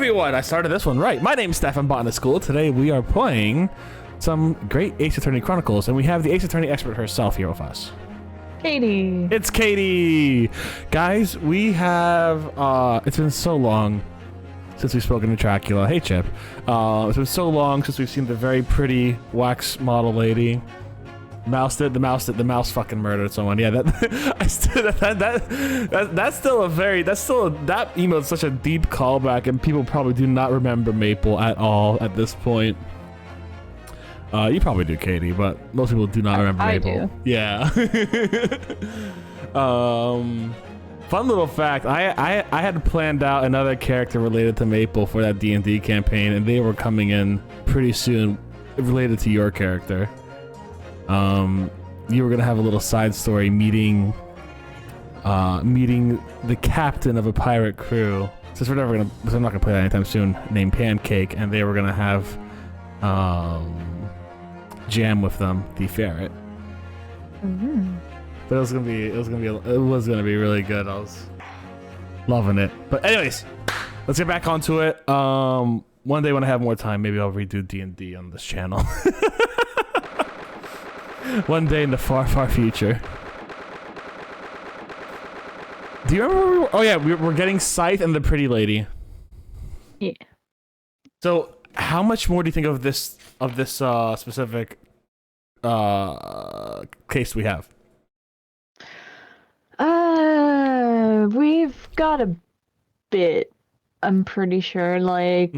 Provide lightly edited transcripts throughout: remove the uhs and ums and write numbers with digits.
everyone! I started this one right. My name's Steph from Botanist Cool. Today we are playing some great Ace Attorney Chronicles, and we have the Ace Attorney expert herself here with us. Katie. It's Katie! Guys, we have, it's been so long since we've spoken to Dracula. Hey, Chip. It's been so long since we've seen the very pretty wax model lady. The mouse fucking murdered someone. Yeah, that emote's such a deep callback, and people probably do not remember Maple at all at this point. You probably do, Katie, but most people do not remember Maple. I do. Yeah. Fun little fact, I had planned out another character related to Maple for that D&D campaign, and they were coming in pretty soon related to your character. You were gonna have a little side story meeting the captain of a pirate crew. Since we're not gonna play that anytime soon, named Pancake, and they were gonna have Jam with them, the ferret. Mm-hmm. But it was gonna be really good. I was loving it. But anyways, let's get back onto it. One day when I have more time, maybe I'll redo D&D on this channel. One day in the far, far future. Do you remember where we were? Oh yeah, we're getting Scythe and the pretty lady. Yeah. So, how much more do you think of this specific case we have? We've got a bit. I'm pretty sure, like,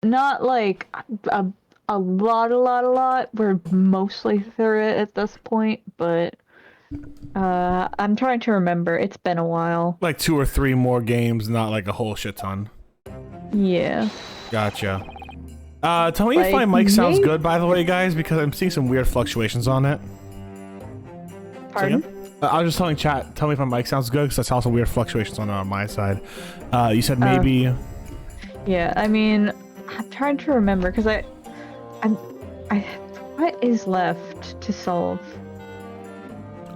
not like a lot. We're mostly through it at this point, but I'm trying to remember. It's been a while. Like 2 or 3 more games, not like a whole shit ton. Yeah. Gotcha. Tell me if my mic sounds good, by the way, guys, because I'm seeing some weird fluctuations on it. Pardon? I was just telling chat, tell me if my mic sounds good, because I saw some weird fluctuations on it on my side. You said maybe... Yeah, I mean, I'm trying to remember, because what is left to solve?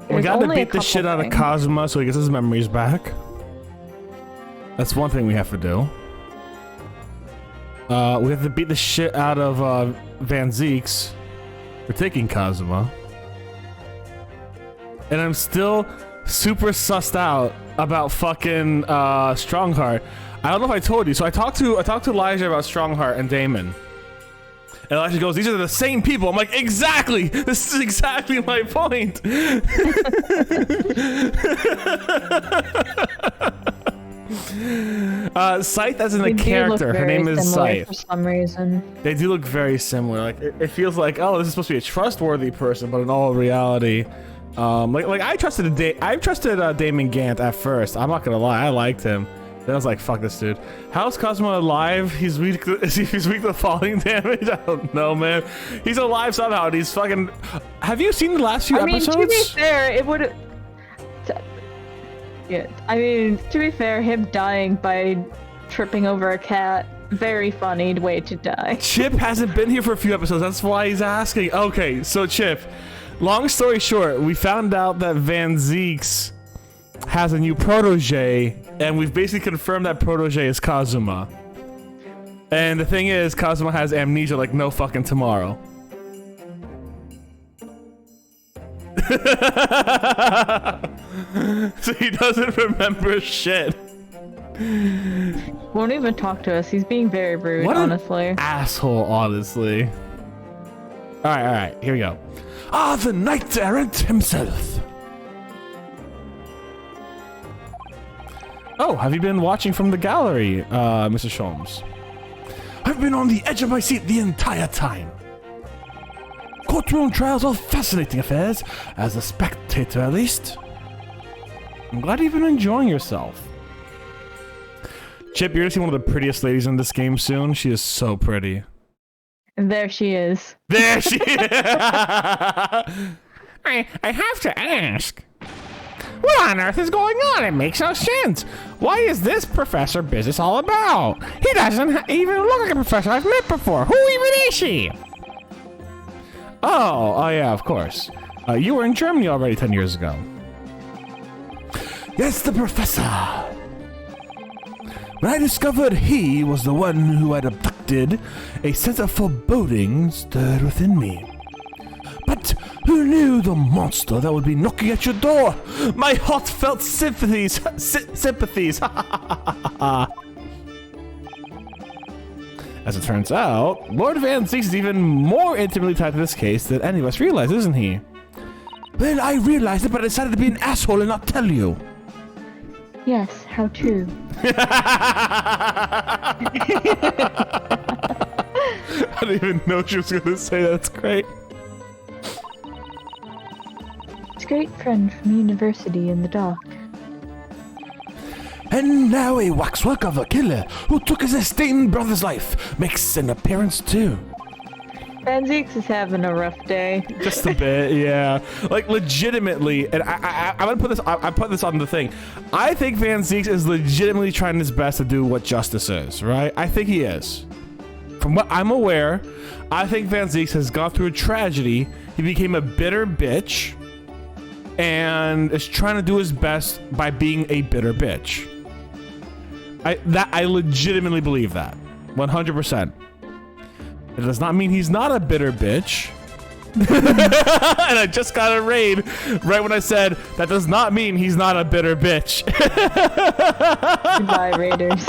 We gotta beat the shit out of Cosma so he gets his memories back. That's one thing we have to do. We have to beat the shit out of Van Zeeks for taking Cosma. And I'm still super sussed out about fucking Strongheart. I don't know if I told you. So I talked to Elijah about Strongheart and Damon. And Elijah goes, "These are the same people." I'm like, exactly! This is exactly my point! Scythe as in a character, her name is Scythe. For some reason. They do look very similar. Like, it feels like, oh, this is supposed to be a trustworthy person, but in all reality, like I trusted Damon Gant at first. I'm not gonna lie, I liked him. Then I was like, fuck this dude. How's Cosmo alive? He's weak to falling damage? I don't know, man. He's alive somehow, and he's fucking... Have you seen the last few episodes? To be fair, it would... Yeah, I mean, to be fair, him dying by tripping over a cat, very funny way to die. Chip hasn't been here for a few episodes, that's why he's asking. Okay, so Chip, long story short, we found out that Van Zeeks has a new protege, and we've basically confirmed that protege is Kazuma. And the thing is, Kazuma has amnesia like no fucking tomorrow. So he doesn't remember shit. Won't even talk to us. He's being very rude, what honestly. An asshole, honestly. Alright, here we go. The Knight Errant himself. Oh, have you been watching from the gallery, Mr. Sholmes? I've been on the edge of my seat the entire time. Courtroom trials are fascinating affairs, as a spectator at least. I'm glad you've been enjoying yourself. Chip, you're gonna see one of the prettiest ladies in this game soon. She is so pretty. And there she is. There she is! I have to ask. What on earth is going on? It makes no sense. Why is this professor business all about? He doesn't even look like a professor I've met before. Who even is she? Oh yeah, of course. You were in Germany already 10 years ago. Yes, the professor. When I discovered he was the one who had abducted, a sense of foreboding stirred within me. But who knew the monster that would be knocking at your door? My heartfelt sympathies. As it turns out, Lord Van Zieks is even more intimately tied to this case than any of us realize, isn't he? Well, I realized it, but I decided to be an asshole and not tell you. Yes, how true. I didn't even know she was gonna say that. That's great. It's a great friend from university in the dock. And now a waxwork of a killer who took his esteemed brother's life makes an appearance too. Van Zieks is having a rough day. Just a bit, yeah. Like legitimately, and I'm gonna put this. I put this on the thing. I think Van Zieks is legitimately trying his best to do what justice is. Right? I think he is. From what I'm aware, I think Van Zieks has gone through a tragedy. He became a bitter bitch, and is trying to do his best by being a bitter bitch. I legitimately believe that, 100%. It does not mean he's not a bitter bitch. And I just got a raid right when I said that does not mean he's not a bitter bitch. Goodbye, Raiders.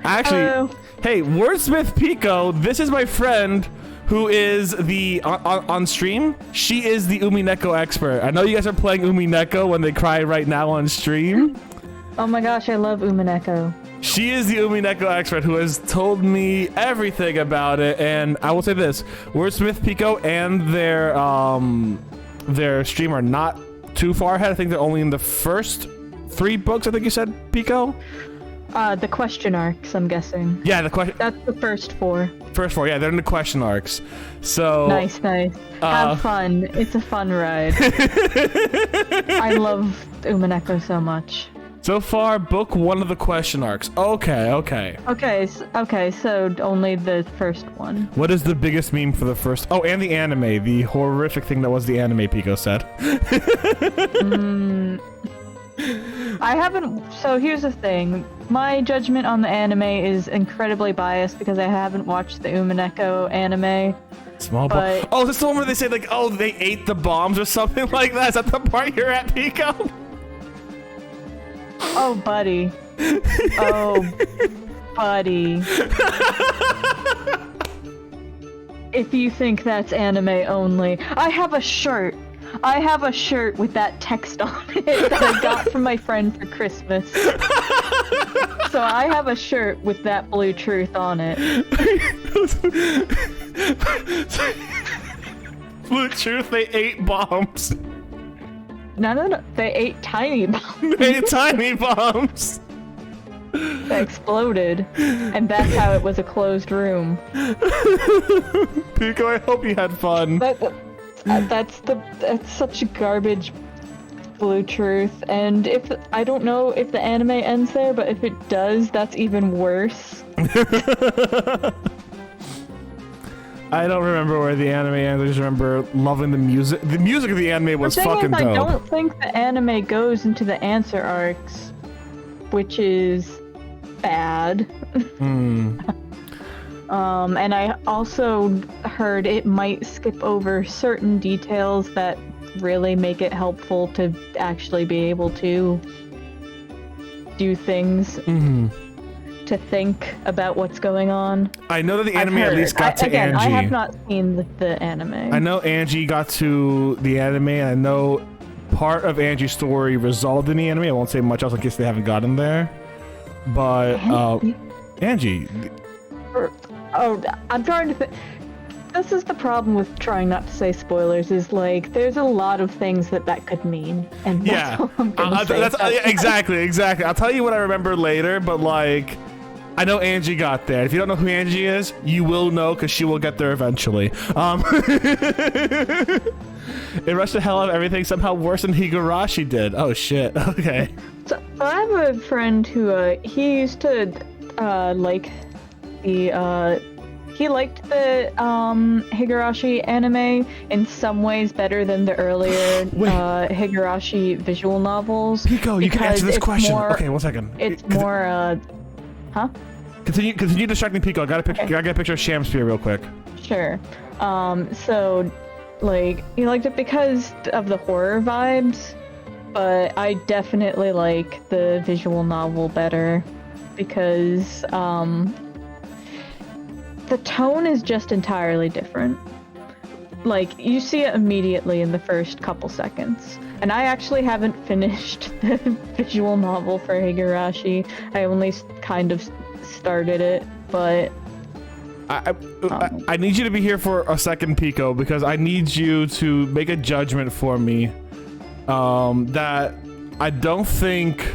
Actually, hey, Wordsmith Pico, this is my friend who is the on stream. She is the Umineko expert. I know you guys are playing Umineko when they cry right now on stream. Oh my gosh, I love Umineko. She is the Umineko expert who has told me everything about it, and I will say this: Wordsmith Pico and their stream are not too far ahead. I think they're only in the first 3 books. I think you said, Pico. The question arcs, I'm guessing. Yeah, the question. That's the first 4. First 4, yeah, they're in the question arcs. So nice. Have fun. It's a fun ride. I love Umineko so much. So far, book 1 of the question arcs. Okay. Okay, so only the first one. What is the biggest meme for the first? Oh, and the anime, the horrific thing that was the anime, Pico said. I haven't. So here's the thing. My judgment on the anime is incredibly biased because I haven't watched the Umineko anime. Small bomb. Oh, is this the one where they say like, oh, they ate the bombs or something like that? Is that the part you're at, Pico? Oh, buddy. Oh, buddy. If you think that's anime only, I have a shirt. I have a shirt with that text on it that I got from my friend for Christmas. So I have a shirt with that blue truth on it. Blue truth, they ate bombs. No. They ate tiny bombs. They ate tiny bombs. They exploded. And that's how it was a closed room. Pico, I hope you had fun. That's such a garbage blue truth. And I don't know if the anime ends there, but if it does, that's even worse. I don't remember where the anime ends. I just remember loving the music. The music of the anime was fucking dope. I don't think the anime goes into the answer arcs, which is bad. And I also heard it might skip over certain details that really make it helpful to actually be able to do things. To think about what's going on. I know that the anime at least got to Angie. I have not seen the anime. I know Angie got to the anime, and I know part of Angie's story resolved in the anime. I won't say much else in case they haven't gotten there. But, Angie. Oh, I'm trying to think. This is the problem with trying not to say spoilers, is like, there's a lot of things that could mean. And that's all I'm gonna say. Exactly. I'll tell you what I remember later, but like, I know Angie got there. If you don't know who Angie is, you will know because she will get there eventually. It rushed the hell out of everything, somehow worse than Higurashi did. Oh shit, okay. So I have a friend who, he used to, like the, he liked the Higurashi anime in some ways better than the earlier Higurashi visual novels. Pico, you can answer this question. Okay, 1 second. It's more Huh? Continue distracting Pico. I got a get a picture of Shamspear real quick. Sure. So, like, you liked it because of the horror vibes, but I definitely like the visual novel better because, the tone is just entirely different. Like, you see it immediately in the first couple seconds. And I actually haven't finished the visual novel for Higurashi. I only kind of started it, but... I need you to be here for a second, Pico, because I need you to make a judgment for me that I don't think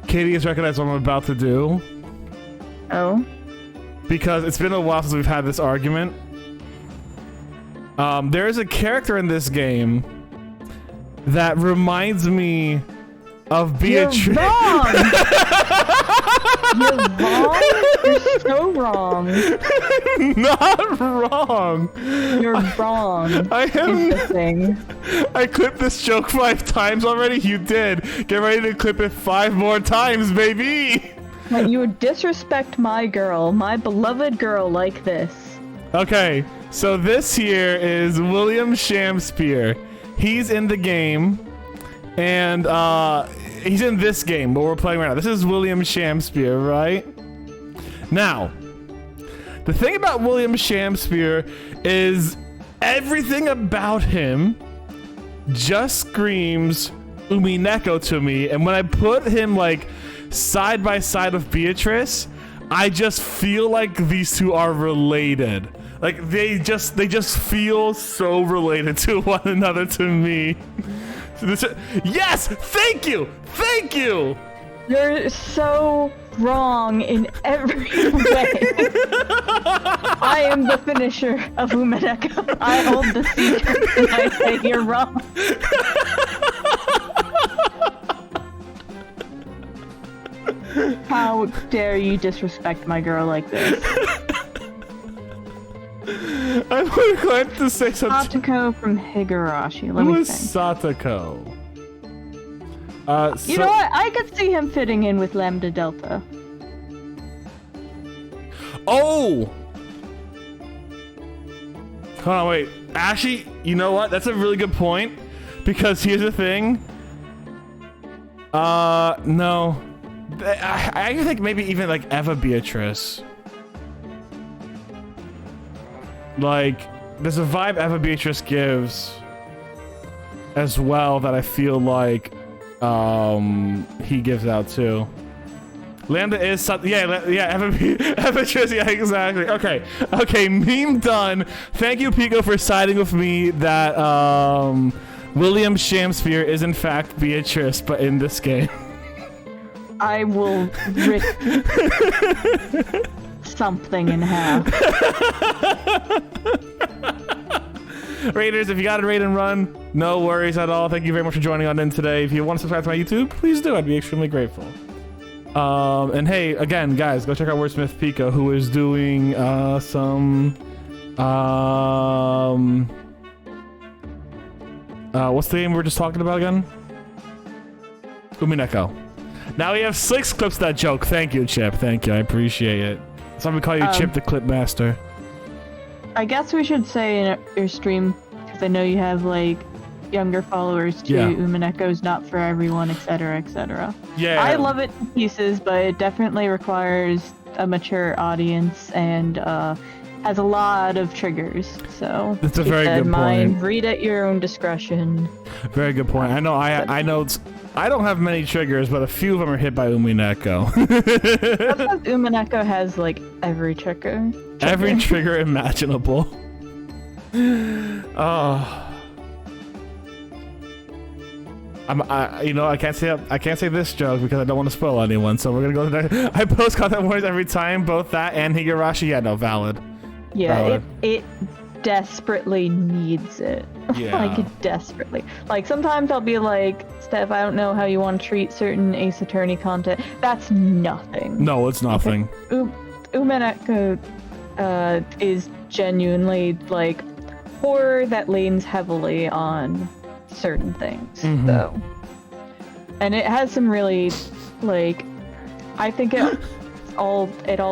Katie has recognized what I'm about to do. Oh? Because it's been a while since we've had this argument. There is a character in this game that reminds me of Beatrice. You're wrong! You're wrong? You're so wrong. Not wrong. You're wrong. I am. Is the thing. I clipped this joke 5 times already. You did. Get ready to clip it 5 more times, baby. Like, you would disrespect my girl, my beloved girl, like this. Okay, so this here is William Shamspear. He's in the game, and he's in this game, but we're playing right now. This is William Shamspear, right? Now, the thing about William Shamspear is everything about him just screams Umineko to me, and when I put him, like, side by side of Beatrice, I just feel like these two are related. Like they just feel so related to one another to me. So yes, thank you. You're so wrong in every way. I am the finisher of Umineko. I hold the secret and I say you're wrong. How dare you disrespect my girl like this? I would like to say something. Satoko from Higurashi. Let me think. Satoko? You know what? I could see him fitting in with Lambda Delta. Oh! Hold on, wait. Actually, you know what? That's a really good point. Because here's the thing. No. I think maybe even like Eva Beatrice. Like, there's a vibe Eva Beatrice gives as well that I feel like he gives out too. Lambda is something. Yeah, Eva Beatrice. Yeah, exactly. Okay, meme done. Thank you, Pico, for siding with me that William Shamspear is in fact Beatrice, but in this game. I will rip something in half. Raiders, if you got a raid and run, no worries at all. Thank you very much for joining on in today. If you want to subscribe to my YouTube, please do. I'd be extremely grateful. And hey, again, guys, go check out Wordsmith Pico, who is doing what's the game we were just talking about again? Umineko. Now we have 6 clips of that joke. Thank you, Chip. Thank you. I appreciate it. So I'm gonna call you Chip the Clip Master. I guess we should say in your stream, because I know you have like younger followers too. Yeah. Umineko's not for everyone, etc., etc. Yeah. I love it to pieces, but it definitely requires a mature audience and has a lot of triggers. So that's a keep very that good in mind. point. Read at your own discretion. Very good point. I know. I know. I don't have many triggers, but a few of them are hit by Umineko. Sometimes Umineko has like every trigger. Every trigger imaginable. Oh. You know, I can't say this joke because I don't want to spoil anyone. So we're gonna go to the next. I post content warnings every time, both that and Higurashi. Yeah, no, valid. Yeah, valid. it desperately needs it. Yeah. Like desperately. Like sometimes I'll be like, Steph, I don't know how you want to treat certain Ace Attorney content. That's nothing. No, it's nothing. Umineko is genuinely like horror that leans heavily on certain things, though. And it has some really like I think it all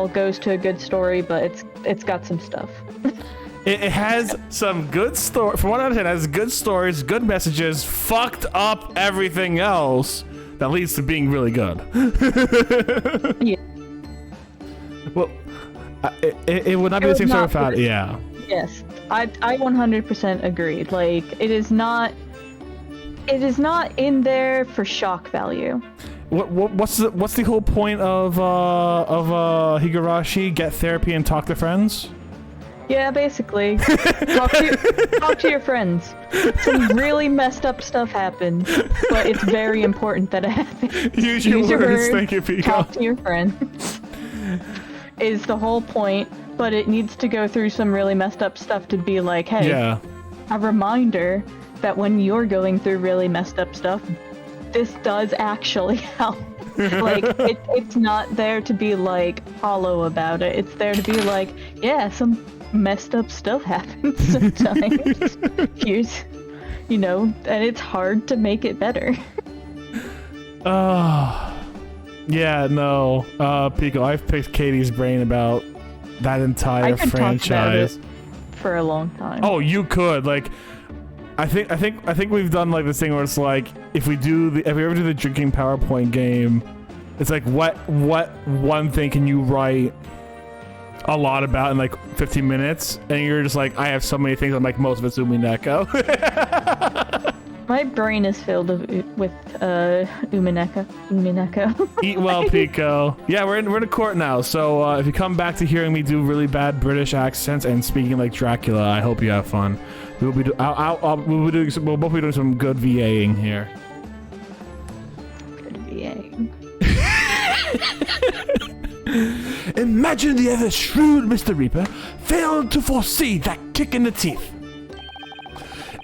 goes to a good story, but it's got some stuff. It has some good story. From what I understand, it has good stories, good messages, fucked up everything else that leads to being really good. Yeah. Well, it would not be the same sort of fact. Yeah. Yes, I 100% agree. Like, it is not in there for shock value. What's the whole point of Higurashi? Get therapy and talk to friends? Yeah, basically. talk to your friends. Some really messed up stuff happens, but it's very important that it happens. Use your words. Thank you, Pico. Talk to your friends. Is the whole point, but it needs to go through some really messed up stuff to be like, hey, yeah. A reminder that when you're going through really messed up stuff, this does actually help. Like, it's not there to be like hollow about it. It's there to be like, yeah, some messed up stuff happens sometimes. Here's, and it's hard to make it better. Yeah, no. Pico, I've picked Katie's brain about that entire franchise. Talk about it for a long time. Oh, you could. Like, I think we've done like this thing where it's like, if we ever do the drinking PowerPoint game, it's like what one thing can you write a lot about in like 15 minutes, and you're just like, I have so many things. I'm like, most of it's Umineko. My brain is filled with Umineko. Eat well, Pico. Yeah, we're in a court now, so if you come back to hearing me do really bad British accents and speaking like Dracula, I hope you have fun. We'll both be doing some good VAing here. Good VAing. Imagine the ever shrewd Mr. Reaper failed to foresee that kick in the teeth.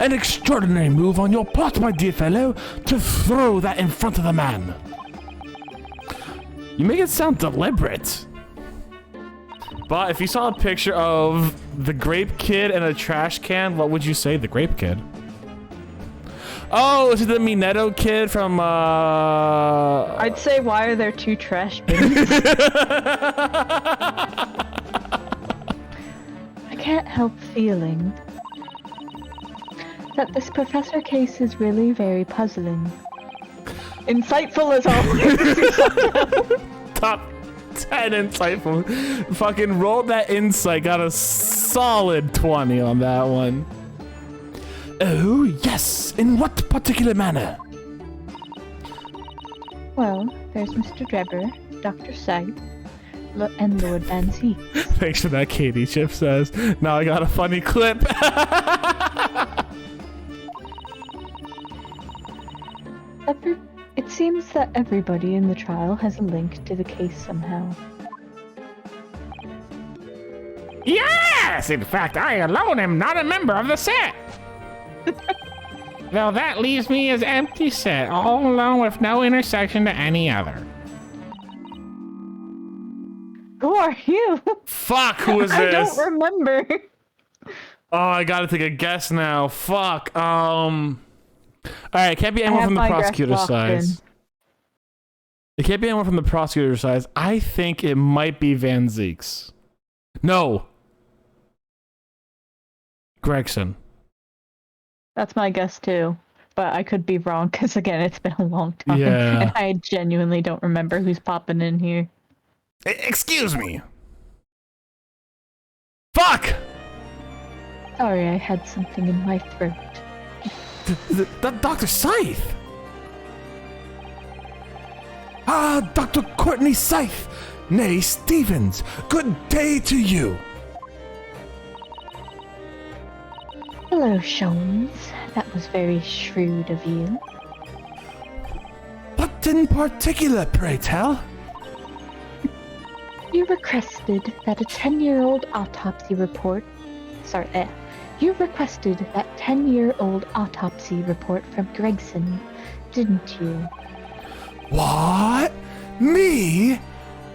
An extraordinary move on your part, my dear fellow, to throw that in front of the man. You make it sound deliberate. But if you saw a picture of the Grape Kid and a trash can, what would you say? The Grape Kid? Oh, is it the Minato kid from, I'd say, why are there two trash bins? I can't help feeling that this professor case is really very puzzling. Insightful as always. Top 10 insightful. Fucking rolled that insight, got a solid 20 on that one. Oh, yes. In what particular manner? Well, there's Mr. Drebber, Dr. Sight, and Lord Van Zee. Thanks for that, Katie, Chip says. Now I got a funny clip. It seems that everybody in the trial has a link to the case somehow. Yes! In fact, I alone am not a member of the set. Though that leaves me as empty set, all alone with no intersection to any other. Who are you? Fuck, who is this? I don't remember. Oh, I gotta take a guess now. Fuck, Alright, it can't be anyone from the prosecutor's side. It can't be anyone from the prosecutor's side. I think it might be Van Zeek's. No. Gregson. That's my guess too, but I could be wrong because again, it's been a long time, yeah. And I genuinely don't remember who's popping in here. Excuse me. Fuck! Sorry, I had something in my throat. Dr. Scythe! Ah, Dr. Courtney Scythe! Nay, Stevens, good day to you! Hello, Sholmes. That was very shrewd of you. What in particular, pray tell? You requested that a 10-year-old autopsy report... You requested that 10-year-old autopsy report from Gregson, didn't you? What? Me?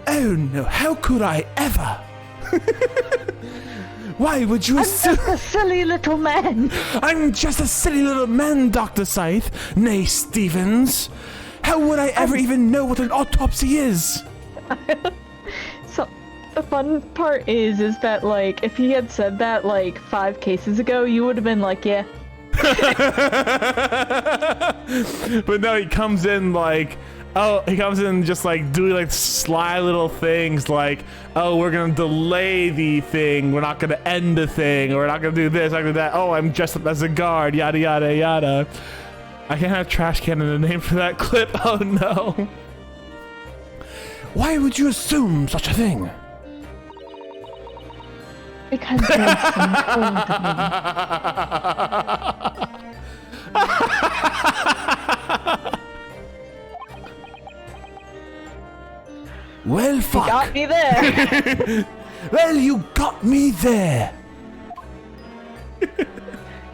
Oh no, how could I ever? Why would you assume— I'm just a silly little man! I'm just a silly little man, Dr. Scythe. Nay, Stevens. How would I ever even know what an autopsy is? So the fun part is that like if he had said that like 5 cases ago, you would have been like, yeah. But no, he comes in like, oh, he comes in just like doing like sly little things like, oh, we're gonna delay the thing, we're not gonna end the thing, or we're not gonna do this, not gonna do that. Oh, I'm dressed up as a guard, yada yada yada. I can't have trash can in the name for that clip. Oh no. Why would you assume such a thing? Because Jensen told me. Well, fuck. You got me there. Well, you got me there.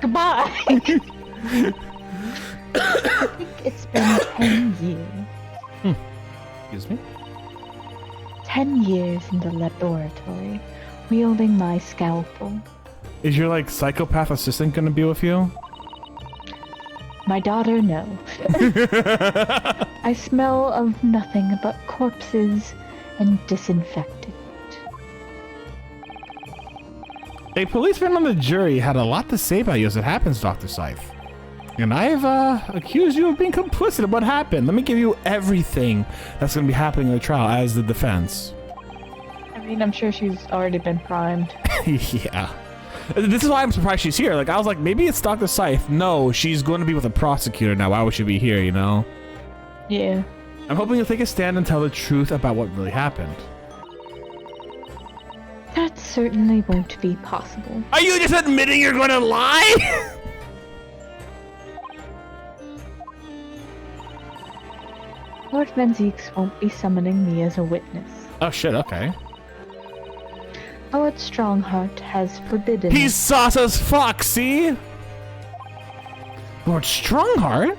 Goodbye. I think it's been 10 years. Excuse me? 10 years in the laboratory, wielding my scalpel. Is your, like, psychopath assistant gonna be with you? My daughter, no. I smell of nothing but corpses and disinfectant. A policeman on the jury had a lot to say about you as it happens, Dr. Scythe. And I've accused you of being complicit in what happened. Let me give you everything that's going to be happening in the trial as the defense. I mean, I'm sure she's already been primed. Yeah. This is why I'm surprised she's here. Like, I was like, maybe it's Dr. Scythe. No, she's going to be with a prosecutor now. Why would she be here, you know? Yeah. I'm hoping you'll take a stand and tell the truth about what really happened. That certainly won't be possible. Are you just admitting you're going to lie? Lord Menzies won't be summoning me as a witness. Oh, shit, okay. Lord Strongheart has forbidden... He's sauce as fuck, see? Lord Strongheart?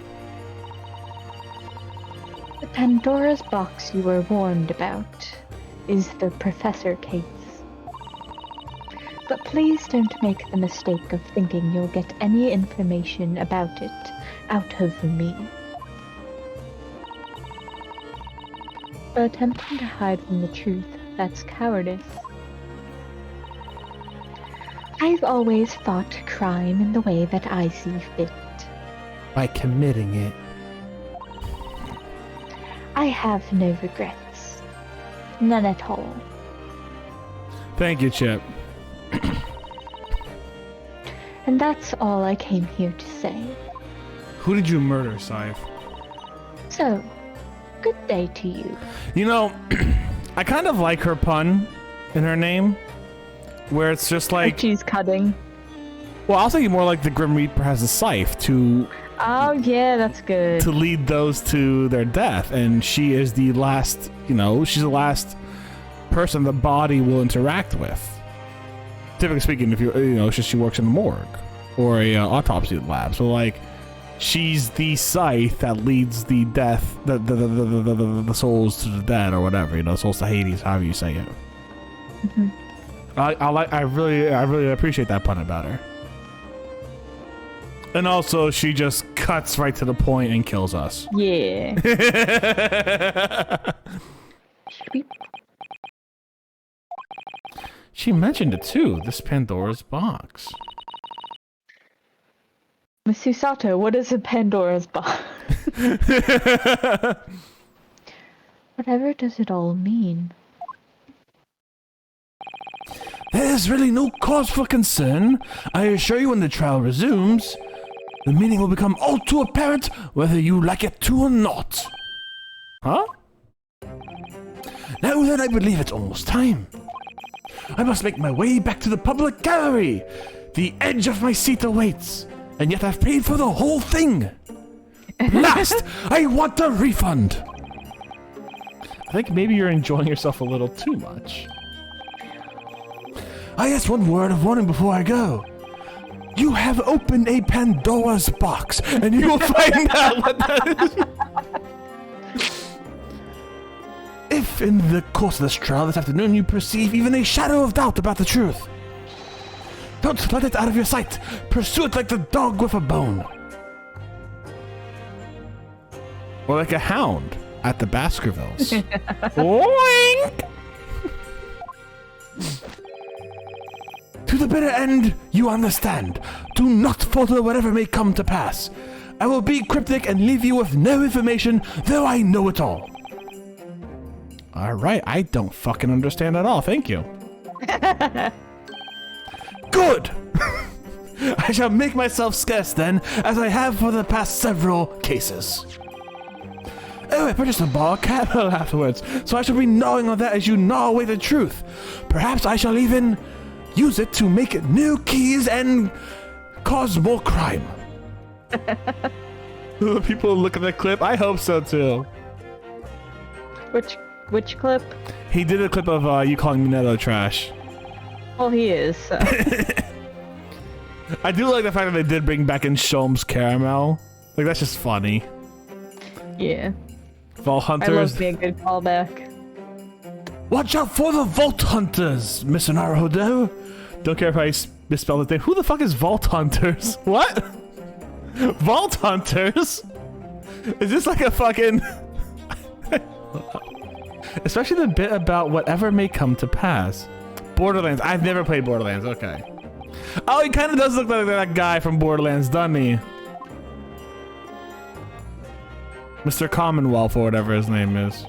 The Pandora's box you were warned about is the Professor case. But please don't make the mistake of thinking you'll get any information about it out of me. For attempting to hide from the truth, that's cowardice. I've always fought crime in the way that I see fit. By committing it. I have no regrets. None at all. Thank you, Chip. And that's all I came here to say. Who did you murder, Scythe? So, good day to you. You know, I kind of like her pun in her name, where it's just like... She's cutting. Well, I was thinking more like the Grim Reaper has a scythe to... Oh, yeah, that's good. To lead those to their death, and she is the last, you know, she's the last person the body will interact with. Typically speaking, if you know, it's just she works in the morgue or a autopsy lab. So like, she's the scythe that leads the death, the souls to the dead or whatever, you know, souls to Hades, however you say it. Mm-hmm. I really appreciate that pun about her. And also, she just cuts right to the point and kills us. Yeah. She mentioned it too, this Pandora's box. Miss Susato, what is a Pandora's box? Whatever does it all mean? There's really no cause for concern. I assure you when the trial resumes, the meaning will become all too apparent whether you like it to or not. Huh? Now that I believe it's almost time, I must make my way back to the public gallery. The edge of my seat awaits, and yet I've paid for the whole thing. Last, I want a refund. I think maybe you're enjoying yourself a little too much. I ask one word of warning before I go. You have opened a Pandora's box, and you will find out what that is. If in the course of this trial this afternoon you perceive even a shadow of doubt about the truth, don't let it out of your sight. Pursue it like the dog with a bone. Or like a hound. at the Baskervilles. Oink! To the bitter end, you understand. Do not falter whatever may come to pass. I will be cryptic and leave you with no information, though I know it all. Alright, I don't fucking understand at all, thank you. Good! I shall make myself scarce then, as I have for the past several cases. Oh, I purchased a bar capital afterwards, so I shall be gnawing on that as you gnaw away the truth. Perhaps I shall even use it to make new keys and cause more crime. The people look at the clip, I hope so too. Which clip? He did a clip of you calling me Nether trash. Well, he is, so. I do like the fact that they did bring back in Sholmes Caramel. Like, that's just funny. Yeah. Vault Hunters. I love being a good callback. Watch out for the Vault Hunters, Miss Naruhodo. Don't care if I misspelled the thing. Who the fuck is Vault Hunters? What? Vault Hunters? Is this like a fucking... Especially the bit about whatever may come to pass. Borderlands. I've never played Borderlands. Okay. Oh, he kind of does look like that guy from Borderlands, doesn't he? Mr. Commonwealth, or whatever his name is.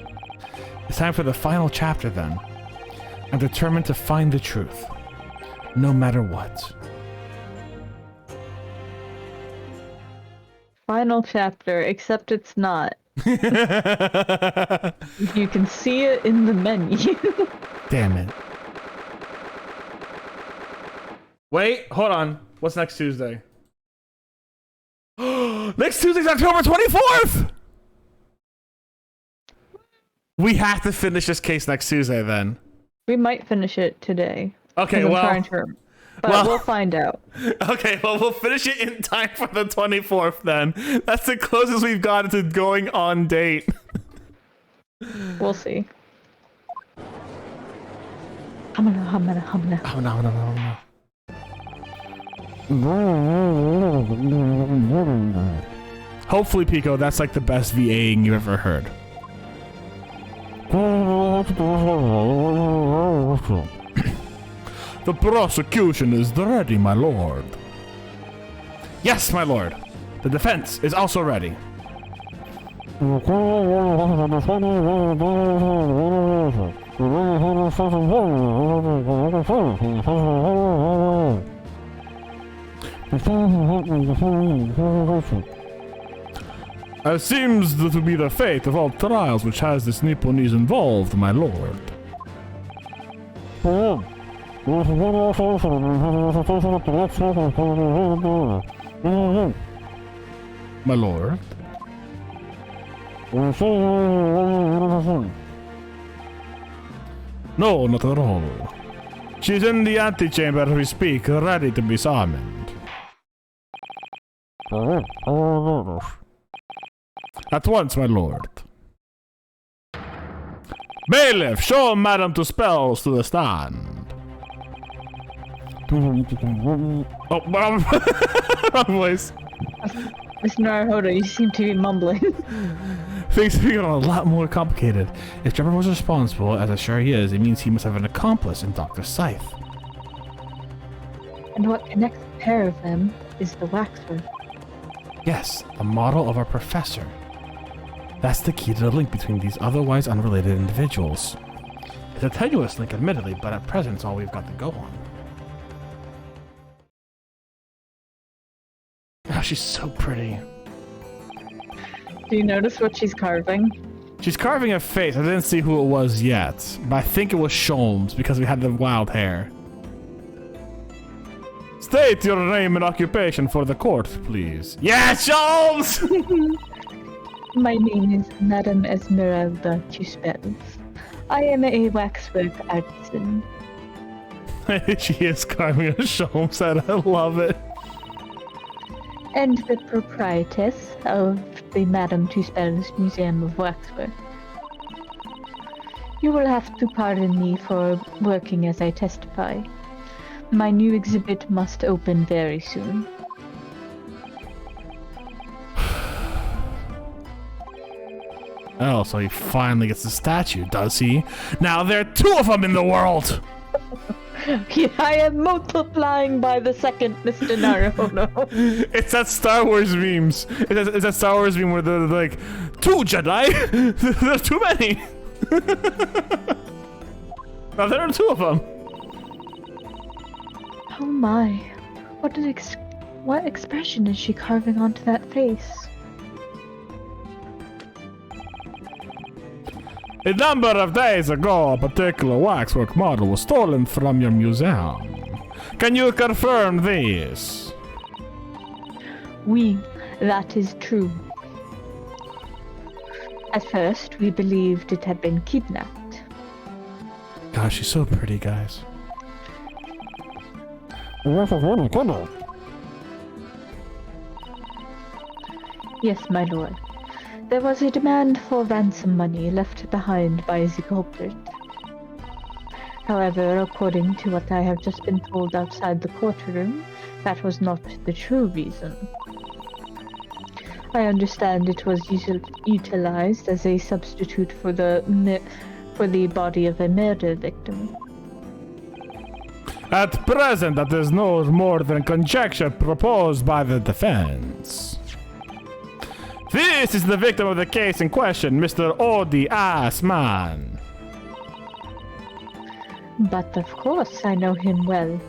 It's time for the final chapter, then. I'm determined to find the truth. No matter what. Final chapter, except it's not. You can see it in the menu. Damn it. Wait, hold on. What's next Tuesday? Next Tuesday's October 24th! We have to finish this case next Tuesday, then. We might finish it today. Okay, well... But we'll find out. Okay, well, we'll finish it in time for the 24th, then. That's the closest we've gotten to going on date. We'll see. Humana. Hopefully, Pico, that's like the best VAing you've ever heard. The prosecution is ready, my lord. Yes, my lord. The defense is also ready. It seems to be the fate of all trials which has this Nipponese involved, my lord. My lord? No, not at all. She's in the antechamber as we speak, ready to be summoned. At once, my lord. Bailiff, show Madam to spells to the stand. Oh, wrong voice. Mr. Naruhodo, you seem to be mumbling. Things have become a lot more complicated. If Trevor was responsible, as I'm sure he is, it means he must have an accomplice in Dr. Scythe. And what connects the pair of them is the waxwork. Yes, the model of our professor. That's the key to the link between these otherwise unrelated individuals. It's a tenuous link, admittedly, but at present it's all we've got to go on. Oh, she's so pretty. Do you notice what she's carving? She's carving a face. I didn't see who it was yet, but I think it was Sholmes because we had the wild hair. State your name and occupation for the court, please. Yes, Sholmes! My name is Madame Esmeralda Tuspels. I am a waxwork artisan. She is carving a Sholmes head. I love it. And the proprietress of the Madame Tuspels Museum of Waxwork. You will have to pardon me for working as I testify. My new exhibit must open very soon. Oh, so he finally gets the statue, does he? Now there are 2 of them in the world! I am multiplying by the second, Mr. Naruhodo. It's that Star Wars memes. It's that Star Wars meme where they're like, 2 Jedi? There's too many! Now there are 2 of them. Oh my. What expression is she carving onto that face? A number of days ago, a particular waxwork model was stolen from your museum. Can you confirm this? Oui, that is true. At first, we believed it had been kidnapped. Gosh, she's so pretty, guys. Yes, my lord. There was a demand for ransom money left behind by the culprit. However, according to what I have just been told outside the courtroom, that was not the true reason. I understand it was utilized as a substitute for the body of a murder victim. At present, that is no more than conjecture proposed by the defense. This is the victim of the case in question, Mr. Odi Assman. But of course I know him well.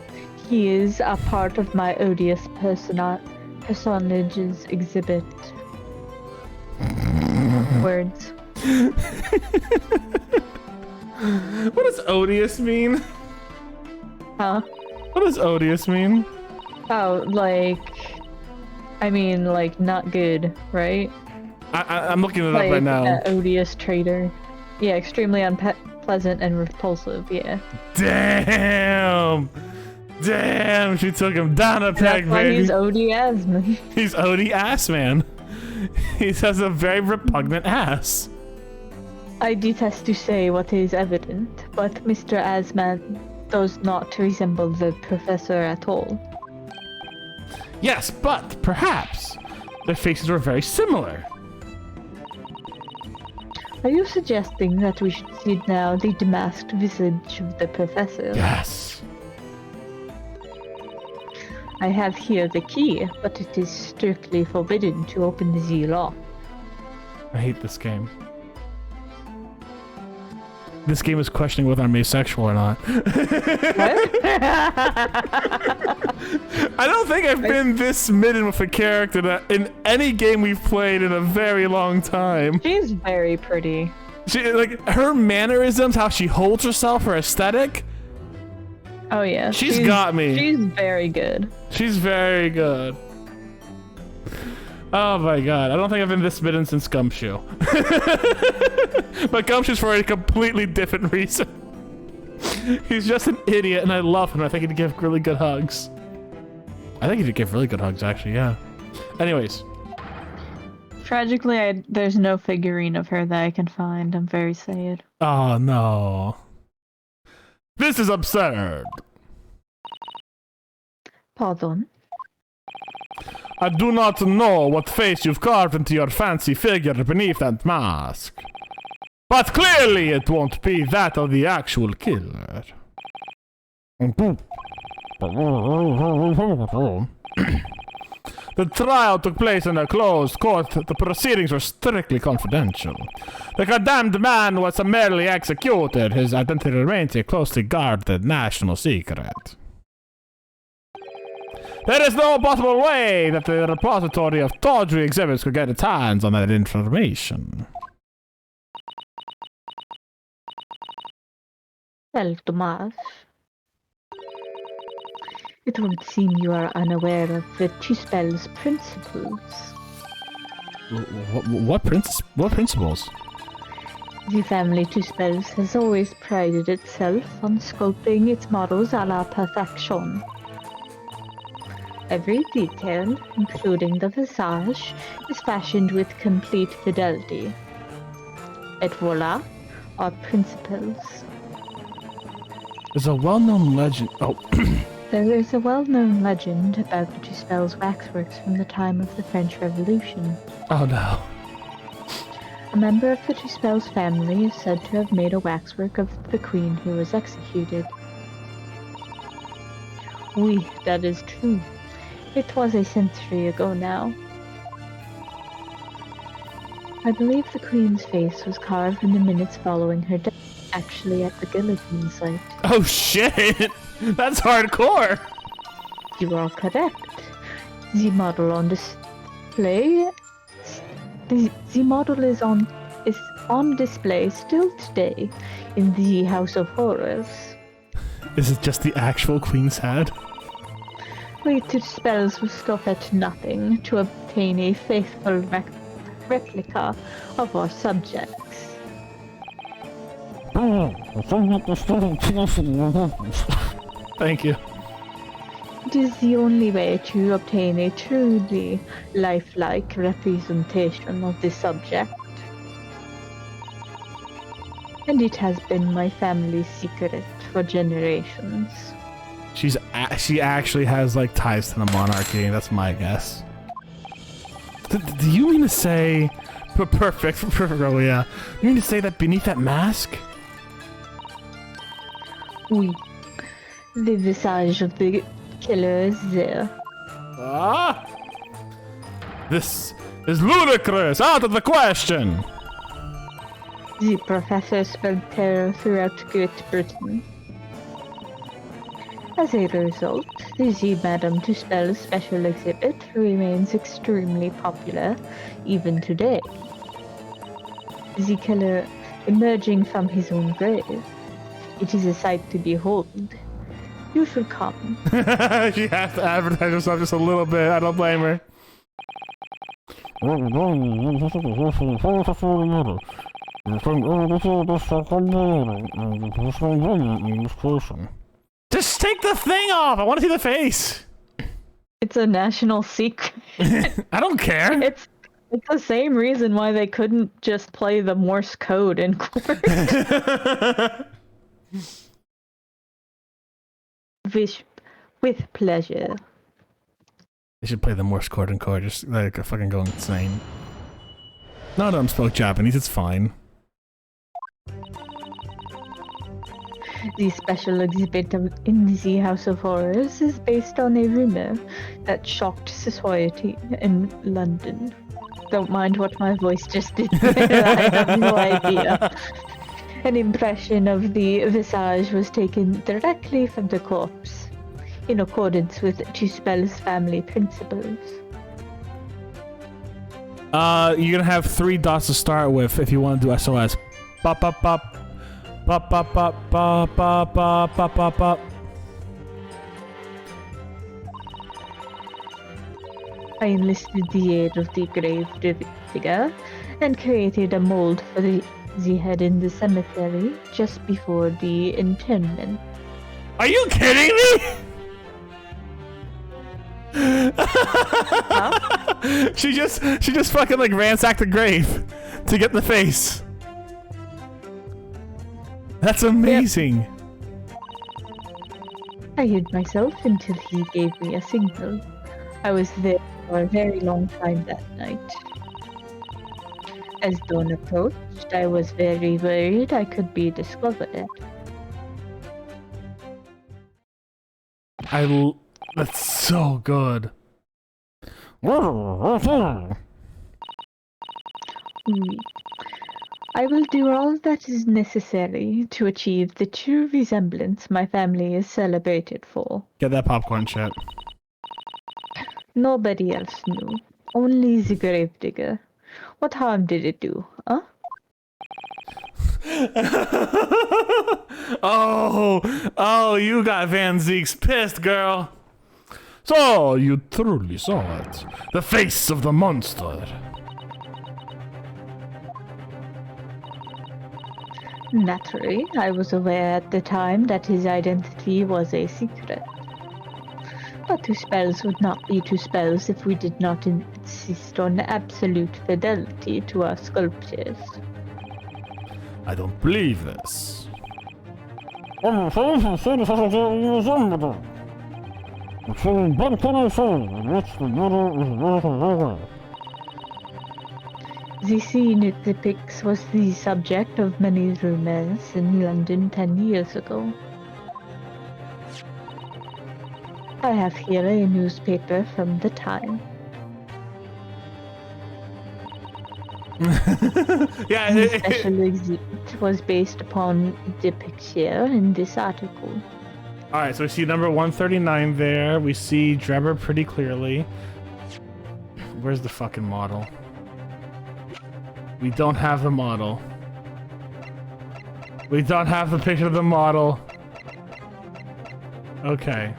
He is a part of my odious personages exhibit. Words. What does odious mean? Huh? What does odious mean? Oh, I mean, not good, right? I'm looking it up right now. Odious traitor. Yeah, extremely unpleasant and repulsive, yeah. Damn! Damn, she took him down a peg, That's why baby. he's odious, man. He's Odi ass man. He has a very repugnant ass. I detest to say what is evident, but Mr. Asman does not resemble the professor at all. Yes, but perhaps their faces were very similar. Are you suggesting that we should see now the demasked visage of the professor? Yes. I have here the key, but it is strictly forbidden to open the lock. I hate this game. This game is questioning whether I'm asexual or not. What? I don't think I've been this smitten with a character in any game we've played in a very long time. She's very pretty. She, like, her mannerisms, how she holds herself, her aesthetic. Oh yeah. She's got me. She's very good. She's very good. Oh my god, I don't think I've been this smitten since Gumshoe. But Gumshoe's for a completely different reason. He's just an idiot and I love him. I think he'd give really good hugs. I think he'd give really good hugs, actually, yeah. Anyways. Tragically, there's no figurine of her that I can find. I'm very sad. Oh no. This is absurd. Pardon? I do not know what face you've carved into your fancy figure beneath that mask. But clearly it won't be that of the actual killer. The trial took place in a closed court. The proceedings were strictly confidential. The condemned man was summarily executed. His identity remains a closely guarded national secret. There is no possible way that the repository of tawdry exhibits could get its hands on that information. Well, Tomas, it would seem you are unaware of the Chispel's principles. What principles? The family Chispels has always prided itself on sculpting its models a la perfection. Every detail, including the visage, is fashioned with complete fidelity. Et voila, our principles. There's a well-known legend. Oh. There is a well-known legend about the Chispel's waxworks from the time of the French Revolution. Oh no. A member of the Tuspel's family is said to have made a waxwork of the queen who was executed. Oui, that is true. It was a century ago now. I believe the queen's face was carved in the minutes following her death, actually at the guillotine site. Oh shit! That's hardcore! You are correct. The model on display... The model is on display still today in the House of Horrors. Is it just the actual queen's head? Weighted spells will stop at nothing to obtain a faithful replica of our subjects. Thank you. It is the only way to obtain a truly lifelike representation of the subject. And it has been my family's secret for generations. She actually has like ties to the monarchy. That's my guess. Do you mean to say... Perfect, oh yeah. You mean to say that beneath that mask? Oui. The visage of the killer is there. Ah! This is ludicrous! Out of the question! The professor spread terror throughout Great Britain. As a result, the Madame Tuspel special exhibit remains extremely popular even today. The killer emerging from his own grave. It is a sight to behold. You should come. She has to advertise herself just a little bit. I don't blame her. Just take the thing off! I want to see the face! It's a national secret. I don't care! It's the same reason why they couldn't just play the Morse code in court. With pleasure. They should play the Morse code in court, just like fucking go insane. None of them spoke Japanese, it's fine. The special exhibit in the House of Horrors is based on a rumor that shocked society in London. Don't mind what my voice just did there, I have no idea. An impression of the visage was taken directly from the corpse, in accordance with Tuspel's family principles. You're gonna have 3 dots to start with if you want to do SOS. Bop bop bop. Bop bop bop bop bop bop bop bop bop. I enlisted the aid of the grave digger and created a mold for the head in the cemetery just before the interment. Are you kidding me? Huh? She just fucking like ransacked the grave to get the face. That's amazing. Yep. I hid myself until he gave me a signal. I was there for a very long time that night. As dawn approached, I was very worried I could be discovered. That's so good. I will do all that is necessary to achieve the true resemblance my family is celebrated for. Get that popcorn shit. Nobody else knew. Only the gravedigger. What harm did it do, huh? Oh, you got Van Zeek's pissed, girl. So, you truly saw it. The face of the monster. Naturally, I was aware at the time that his identity was a secret. But Tuspels would not be Tuspels if we did not insist on absolute fidelity to our sculptures. I don't believe this. The scene it depicts was the subject of many rumors in London 10 years ago. I have here a newspaper from the time. Yeah. The special exhibit was based upon the picture in this article. All right, so we see number 139 there. We see Drebber pretty clearly. Where's the fucking model? We don't have the model. We don't have the picture of the model. Okay.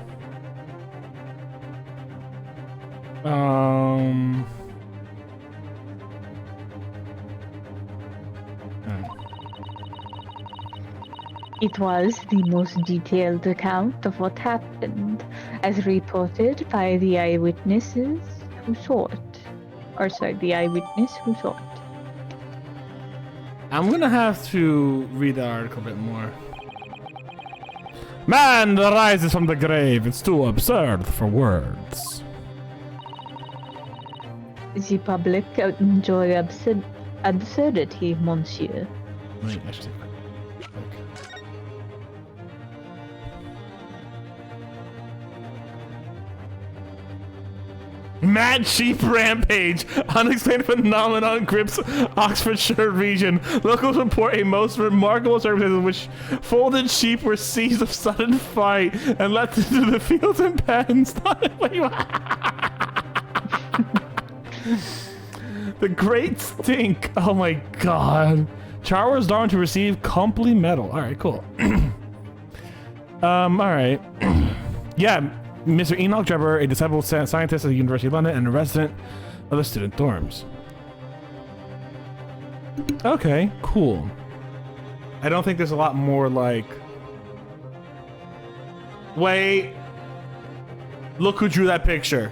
It was the most detailed account of what happened, as reported by the eyewitnesses who saw it. Or sorry, the eyewitness who saw it. I'm gonna have to read the article a bit more. Man rises from the grave. It's too absurd for words. The public enjoy absurdity, monsieur. Wait, actually. Mad sheep rampage. Unexplained phenomenon grips Oxfordshire region. Locals report a most remarkable circumstance in which folded sheep were seized of sudden fright and left into the fields and pens. The Great Stink. Oh my god. Charles Darwin to receive Complete Medal. Alright, cool. Alright. Yeah. Mr. Enoch Drebber, a disabled scientist at the University of London and a resident of the student dorms. Okay, cool. I don't think there's a lot more like... Wait. Look who drew that picture.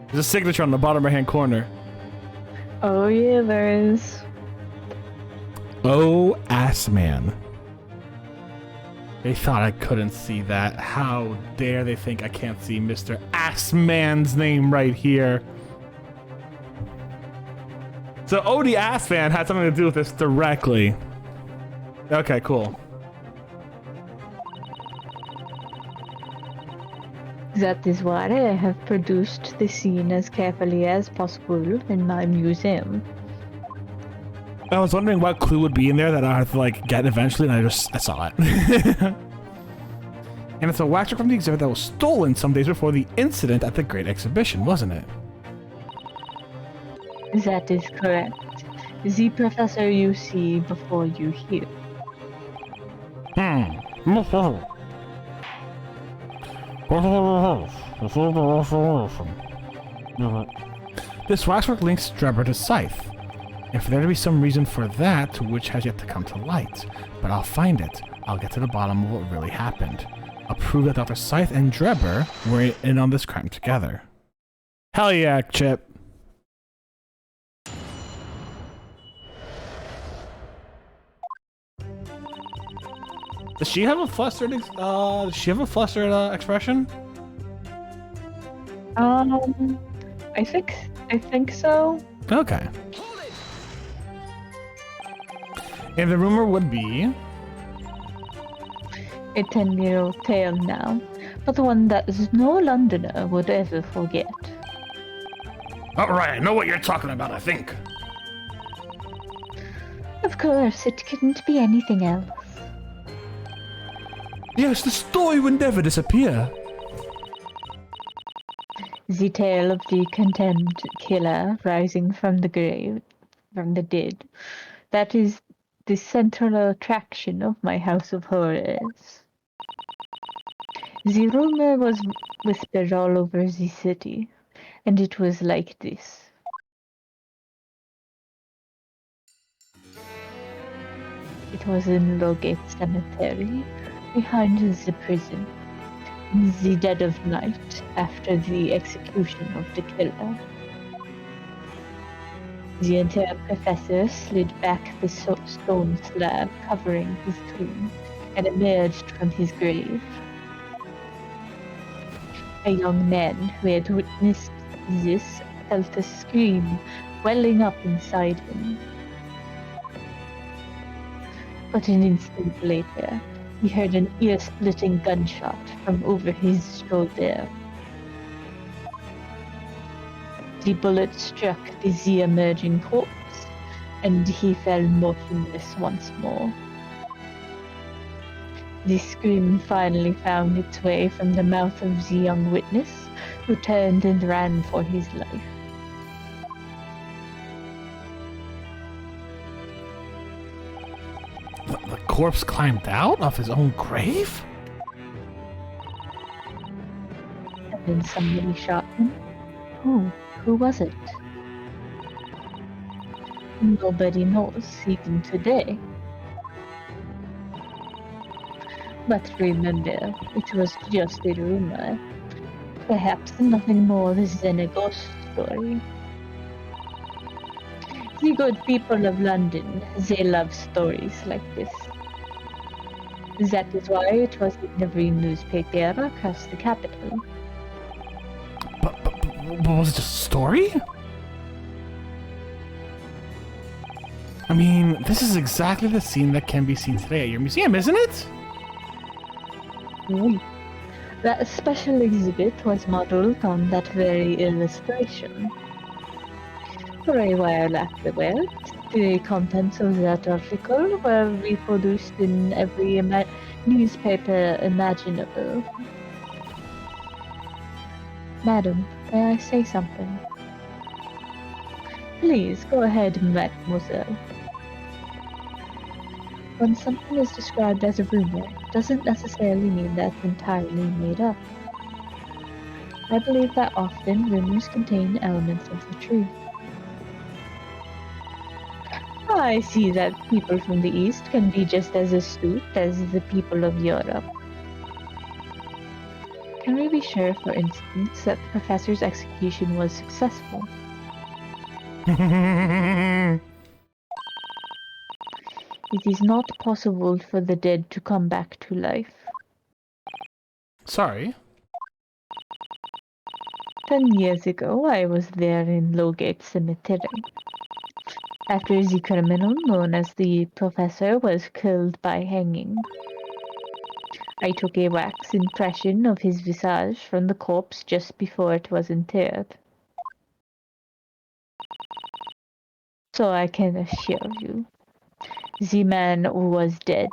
There's a signature on the bottom right-hand corner. Oh yeah, there is. Oh, ass man. They thought I couldn't see that. How dare they think I can't see Mr. Assman's name right here. So Odie Assman had something to do with this directly. Okay, cool. That is why I have produced the scene as carefully as possible in my museum. I was wondering what clue would be in there that I had to like get eventually, and I saw it. And it's a wax from the exhibit that was stolen some days before the incident at the Great Exhibition, wasn't it? That is correct. The professor you see before you hear. This waxwork links Drebber to Scythe. If there to be some reason for that, which has yet to come to light. But I'll find it. I'll get to the bottom of what really happened. I'll prove that Dr. Scythe and Drebber were in on this crime together. Hell yeah, Chip. Does she have a flustered expression? I think so. Okay. And the rumor would be A 10-year-old tale now, but one that no Londoner would ever forget. Alright, I know what you're talking about, I think. Of course, it couldn't be anything else. Yes, the story would never disappear. The tale of the condemned killer rising from the dead. That is the central attraction of my house of horrors. The rumor was whispered all over the city, and it was like this. It was in Logate Cemetery, behind the prison, in the dead of night, after the execution of the killer. The entire professor slid back the stone slab covering his tomb and emerged from his grave. A young man who had witnessed this felt a scream welling up inside him. But an instant later, he heard an ear-splitting gunshot from over his shoulder. The bullet struck the emerging corpse, and he fell motionless once more. The scream finally found its way from the mouth of the young witness, who turned and ran for his life. The corpse climbed out of his own grave? And then somebody shot him. Who was it? Nobody knows, even today. But remember, it was just a rumor. Perhaps nothing more than a ghost story. The good people of London, they love stories like this. That is why it was in every newspaper across the capital. But was it just a story? I mean, this is exactly the scene that can be seen today at your museum, isn't it? Oui. That special exhibit was modeled on that very illustration. For a while afterward, the contents of that article were reproduced in every newspaper imaginable. Madam, may I say something? Please, go ahead, mademoiselle. When something is described as a rumor, it doesn't necessarily mean that it's entirely made up. I believe that often rumors contain elements of the truth. I see that people from the East can be just as astute as the people of Europe. Can we be sure, for instance, that the professor's execution was successful? It is not possible for the dead to come back to life. Sorry. 10 years ago, I was there in Lowgate Cemetery. After the criminal known as the Professor was killed by hanging. I took a wax impression of his visage from the corpse just before it was interred. So I can assure you, the man was dead.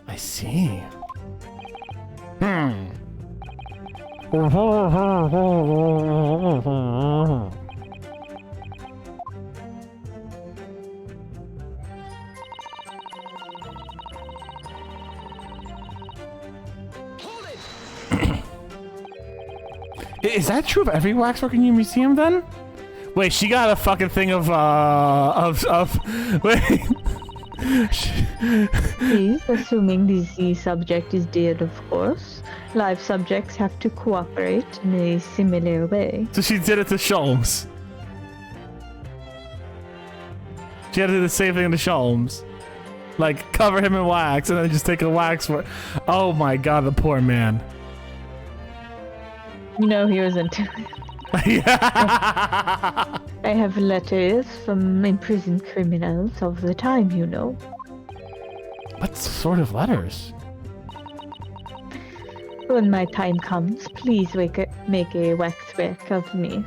I see. Is that true of every waxwork in your museum then? Wait, she got a fucking thing of wait. Please, assuming the subject is dead, of course, live subjects have to cooperate in a similar way. So she did it to Sholmes. She had to do the same thing to Sholmes. Like, cover him in wax and then just take a wax for. Oh my god, the poor man. You know he was into Yeah. I have letters from imprisoned criminals of the time, you know. What sort of letters? When my time comes, please make a waxwork of me.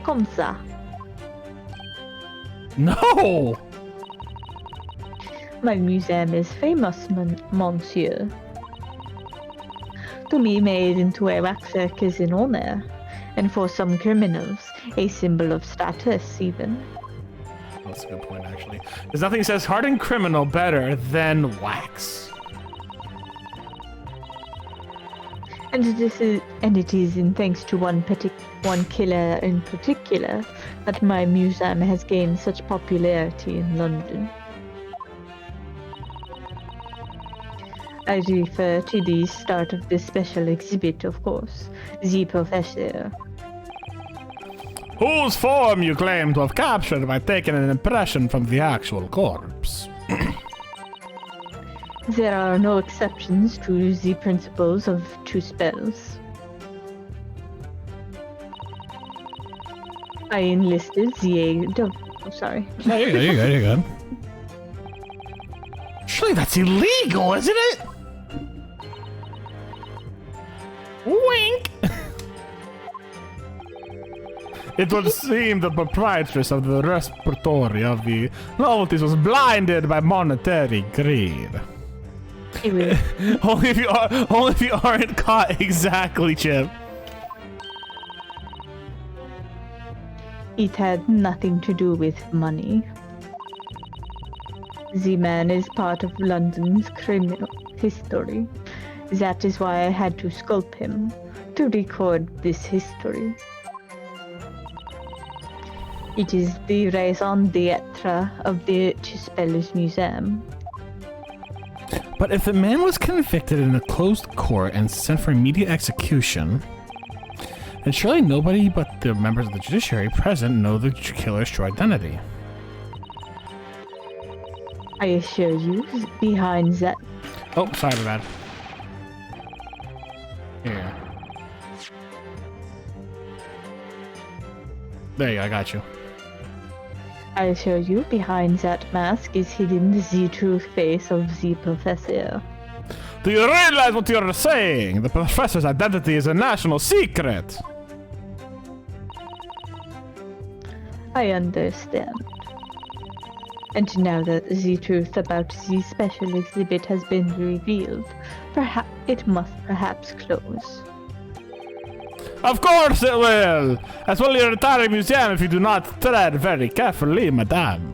Comme ça. No! My museum is famous, monsieur. To be made into a waxwork is an honor, and for some criminals, a symbol of status even. That's a good point, actually. There's nothing that says hardened criminal better than wax. And it is in thanks to one killer in particular that my museum has gained such popularity in London. I refer to the start of this special exhibit, of course, the Professor. Whose form you claim to have captured by taking an impression from the actual corpse? There are no exceptions to the principles of two spells. I enlisted the aid of... Oh, sorry. No, you're good, you're good, you're good. Surely that's illegal, isn't it? Wink! It would seem the proprietress of the repertory of the novelties was blinded by monetary greed. Anyway, only if you aren't caught exactly, Chip. it had nothing to do with money. The man is part of London's criminal history. That is why I had to sculpt him, to record this history. It is the raison d'etre of the Chispellers Museum. But if the man was convicted in a closed court and sent for immediate execution, then surely nobody but the members of the judiciary present know the killer's true identity. I assure you, behind that... Oh, sorry, my bad. Here. There you go, I got you. I assure you, behind that mask is hidden the true face of the professor. Do you realize what you're saying? The professor's identity is a national secret! I understand. And now that the truth about the special exhibit has been revealed, it must perhaps close. Of course it will! As will your entire museum if you do not tread very carefully, madame.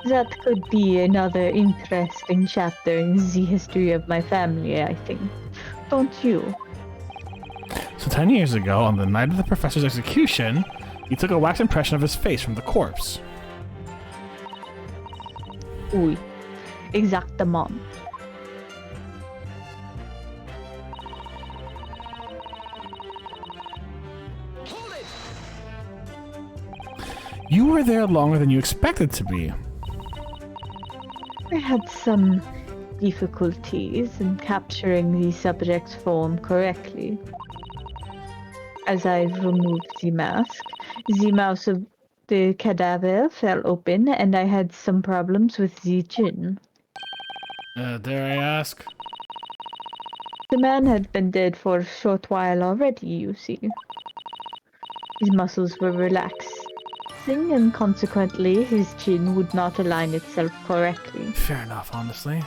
That could be another interesting chapter in the history of my family, I think. Don't you? So 10 years ago, on the night of the professor's execution, you took a wax impression of his face from the corpse. Oui. Exactement. You were there longer than you expected to be. I had some difficulties in capturing the subject's form correctly. As I removed the mask, the mouth of the cadaver fell open and I had some problems with the chin. Dare I ask? The man had been dead for a short while already, you see. His muscles were relaxing and consequently his chin would not align itself correctly. Fair enough, honestly.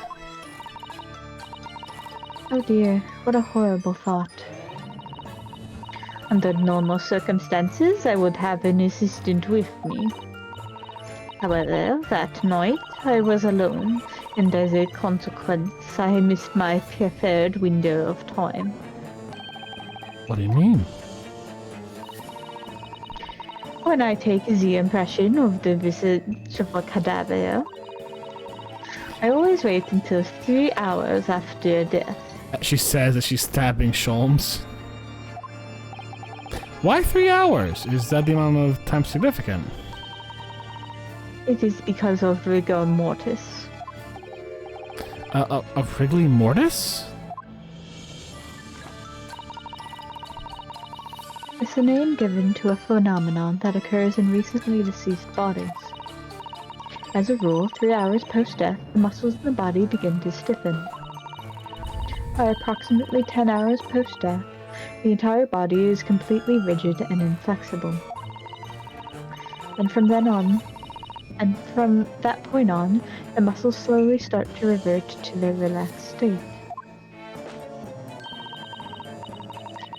Oh dear, what a horrible thought. Under normal circumstances, I would have an assistant with me. However, that night, I was alone, and as a consequence, I missed my preferred window of time. What do you mean? When I take the impression of the visage of a cadaver, I always wait until 3 hours after death. She says that she's stabbing Sholmes. Why 3 hours? Is that the amount of time significant? It is because of rigor mortis. Of Wrigley Mortis? It's a name given to a phenomenon that occurs in recently deceased bodies. As a rule, 3 hours post-death, the muscles in the body begin to stiffen. By approximately 10 hours post-death, the entire body is completely rigid and inflexible. And from that point on, the muscles slowly start to revert to their relaxed state.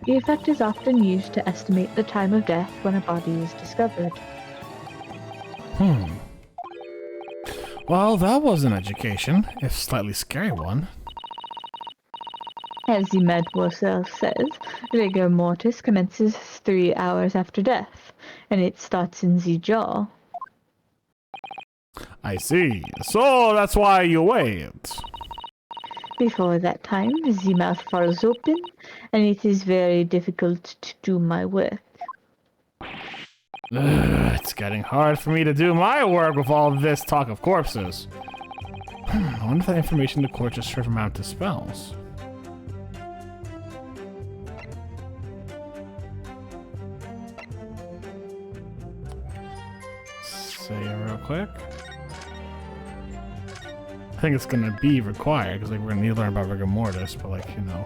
The effect is often used to estimate the time of death when a body is discovered. Well, that was an education, if slightly scary one. As the mademoiselle says, rigor mortis commences 3 hours after death, and it starts in the jaw. I see. So that's why you wait. Before that time, the mouth falls open, and it is very difficult to do my work. It's getting hard for me to do my work with all this talk of corpses. I wonder if that information the court just heard from out to spells. quick. I think it's gonna be required because like we're gonna need to learn about rigor mortis, but like you know.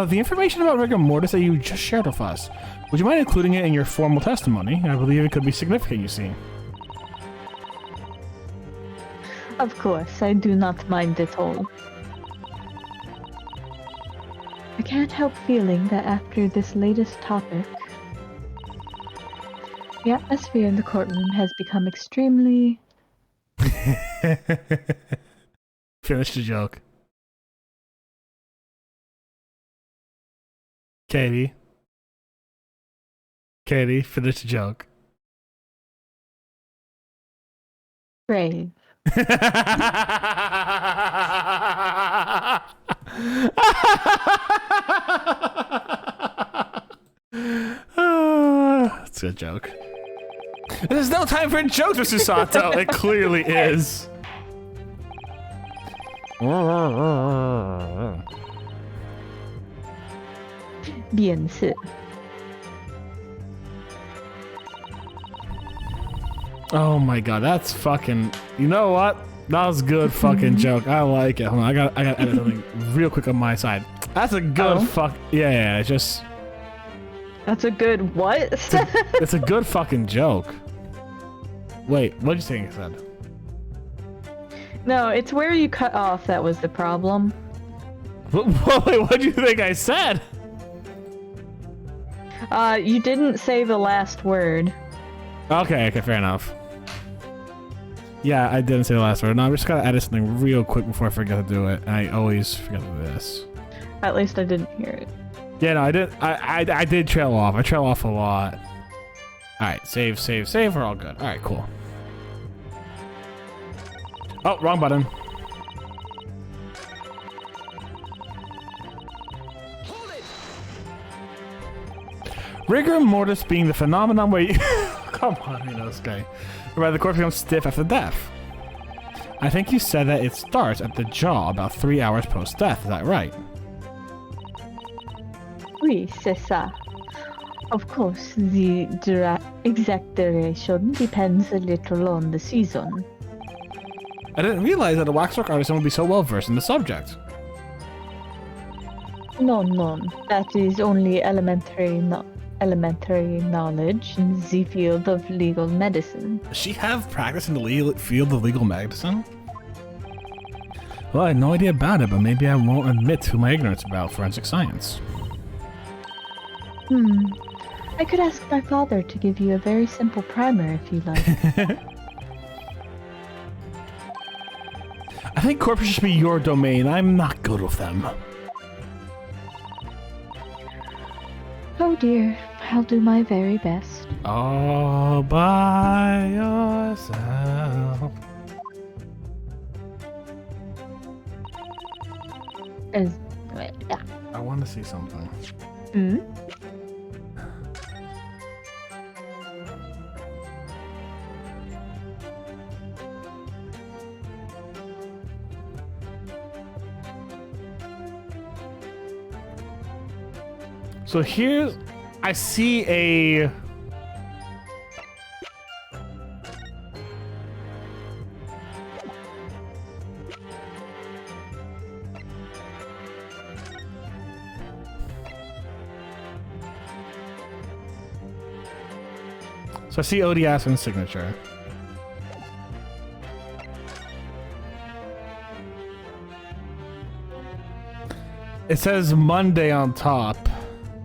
The information about rigor mortis that you just shared with us, would you mind including it in your formal testimony? I believe it could be significant, you see. Of course, I do not mind at all. I can't help feeling that after this latest topic, the atmosphere in the courtroom has become extremely... Finish the joke. Katie, finish the joke. grave. That's a joke. There's no time for jokes, Mr. Sato. It clearly is. Bien sûr. Oh my god, that's fucking. You know what? That was a good fucking joke. I like it. Hold on, I gotta edit something real quick on my side. That's a good fuck. Yeah, just. That's a good what? It's a good fucking joke. Wait, what'd you think I said? No, it's where you cut off that was the problem. Wait, what'd you think I said? You didn't say the last word. Okay, fair enough. Yeah, I didn't say the last word. No, I'm just gotta edit something real quick before I forget to do it. I always forget to do this. At least I didn't hear it. Yeah, no, I did. I did trail off. I trail off a lot. All right, save. We're all good. All right, cool. Oh, wrong button. Rigor mortis being the phenomenon where you... Come on, you know this guy. Where the corpse becomes stiff after death. I think you said that it starts at the jaw about 3 hours post-death. Is that right? Oui, c'est ça. Of course, the exact duration depends a little on the season. I didn't realize that a waxwork artisan would be so well versed in the subject. No, that is only elementary knowledge in the field of legal medicine. Does she have practice in the field of legal medicine? Well, I had no idea about it, but maybe I won't admit to my ignorance about forensic science. I could ask my father to give you a very simple primer if you like. I think corpses should be your domain. I'm not good with them. Oh dear, I'll do my very best. All by yourself. I want to see something. So here's, I see a... So I see Odiason's signature. It says Monday on top,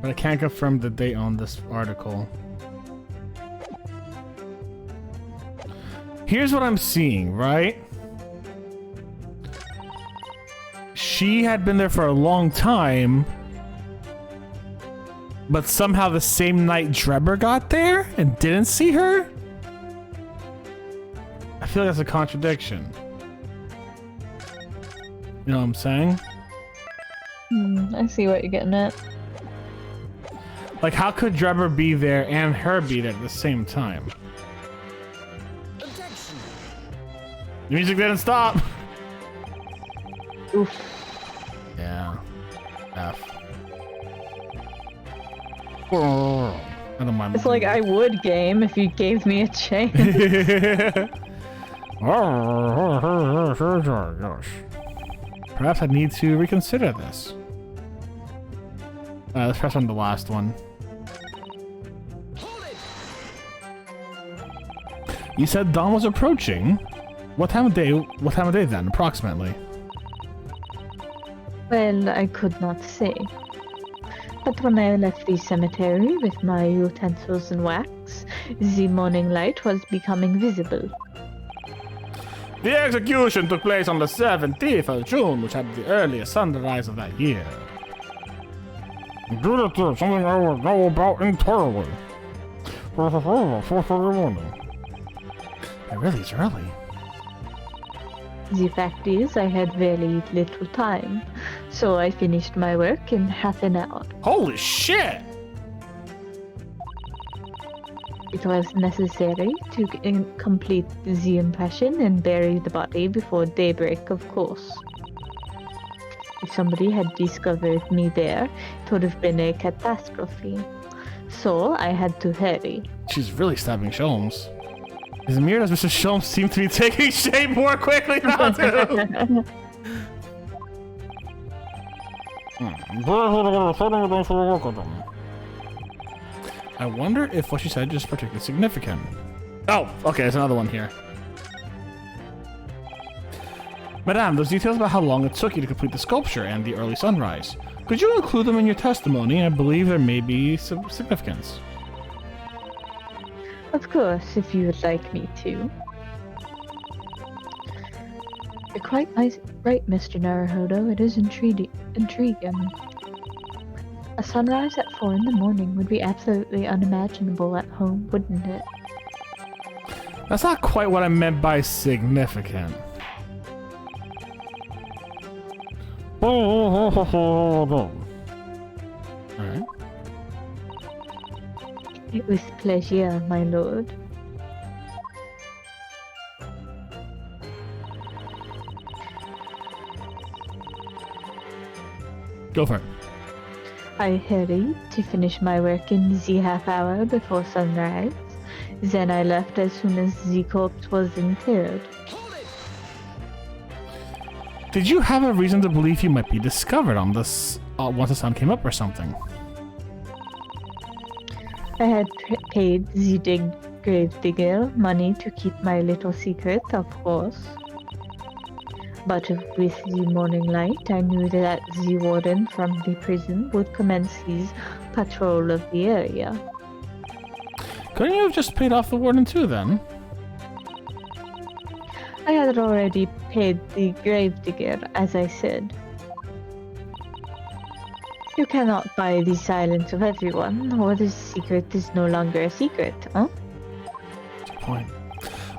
but I can't confirm the date on this article. Here's what I'm seeing, right? She had been there for a long time, but somehow the same night Drebber got there and didn't see her? I feel like that's a contradiction. You know what I'm saying? I see what you're getting at. Like, how could Drebber be there and her be there at the same time? The music didn't stop! Oof. Yeah. F. I don't mind. It's like I would game if you gave me a chance. Perhaps I need to reconsider this. Let's press on the last one. You said dawn was approaching. What time of day? What time of day then, approximately? Well, I could not say. But when I left the cemetery with my utensils and wax, the morning light was becoming visible. The execution took place on the 17th of June, which had the earliest sunrise of that year. Something I would know about entirely. It really is early. The fact is, I had very little time, so I finished my work in half an hour. Holy shit! It was necessary to complete the impression and bury the body before daybreak, of course. If somebody had discovered me there, it would have been a catastrophe. So I had to hurry. She's really stabbing Sholmes. As weird as Mr. Sholmes seems to be taking shape more quickly now, too. I wonder if what she said is particularly significant. Oh, okay, there's another one here. Madame, those details about how long it took you to complete the sculpture and the early sunrise. Could you include them in your testimony? I believe there may be some significance. Of course, if you would like me to. You're quite right, Mr. Naruhodo. It is intriguing. A sunrise at 4 in the morning would be absolutely unimaginable at home, wouldn't it? That's not quite what I meant by significant. Alright. With pleasure, my lord. Go for it. I hurried to finish my work in the half hour before sunrise. Then I left as soon as the corpse was interred. Did you have a reason to believe you might be discovered on this once the sun came up or something? I had paid the gravedigger money to keep my little secret, of course. But with the morning light, I knew that the warden from the prison would commence his patrol of the area. Couldn't you have just paid off the warden too, then? I had already paid the gravedigger, as I said. You cannot buy the silence of everyone, or the secret is no longer a secret, huh? That's the point.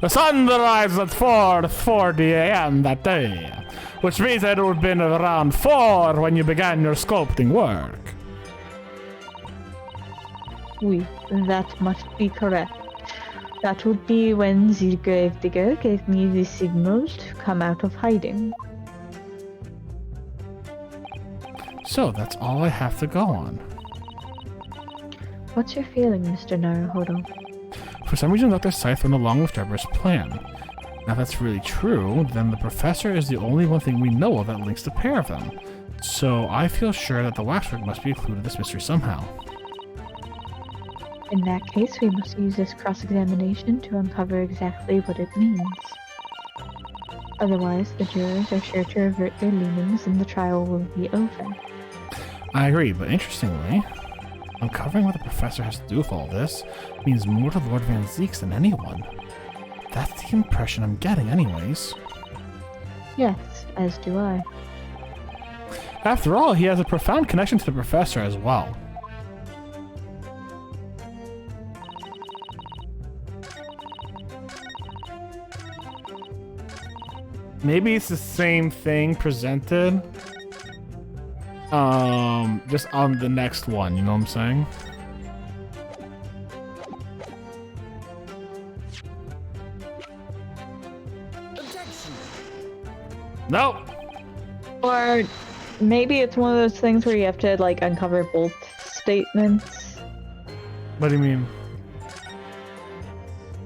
The sun rises at 4:40 a.m. that day, which means that it would have been around 4 when you began your sculpting work. Oui, that must be correct. That would be when the gravedigger gave me the signals to come out of hiding. So that's all I have to go on. What's your feeling, Mr. Naruhodo? For some reason, Dr. Scythe went along with Deborah's plan. Now, if that's really true, then the professor is the only one thing we know of that links the pair of them. So I feel sure that the waxwork must be included in this mystery somehow. In that case, we must use this cross-examination to uncover exactly what it means. Otherwise, the jurors are sure to revert their leanings and the trial will be over. I agree, but interestingly, uncovering what the professor has to do with all this means more to Lord Van Zeeks than anyone. That's the impression I'm getting anyways. Yes, as do I. After all, he has a profound connection to the professor as well. Maybe it's the same thing presented. Just on the next one, you know what I'm saying? Objection. Nope. Or maybe it's one of those things where you have to, like, uncover both statements. What do you mean?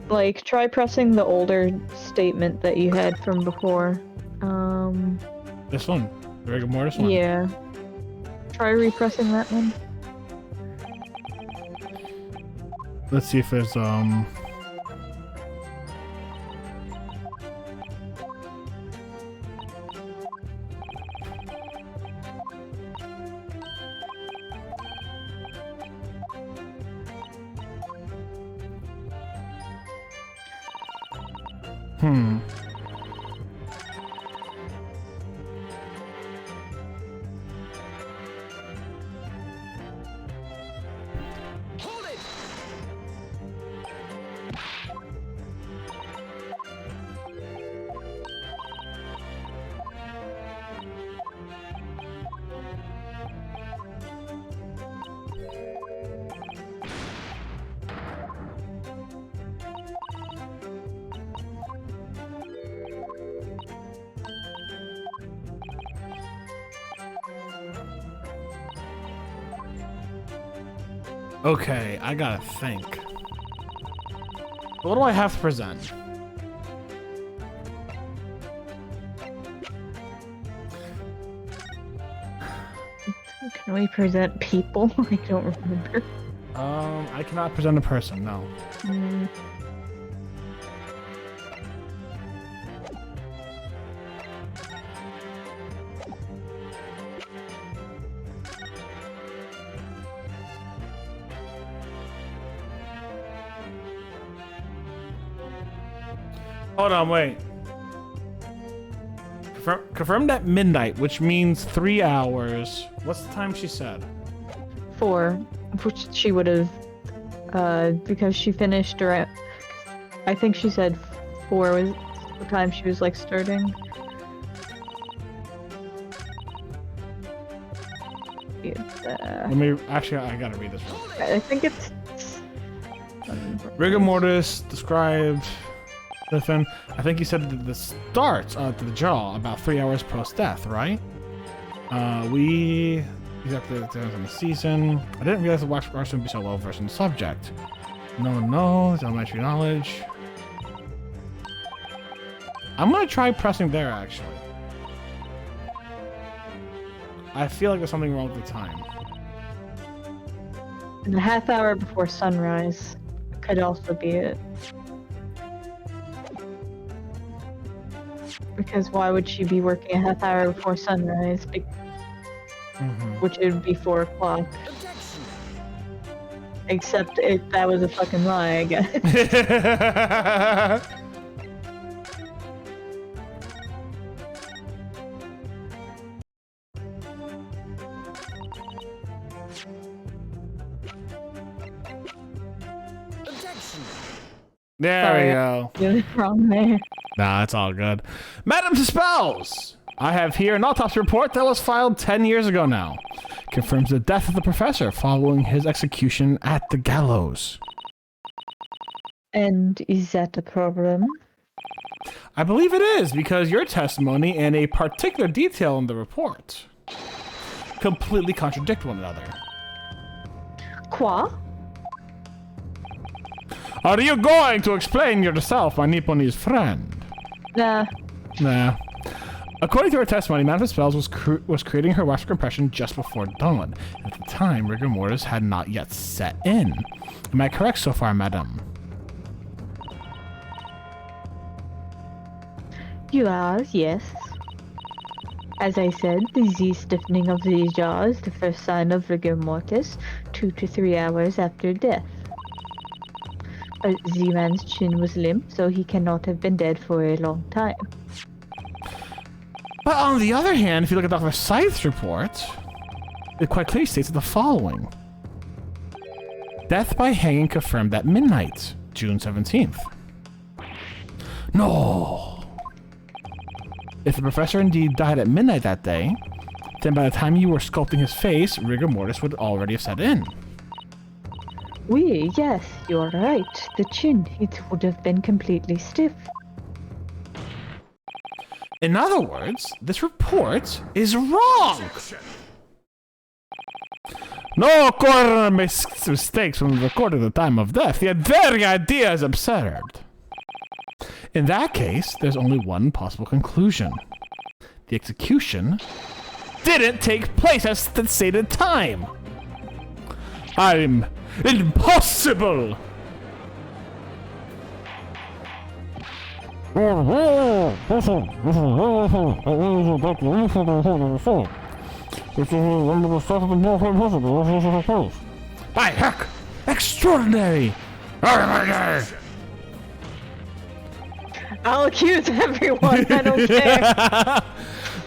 Like, try pressing the older statement that you had from before. This one. The rigor mortis one. Yeah. Try repressing that one. Let's see if there's Hold it! Okay, I gotta think. What do I have to present? Can we present people? I don't remember. I cannot present a person, no. Mm. Hold on, wait. Confirmed at midnight, which means 3 hours. What's the time she said? 4, which she would have, because she finished around. I think she said 4 was the time she was like starting. Let me, actually, I gotta read this one. I think it's. Rigor mortis described. Listen, I think you said that the starts to the jaw about 3 hours post-death, right? Exactly the times on the season. I didn't realize the wax person would be so well versed in the subject. No, it's elementary knowledge. I'm gonna try pressing there, actually. I feel like there's something wrong with the time. And a half hour before sunrise could also be it. Because why would she be working a half hour before sunrise? Which would be 4 o'clock. Objection! Except if that was a fucking lie, I guess. Objection! There Sorry. we go. You're wrong there. Nah, it's all good. Madam Dispels! I have here an autopsy report that was filed 10 years ago now. Confirms the death of the professor following his execution at the gallows. And is that a problem? I believe it is, because your testimony and a particular detail in the report completely contradict one another. Quoi? Are you going to explain yourself, my Nipponese friend? Nah. Nah. According to her testimony, Madame Spells was creating her wax compression just before dawn. At the time, rigor mortis had not yet set in. Am I correct so far, Madame? You are, yes. As I said, the stiffening of the jaw is the first sign of rigor mortis, 2 to 3 hours after death. But Z-Man's chin was limp, so he cannot have been dead for a long time. But on the other hand, if you look at Dr. Scythe's report, it quite clearly states the following. Death by hanging confirmed at midnight, June 17th. No! If the professor indeed died at midnight that day, then by the time you were sculpting his face, rigor mortis would already have set in. Oui, yes, you're right. The chin, it would have been completely stiff. In other words, this report is wrong! No coroner makes mistakes when recording the time of death, yet very idea is absurd. In that case, there's only one possible conclusion. The execution didn't take place at the stated time. I'm impossible! By heck! Extraordinary! I'll accuse everyone. I don't care.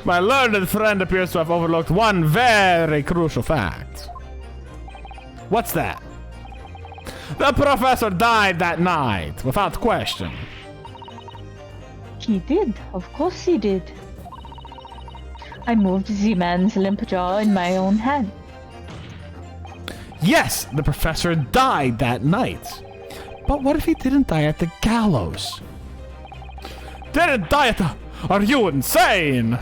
My learned friend appears to have overlooked one very crucial fact. What's that? The professor died that night, without question. He did. Of course he did. I moved the man's limp jaw in my own hand. Yes, the professor died that night. But what if he didn't die at the gallows? Didn't die at the... Are you insane?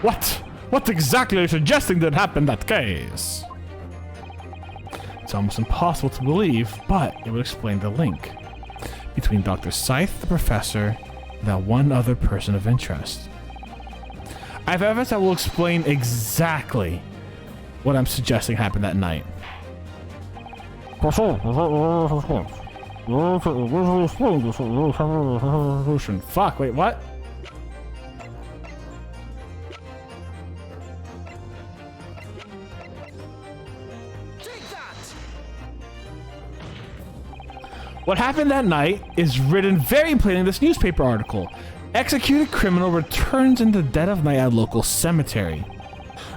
What exactly are you suggesting that happened in that case? It's almost impossible to believe, but it would explain the link between Dr. Scythe, the professor, and that one other person of interest. I have evidence that will explain exactly what I'm suggesting happened that night. Fuck, wait, what? What happened that night is written very plainly in this newspaper article. Executed criminal returns in the dead of night at local cemetery.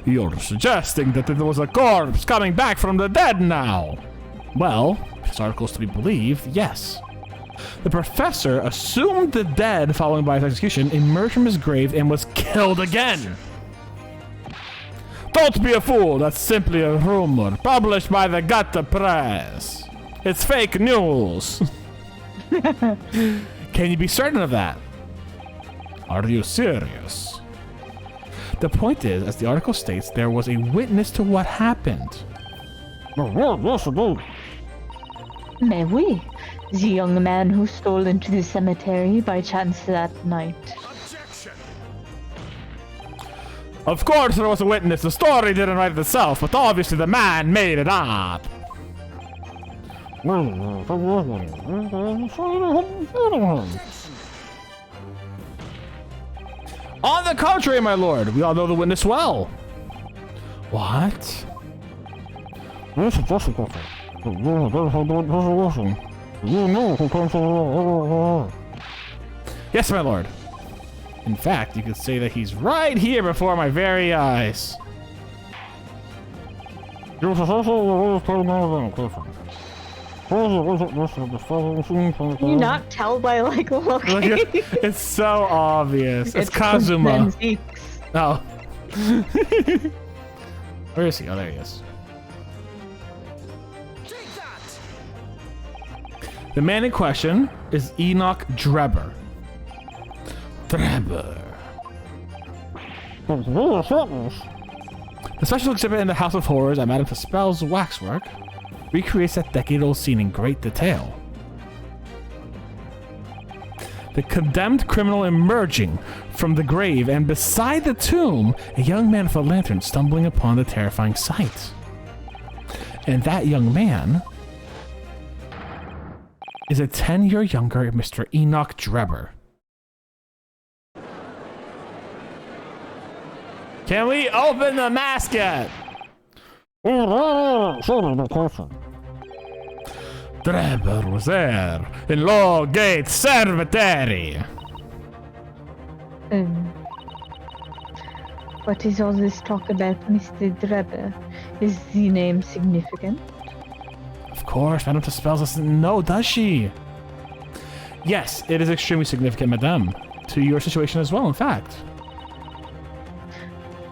You're suggesting that there was a corpse coming back from the dead now? Well, if this article is to be believed, yes. The professor assumed the dead following by his execution, emerged from his grave, and was killed again. Don't be a fool, that's simply a rumor published by the Gutter Press. It's fake news. Can you be certain of that? Are you serious? The point is, as the article states, there was a witness to what happened. Mais oui, the young man who stole into the cemetery by chance that night. Objection! Of course there was a witness. The story didn't write itself, but obviously the man made it up. On the contrary, my lord, we all know the witness well. What? Yes, my lord. In fact, you could say that he's right here before my very eyes. Can you not tell by like looking? It's so obvious. It's Kazuma. Oh. Where is he? Oh, there he is. Take that! The man in question is Enoch Drebber. The special exhibit in the House of Horrors at Madame Tuspel's waxwork recreates that decade-old scene in great detail. The condemned criminal emerging from the grave, and beside the tomb, a young man with a lantern stumbling upon the terrifying sight. And that young man is a 10-year younger Mr. Enoch Drebber. Can we open the mask yet? Drebber was there in Lowgate Cemetery. What is all this talk about Mr. Drebber? Is the name significant? Of course, Madame Tuspel doesn't know, does she? Yes, it is extremely significant, Madame. To your situation as well, in fact.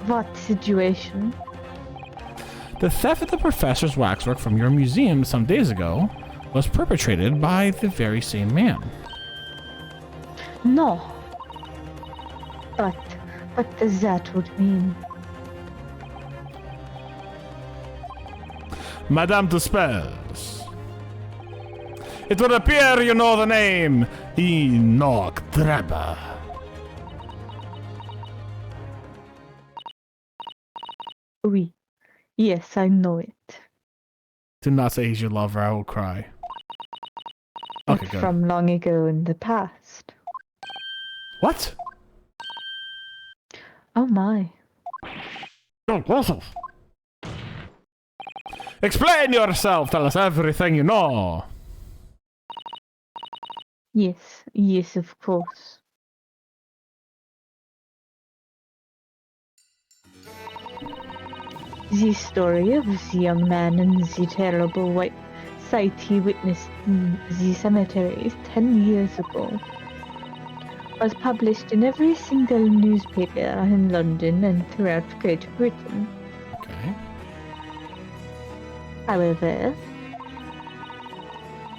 What situation? The theft of the professor's waxwork from your museum some days ago was perpetrated by the very same man. No. But what does that would mean? Madame Tuspels. It would appear you know the name Enoch Drebber. Oui. Yes, I know it. Do not say he's your lover, I will cry. Okay, But good. from long ago in the past. What? Oh my. Explain yourself, tell us everything you know. Yes, of course. The story of the young man and the terrible white sight he witnessed in the cemetery 10 years ago was published in every single newspaper in London and throughout Great Britain. Okay. However,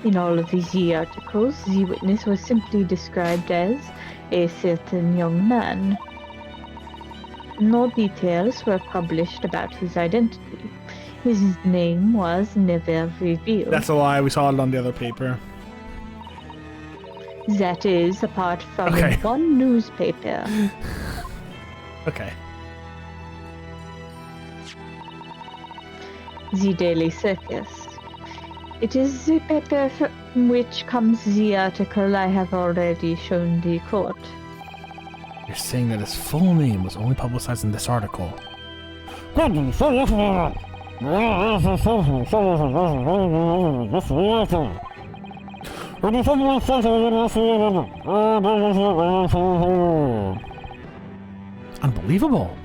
in all of these articles, the witness was simply described as a certain young man. No details were published about his identity. His name was never revealed. That's a lie, we saw it on the other paper. That is, apart from Okay. in one newspaper. Okay. The Daily Circus. It is the paper from which comes the article I have already shown the court. You're saying that his full name was only publicized in this article. Unbelievable.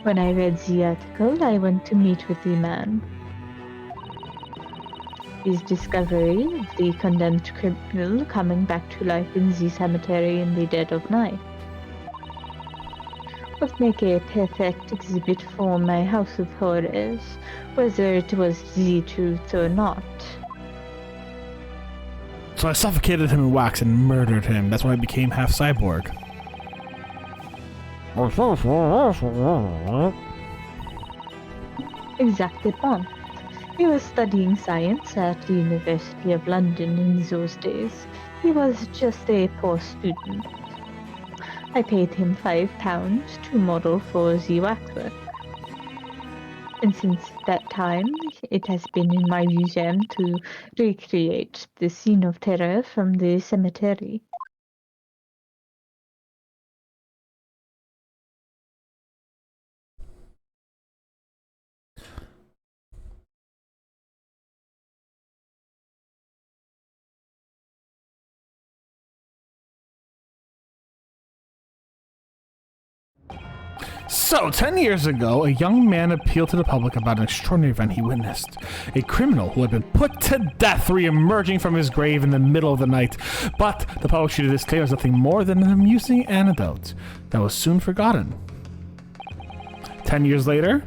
When I read the article, I went to meet with the man. His discovery of the condemned criminal coming back to life in the cemetery in the dead of night would make a perfect exhibit for my house of horrors, whether it was the truth or not. So I suffocated him in wax and murdered him. That's why I became half cyborg. Exactement. He was studying science at the University of London in those days. He was just a poor student. I paid him £5 to model for the waxwork. And since that time, it has been in my museum to recreate the scene of terror from the cemetery. So, 10 years ago, a young man appealed to the public about an extraordinary event he witnessed. A criminal who had been put to death re-emerging from his grave in the middle of the night. But the public treated this claim as nothing more than an amusing anecdote that was soon forgotten. 10 years later,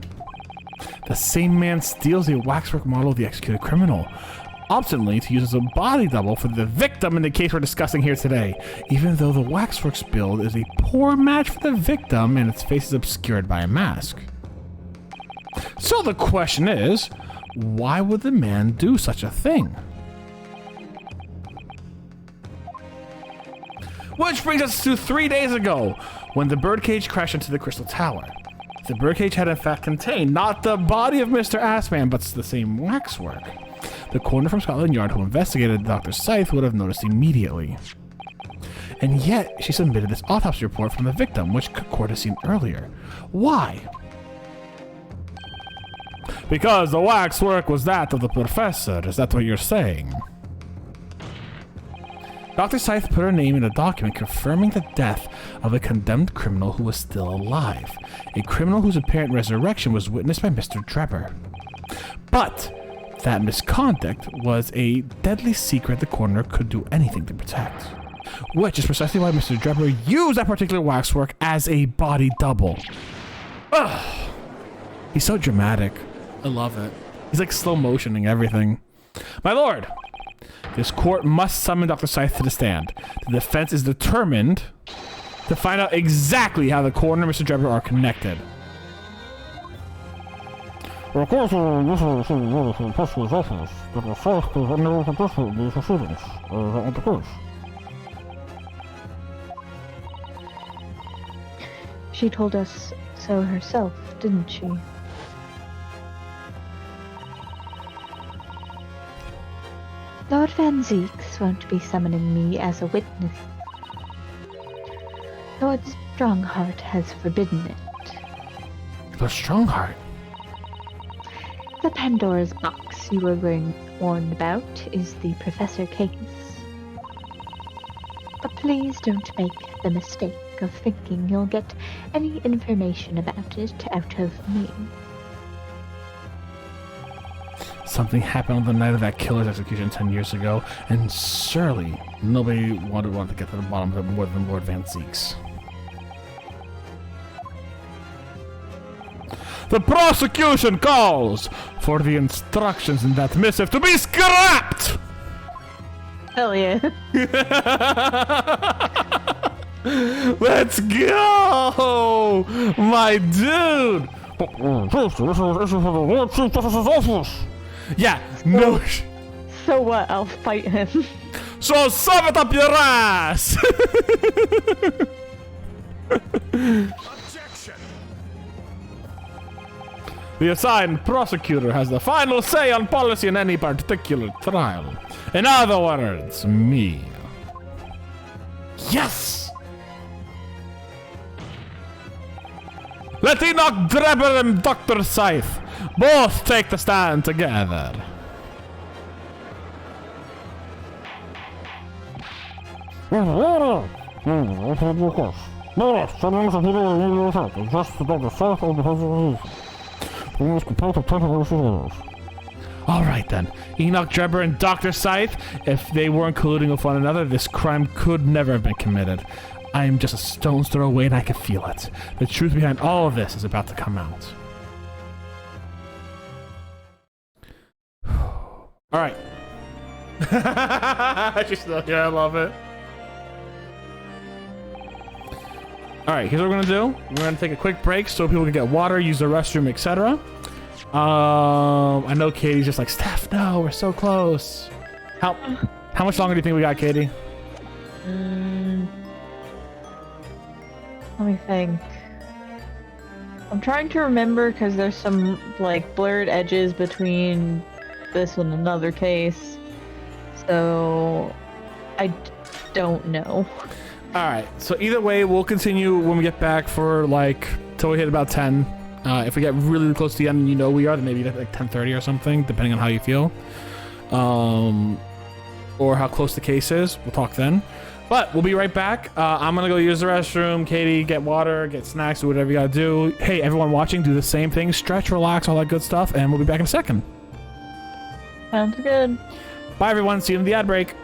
the same man steals a waxwork model of the executed criminal, obstinately to use as a body double for the victim in the case we're discussing here today, even though the waxworks build is a poor match for the victim and its face is obscured by a mask. So the question is, why would the man do such a thing? Which brings us to 3 days ago, when the birdcage crashed into the Crystal Tower. The birdcage had in fact contained not the body of Mr. Assman, but the same waxwork. The coroner from Scotland Yard who investigated Dr. Scythe would have noticed immediately. And yet, she submitted this autopsy report from the victim, which court has seen earlier. Why? Because the waxwork was that of the professor, is that what you're saying? Dr. Scythe put her name in a document confirming the death of a condemned criminal who was still alive. A criminal whose apparent resurrection was witnessed by Mr. Drebber. But that misconduct was a deadly secret the coroner could do anything to protect. Which is precisely why Mr. Drebber used that particular waxwork as a body double. Ugh. He's so dramatic. I love it. He's like slow motioning everything. My lord, this court must summon Dr. Scythe to the stand. The defense is determined to find out exactly how the coroner and Mr. Drebber are connected. Occasionally, this is medicine hospital's office, but the fact is unable to participate in these proceedings. Is that not the case? She told us so herself, didn't she? Lord Van Zeeks won't be summoning me as a witness. Lord Strongheart has forbidden it. Lord Strongheart? The Pandora's box you were warned about is the Professor case. But please don't make the mistake of thinking you'll get any information about it out of me. Something happened on the night of that killer's execution 10 years ago, and surely nobody wanted to get to the bottom of it more than Lord Van Zeeks. The prosecution calls for the instructions in that missive to be scrapped! Hell yeah. Let's go! My dude! This is for the Lord Chief Justice's office! Yeah, no. So what? I'll fight him. So shove it up your ass! Objection! The assigned prosecutor has the final say on policy in any particular trial. In other words, me. Yes! Let Enoch Drebber and Dr. Scythe both take the stand together. I've had your case. No, yes, settlements of people in the effect, just to the south of the president. Please compare to temporary surveillance. Alright then, Enoch Drebber and Dr. Scythe, if they weren't colluding with one another, this crime could never have been committed. I am just a stone's throw away and I can feel it. The truth behind all of this is about to come out. Alright. She's still here, I love it. Alright, here's what we're gonna do. We're gonna take a quick break so people can get water, use the restroom, etc. I know Katie's just like, Steph, no, we're so close. How much longer do you think we got, Katie? Let me think. I'm trying to remember because there's some like blurred edges between this and another case. So I don't know. Alright, so either way, we'll continue when we get back for like till we hit about 10. If we get really close to the end, you know we are, then maybe like 10:30 or something, depending on how you feel. Or how close the case is. We'll talk then. But we'll be right back. I'm gonna go use the restroom. Katie, get water, get snacks, do whatever you gotta do. Hey, everyone watching, do the same thing. Stretch, relax, all that good stuff, and we'll be back in a second. Sounds good. Bye, everyone. See you in the ad break.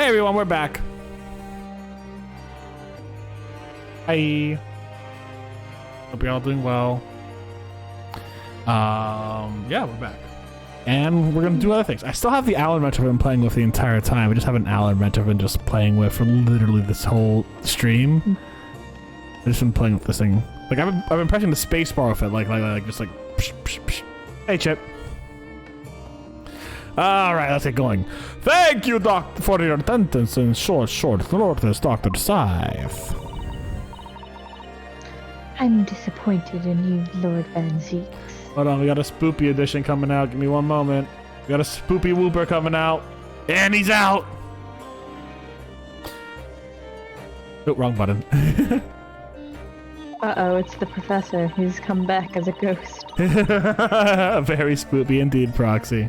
Hey everyone, we're back. Hi. Hope you're all doing well. Yeah, we're back. And we're gonna do other things. I still have the Allen wrench I've been playing with the entire time. I just have an Allen wrench I've been just playing with for literally this whole stream. I've just been playing with this thing. Like I've been pressing the space bar with it, like just like. Psh, psh, psh. Hey, Chip. All right, let's get going. Thank you, Doctor, for your attendance in short notice, Dr. Scythe. I'm disappointed in you, Lord Van Zeeks. Hold on, we got a spoopy edition coming out. Give me one moment. We got a spoopy whooper coming out. And he's out! Oh, wrong button. Uh-oh, it's the professor. He's come back as a ghost. Very spoopy indeed, Proxy.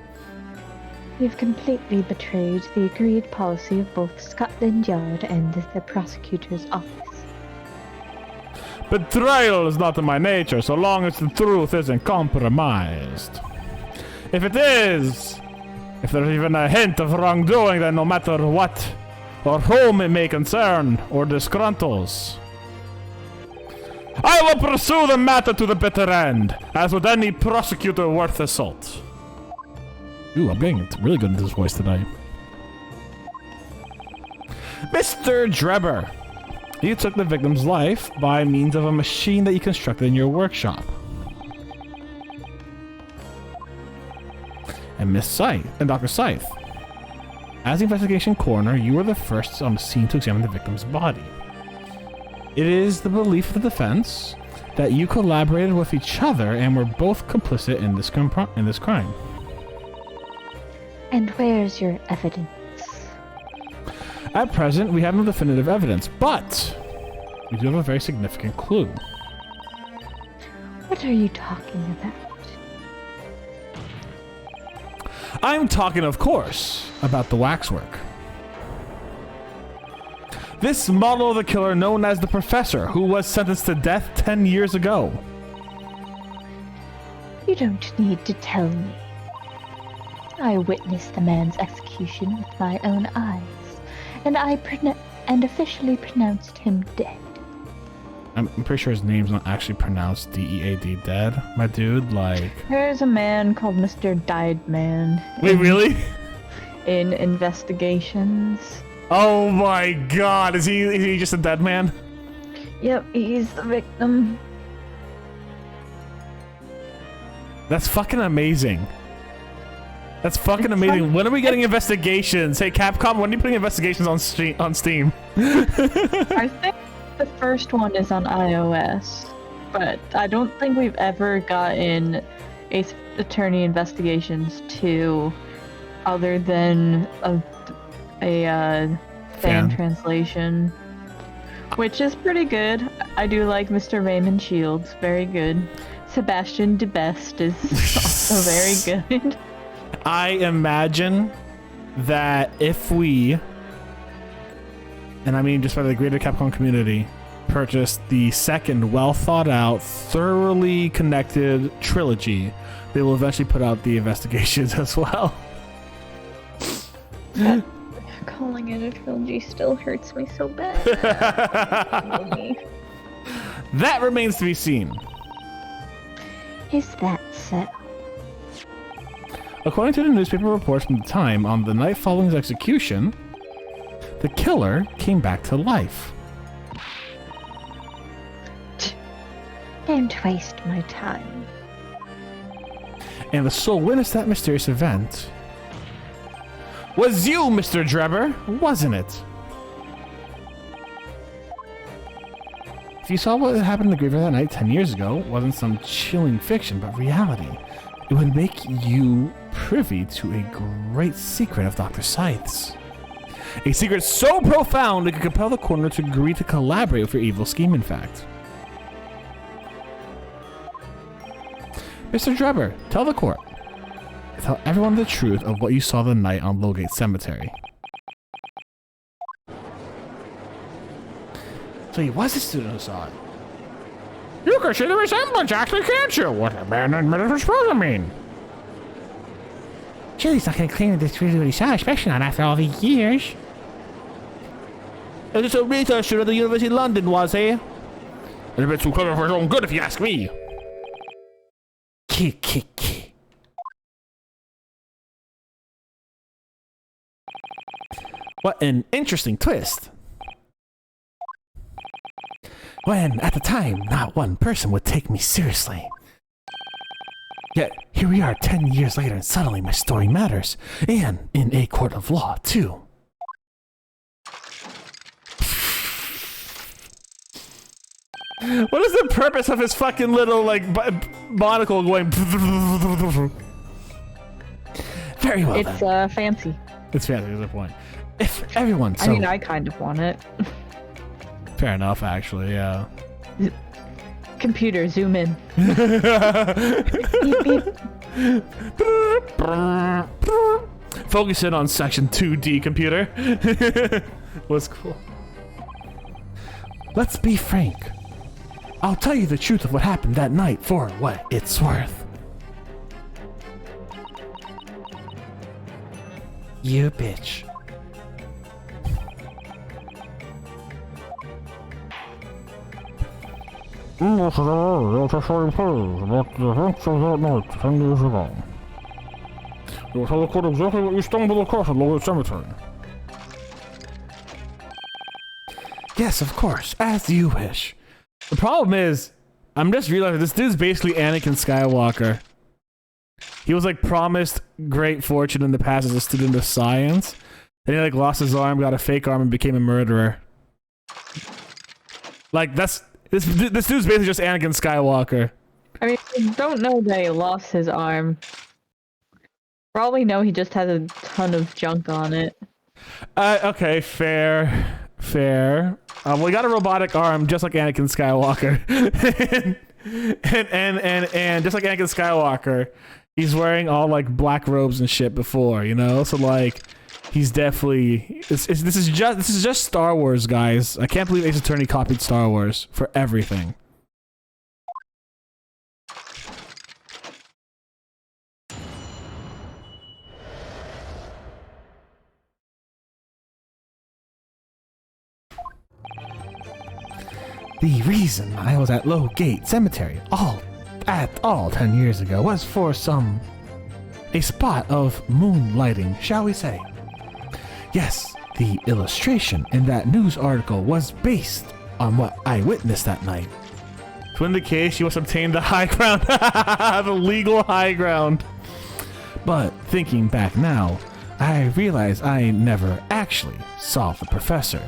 You've completely betrayed the agreed policy of both Scotland Yard and the prosecutor's office. Betrayal is not in my nature, so long as the truth isn't compromised. If it is, if there's even a hint of wrongdoing, then no matter what or whom it may concern or disgruntles, I will pursue the matter to the bitter end, as would any prosecutor worth his salt. Ooh, I'm getting really good in this voice today. Mr. Drebber, you took the victim's life by means of a machine that you constructed in your workshop. And Miss Scythe, and Dr. Scythe, as the investigation coroner, you were the first on the scene to examine the victim's body. It is the belief of the defense that you collaborated with each other and were both complicit in this crime. And where's your evidence? At present, we have no definitive evidence, but we do have a very significant clue. What are you talking about? I'm talking, of course, about the waxwork. This model of the killer known as the Professor, who was sentenced to death 10 years ago. You don't need to tell me. I witnessed the man's execution with my own eyes, and I officially pronounced him dead. I'm pretty sure his name's not actually pronounced D-E-A-D, dead, my dude, like... There's a man called Mr. Died Man. Wait, really? In investigations. Oh my god, is he just a dead man? Yep, he's the victim. That's fucking amazing. That's fucking amazing. When are we getting investigations? Hey, Capcom, when are you putting investigations on Steam? I think the first one is on iOS, but I don't think we've ever gotten Ace Attorney Investigations 2 other than a fan translation, which is pretty good. I do like Mr. Raymond Shields, very good. Sebastian DeBest is also very good. I imagine that if we, and I mean just by the greater Capcom community, purchased the second well thought out, thoroughly connected trilogy, they will eventually put out the investigations as well. Calling it a trilogy still hurts me so bad. That remains to be seen. Is that so? According to the newspaper reports from the time, on the night following his execution, the killer came back to life. Don't waste my time. And the sole witness to that mysterious event was you, Mr. Drebber, wasn't it? If you saw what happened in the graveyard that night 10 years ago, it wasn't some chilling fiction, but reality. It would make you privy to a great secret of Dr. Scythe's. A secret so profound it could compel the coroner to agree to collaborate with your evil scheme, in fact. Mr. Drebber, tell the court. Tell everyone the truth of what you saw the night on Lowgate Cemetery. So he was a student who saw it. You can see the resemblance, actually, can't you? What a man admitted was supposed to mean. Chili's not gonna claim that that's really what he saw, especially not after all the years. It was just a researcher at the University of London, was he? And a bit too clever for his own good, if you ask me. Kick. What an interesting twist. When, at the time, not one person would take me seriously. Yet, here we are 10 years later and suddenly my story matters. And in a court of law, too. What is the purpose of his fucking little, like, monocle going... Very well, It's fancy. It's fancy, is the point. If everyone I mean, I kind of want it. Fair enough, actually, yeah. Computer, zoom in. Focus in on section 2D, computer. Was cool. Let's be frank. I'll tell you the truth of what happened that night for what it's worth. You bitch. This is a story page about the events of that night 10 years ago. You will tell the court exactly what you stumbled across at Lowgate Cemetery. Yes, of course, as you wish. The problem is, I'm just realizing this dude's basically Anakin Skywalker. He was like promised great fortune in the past as a student of science. Then he like lost his arm, got a fake arm, and became a murderer. Like this dude's basically just Anakin Skywalker. I mean, we don't know that he lost his arm. For all we know, he just has a ton of junk on it. Okay, fair. Well, he got a robotic arm just like Anakin Skywalker. and just like Anakin Skywalker, he's wearing all like black robes and shit before, you know? So like he's definitely this is just Star Wars, guys. I can't believe Ace Attorney copied Star Wars for everything. The reason I was at Lowgate Cemetery all 10 years ago was for a spot of moonlighting, shall we say. Yes, the illustration in that news article was based on what I witnessed that night. To win the case, you must obtain the high ground, the legal high ground. But thinking back now, I realize I never actually saw the professor.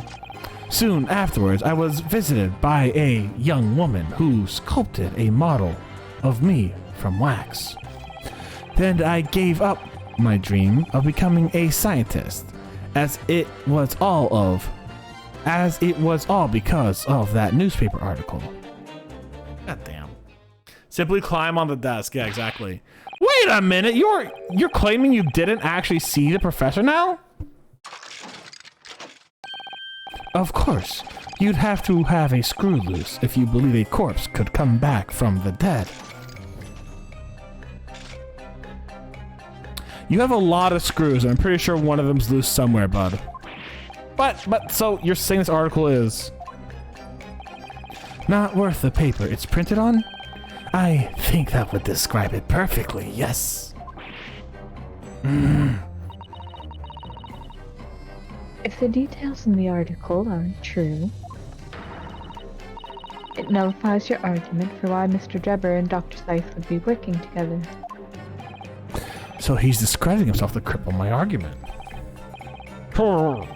Soon afterwards, I was visited by a young woman who sculpted a model of me from wax. Then I gave up my dream of becoming a scientist, as it was all because of that newspaper article. God damn. Simply climb on the desk. Yeah, exactly. Wait a minute, you're claiming you didn't actually see the professor now? Of course, you'd have to have a screw loose if you believe a corpse could come back from the dead. You have a lot of screws, and I'm pretty sure one of them's loose somewhere, bud. But, so you're saying this article is not worth the paper it's printed on? I think that would describe it perfectly, yes. If the details in the article aren't true, it nullifies your argument for why Mr. Drebber and Dr. Scythe would be working together. So he's discrediting himself to cripple my argument. So,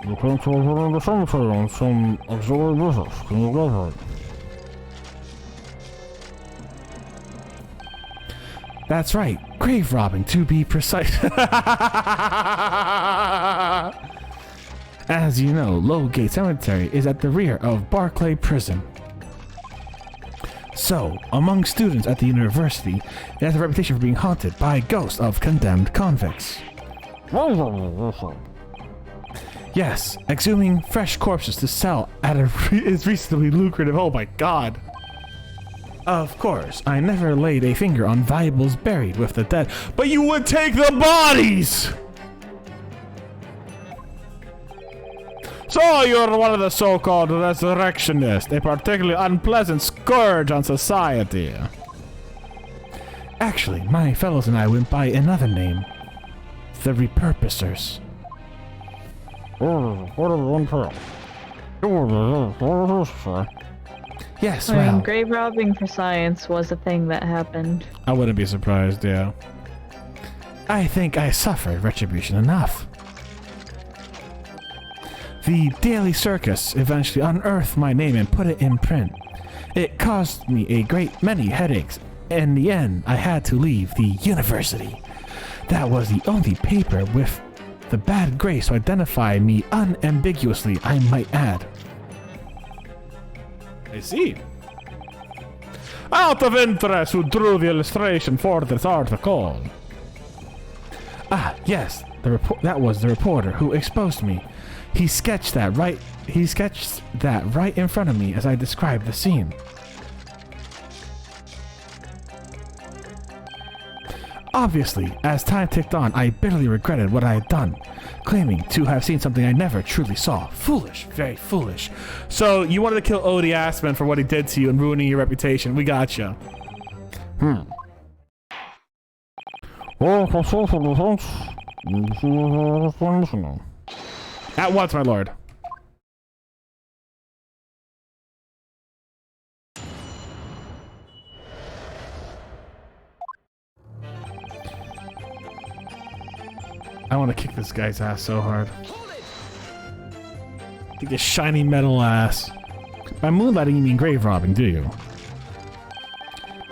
you came to visit the cemetery on some auxiliary business. Can you elaborate? That's right, grave robbing to be precise. As you know, Lowgate Cemetery is at the rear of Barclay Prison. So, among students at the university, it has a reputation for being haunted by ghosts of condemned convicts. Yes, exhuming fresh corpses to sell at is reasonably lucrative. Oh my god. Of course, I never laid a finger on valuables buried with the dead, but you would take the bodies! So you're one of the so-called resurrectionists, a particularly unpleasant scourge on society. Actually, my fellows and I went by another name. The Repurposers. What are the entail? Yes, I mean, well, grave robbing for science was a thing that happened. I wouldn't be surprised, yeah. I think I suffered retribution enough. The Daily Circus eventually unearthed my name and put it in print. It caused me a great many headaches. In the end, I had to leave the university. That was the only paper with the bad grace to identify me unambiguously, I might add. I see. Out of interest, who drew the illustration for this article? Ah, yes, that was the reporter who exposed me. He sketched that right in front of me as I described the scene. Obviously, as time ticked on, I bitterly regretted what I had done, claiming to have seen something I never truly saw. Foolish, very foolish. So, you wanted to kill Odie Asman for what he did to you and ruining your reputation. We gotcha. At once, my lord. I want to kick this guy's ass so hard. Kick his shiny metal ass. By moonlighting you mean grave robbing, do you?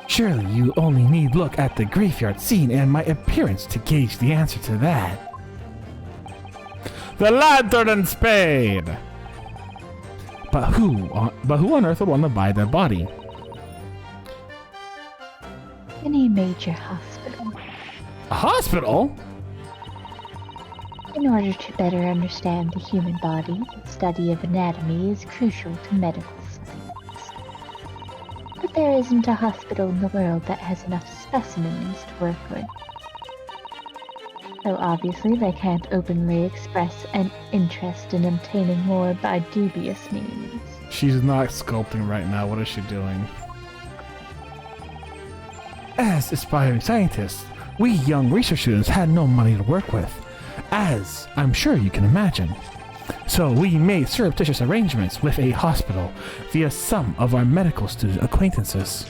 Surely you only need look at the graveyard scene and my appearance to gauge the answer to that. The lantern and spade! But who on earth would want to buy that body? Any major hospital. A hospital? In order to better understand the human body, the study of anatomy is crucial to medical science. But there isn't a hospital in the world that has enough specimens to work with. Though obviously they can't openly express an interest in obtaining more by dubious means. She's not sculpting right now. What is she doing? As aspiring scientists, we young research students had no money to work with, as I'm sure you can imagine. So we made surreptitious arrangements with a hospital via some of our medical student acquaintances.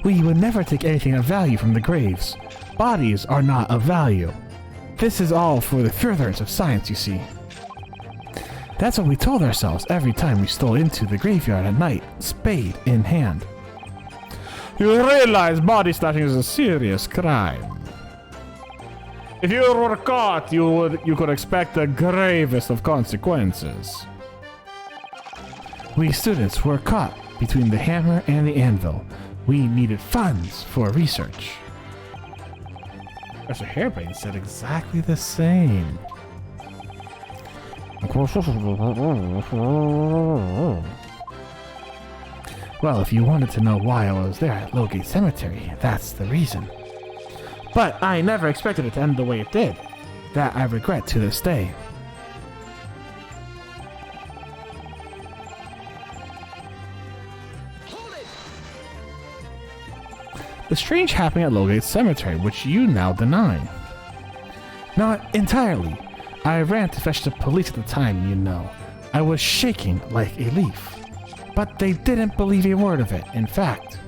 We would never take anything of value from the graves. Bodies are not of value. This is all for the furtherance of science, you see. That's what we told ourselves every time we stole into the graveyard at night, spade in hand. You realize body snatching is a serious crime. If you were caught, you could expect the gravest of consequences. We students were caught between the hammer and the anvil. We needed funds for research. Professor Hairbrain said exactly the same. Well, if you wanted to know why I was there at Lowgate Cemetery, that's the reason. But I never expected it to end the way it did. That I regret to this day. The strange happening at Lowgate Cemetery, which you now deny. Not entirely. I ran to fetch the police at the time, you know. I was shaking like a leaf. But they didn't believe a word of it. In fact,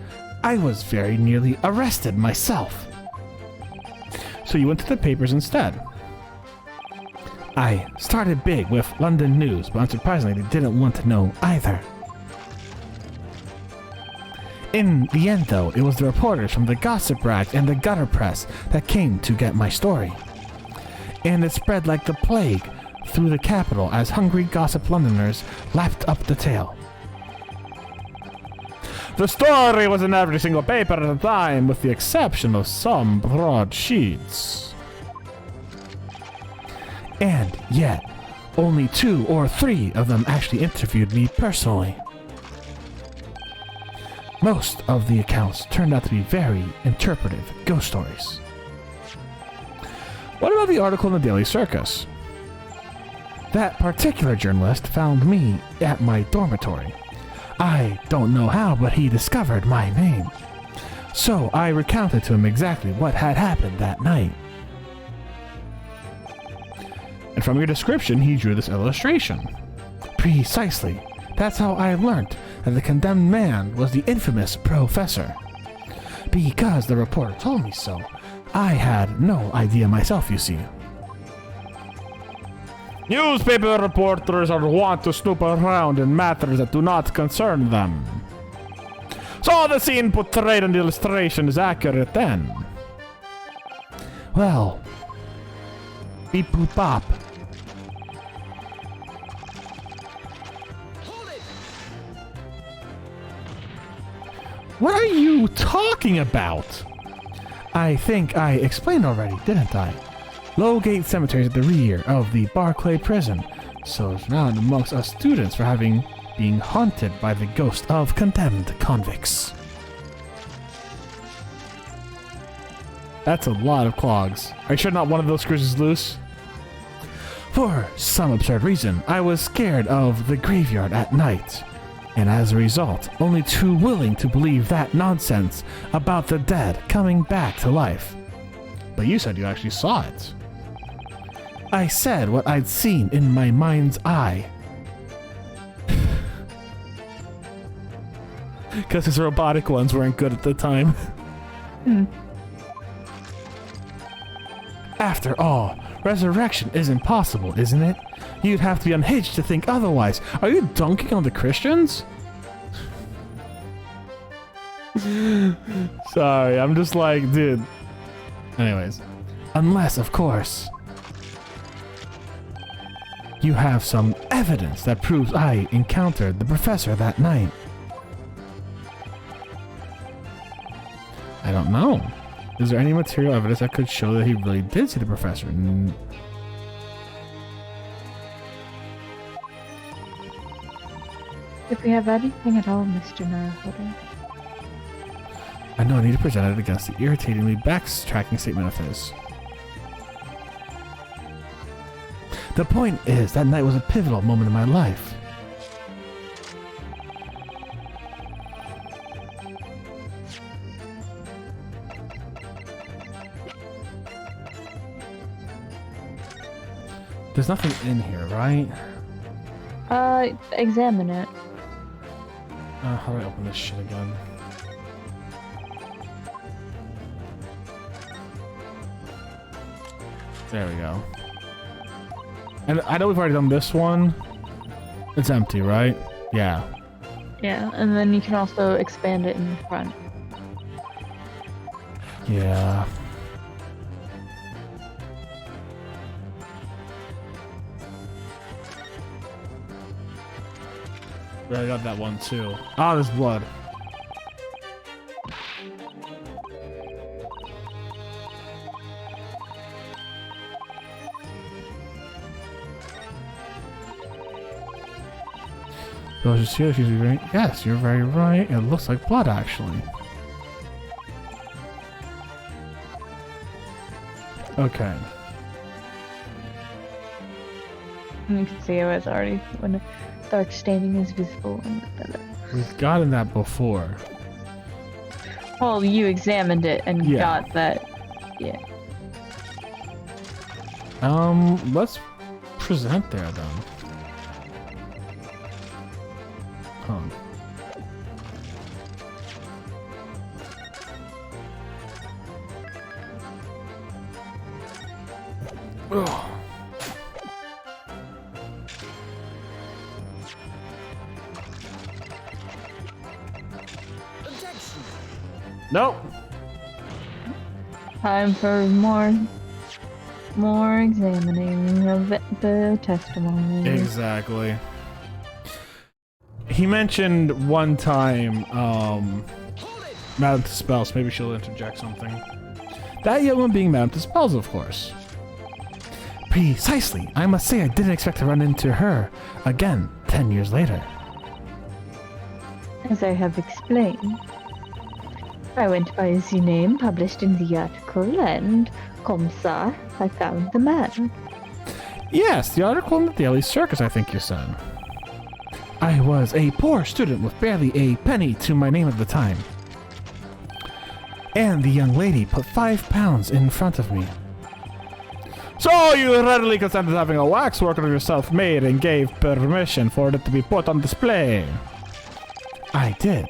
I was very nearly arrested myself. So you went to the papers instead. I started big with London News, but unsurprisingly they didn't want to know either. In the end though, it was the reporters from the Gossip Rag and the Gutter Press that came to get my story. And it spread like the plague through the capital as hungry gossip Londoners lapped up the tale. The story was in every single paper at the time, with the exception of some broadsheets. And yet, only 2 or 3 of them actually interviewed me personally. Most of the accounts turned out to be very interpretive ghost stories. What about the article in the Daily Circus? That particular journalist found me at my dormitory. I don't know how, but he discovered my name. So I recounted to him exactly what had happened that night. And from your description, he drew this illustration. Precisely. That's how I learnt that the condemned man was the infamous professor. Because the reporter told me so. I had no idea myself, you see. Newspaper reporters are wont to snoop around in matters that do not concern them. So the scene portrayed in the illustration is accurate then. Well, beep boop bop. What are you talking about? I think I explained already, didn't I? Lowgate Cemetery is at the rear of the Barclay prison, so it's renowned amongst us students for being haunted by the ghost of condemned convicts. That's a lot of clogs. Are you sure not one of those screws is loose? For some absurd reason, I was scared of the graveyard at night, and as a result, only too willing to believe that nonsense about the dead coming back to life. But you said you actually saw it. I said what I'd seen in my mind's eye. Because his robotic ones weren't good at the time. After all, resurrection isn't possible, isn't it? You'd have to be unhinged to think otherwise. Are you dunking on the Christians? Sorry, I'm just like, dude. Anyways. Unless, of course, you have some evidence that proves I encountered the professor that night. I don't know. Is there any material evidence that could show that he really did see the professor? If we have anything at all, Mr. Naruhodo. I know I need to present it against the irritatingly backtracking statement of his. The point is, that night was a pivotal moment in my life. There's nothing in here, right? Examine it. How do I open this shit again? There we go. And I know we've already done this one. It's empty, right? Yeah. Yeah, and then you can also expand it in the front. Yeah. I got that one too. Ah, there's blood. So just here, she's right. Yes, you're very right. It looks like blood, actually. Okay. And you can see it was already when the dark staining is visible on the pillow. We've gotten that before. Well, you examined it and got that. Yeah. Let's present there then. Huh. Ugh. Objection. Nope. Time for more examining of the testimony. Exactly. He mentioned one time, Madame Spells. Maybe she'll interject something. That young one being Madame Spells, of course. Precisely. I must say I didn't expect to run into her again 10 years later. As I have explained, I went by the name published in the article, and comme ça, I found the man. Yes, the article in the Daily Circus, I think you said. I was a poor student with barely a penny to my name at the time. And the young lady put £5 in front of me. So you readily consented to having a waxwork of yourself made and gave permission for it to be put on display? I did.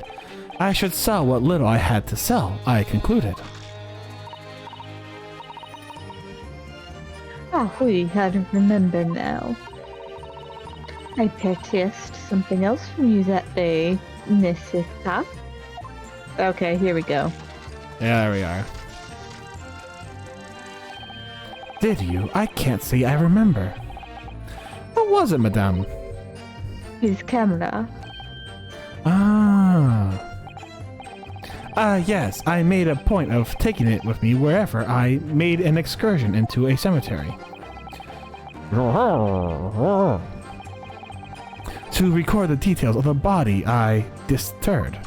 I should sell what little I had to sell, I concluded. Ah, I remember now. I purchased something else from you that day, Nisita. Okay, here we go. Yeah, there we are. Did you? I can't say I remember. What was it, madame? His camera. Yes, I made a point of taking it with me wherever I made an excursion into a cemetery. To record the details of the body I disinterred.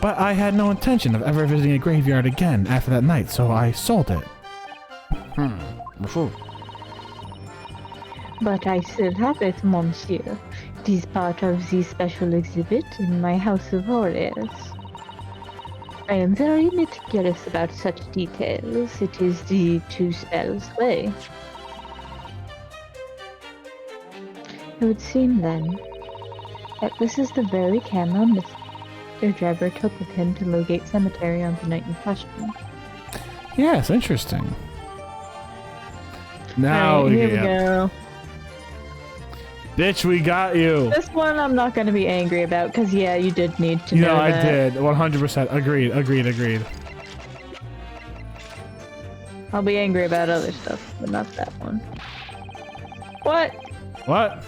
But I had no intention of ever visiting a graveyard again after that night, so I sold it. But I still have it, monsieur. It is part of the special exhibit in my House of Horrors. I am very meticulous about such details. It is the two spells way. It would seem then that this is the very camera Mr. Drebber took with him to Logate Cemetery on the night in question. Yes, interesting. Now Alright, here we go. Bitch, we got you. This one I'm not going to be angry about, because yeah, you did need to know No, I that. did. 100%. Agreed. I'll be angry about other stuff, but not that one. What? What?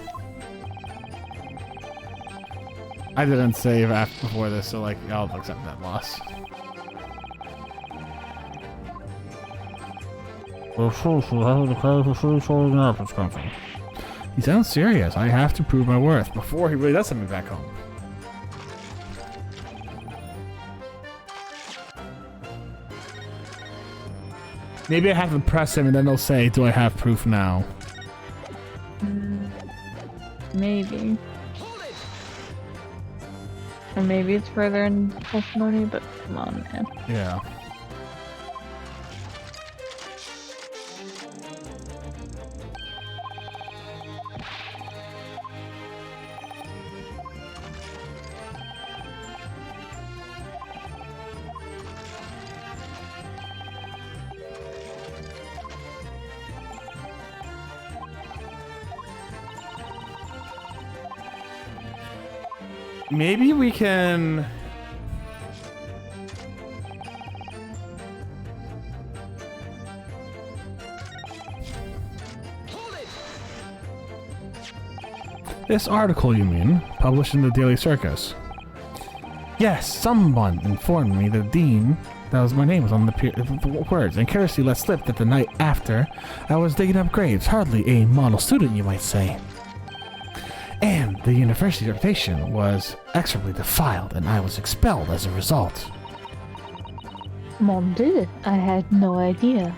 I didn't save after before this, so like, I'll accept that loss. He sounds serious. I have to prove my worth before he really does send me back home. Maybe I have to press him and then they'll say, do I have proof now? Maybe. Or maybe it's further in testimony, but come on, man. Yeah. Maybe we can... This article, you mean? Published in the Daily Circus. Yes, someone informed me that Dean, that was my name, was on the words, and carelessly let slip that the night after, I was digging up graves, hardly a model student, you might say. And the university's reputation was execrably defiled, and I was expelled as a result. Mon Dieu, I had no idea.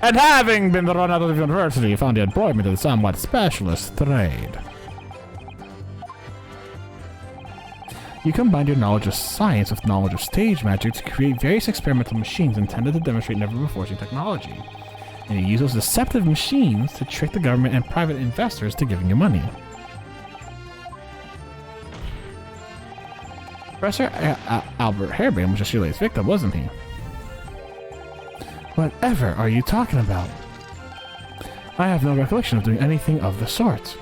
And having been run out of the university, found employment in a somewhat specialist trade. You combined your knowledge of science with knowledge of stage magic to create various experimental machines intended to demonstrate never-before-seen technology. And you use those deceptive machines to trick the government and private investors to giving you money. Professor Albert Harebrayne was just your latest victim, wasn't he? Whatever are you talking about? I have no recollection of doing anything of the sort.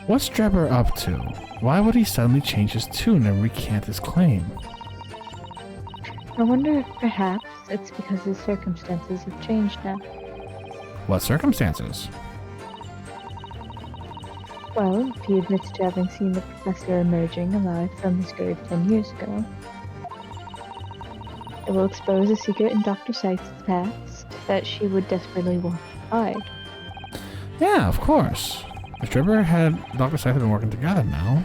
What's Drebber up to? Why would he suddenly change his tune and recant his claim? I wonder if perhaps it's because his circumstances have changed now. What circumstances? Well, if he admits to having seen the professor emerging alive from his grave 10 years ago, it will expose a secret in Dr. Sykes' past that she would desperately want to hide. Yeah, of course. If Drebber had Dr. Sykes had been working together now,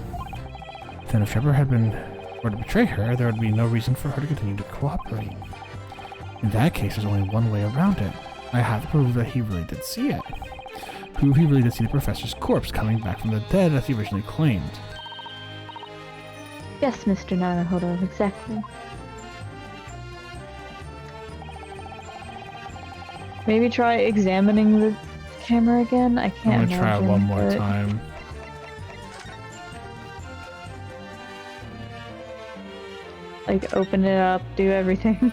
then if Drebber had been were to betray her, there would be no reason for her to continue to cooperate. In that case, there's only one way around it. I have to prove that he really did see it. Prove he really did see the professor's corpse coming back from the dead as he originally claimed. Yes, Mr. Naruhodo, exactly. Maybe try examining the camera again? I I'm can't gonna try it imagine, one more but- time. Like, open it up, do everything.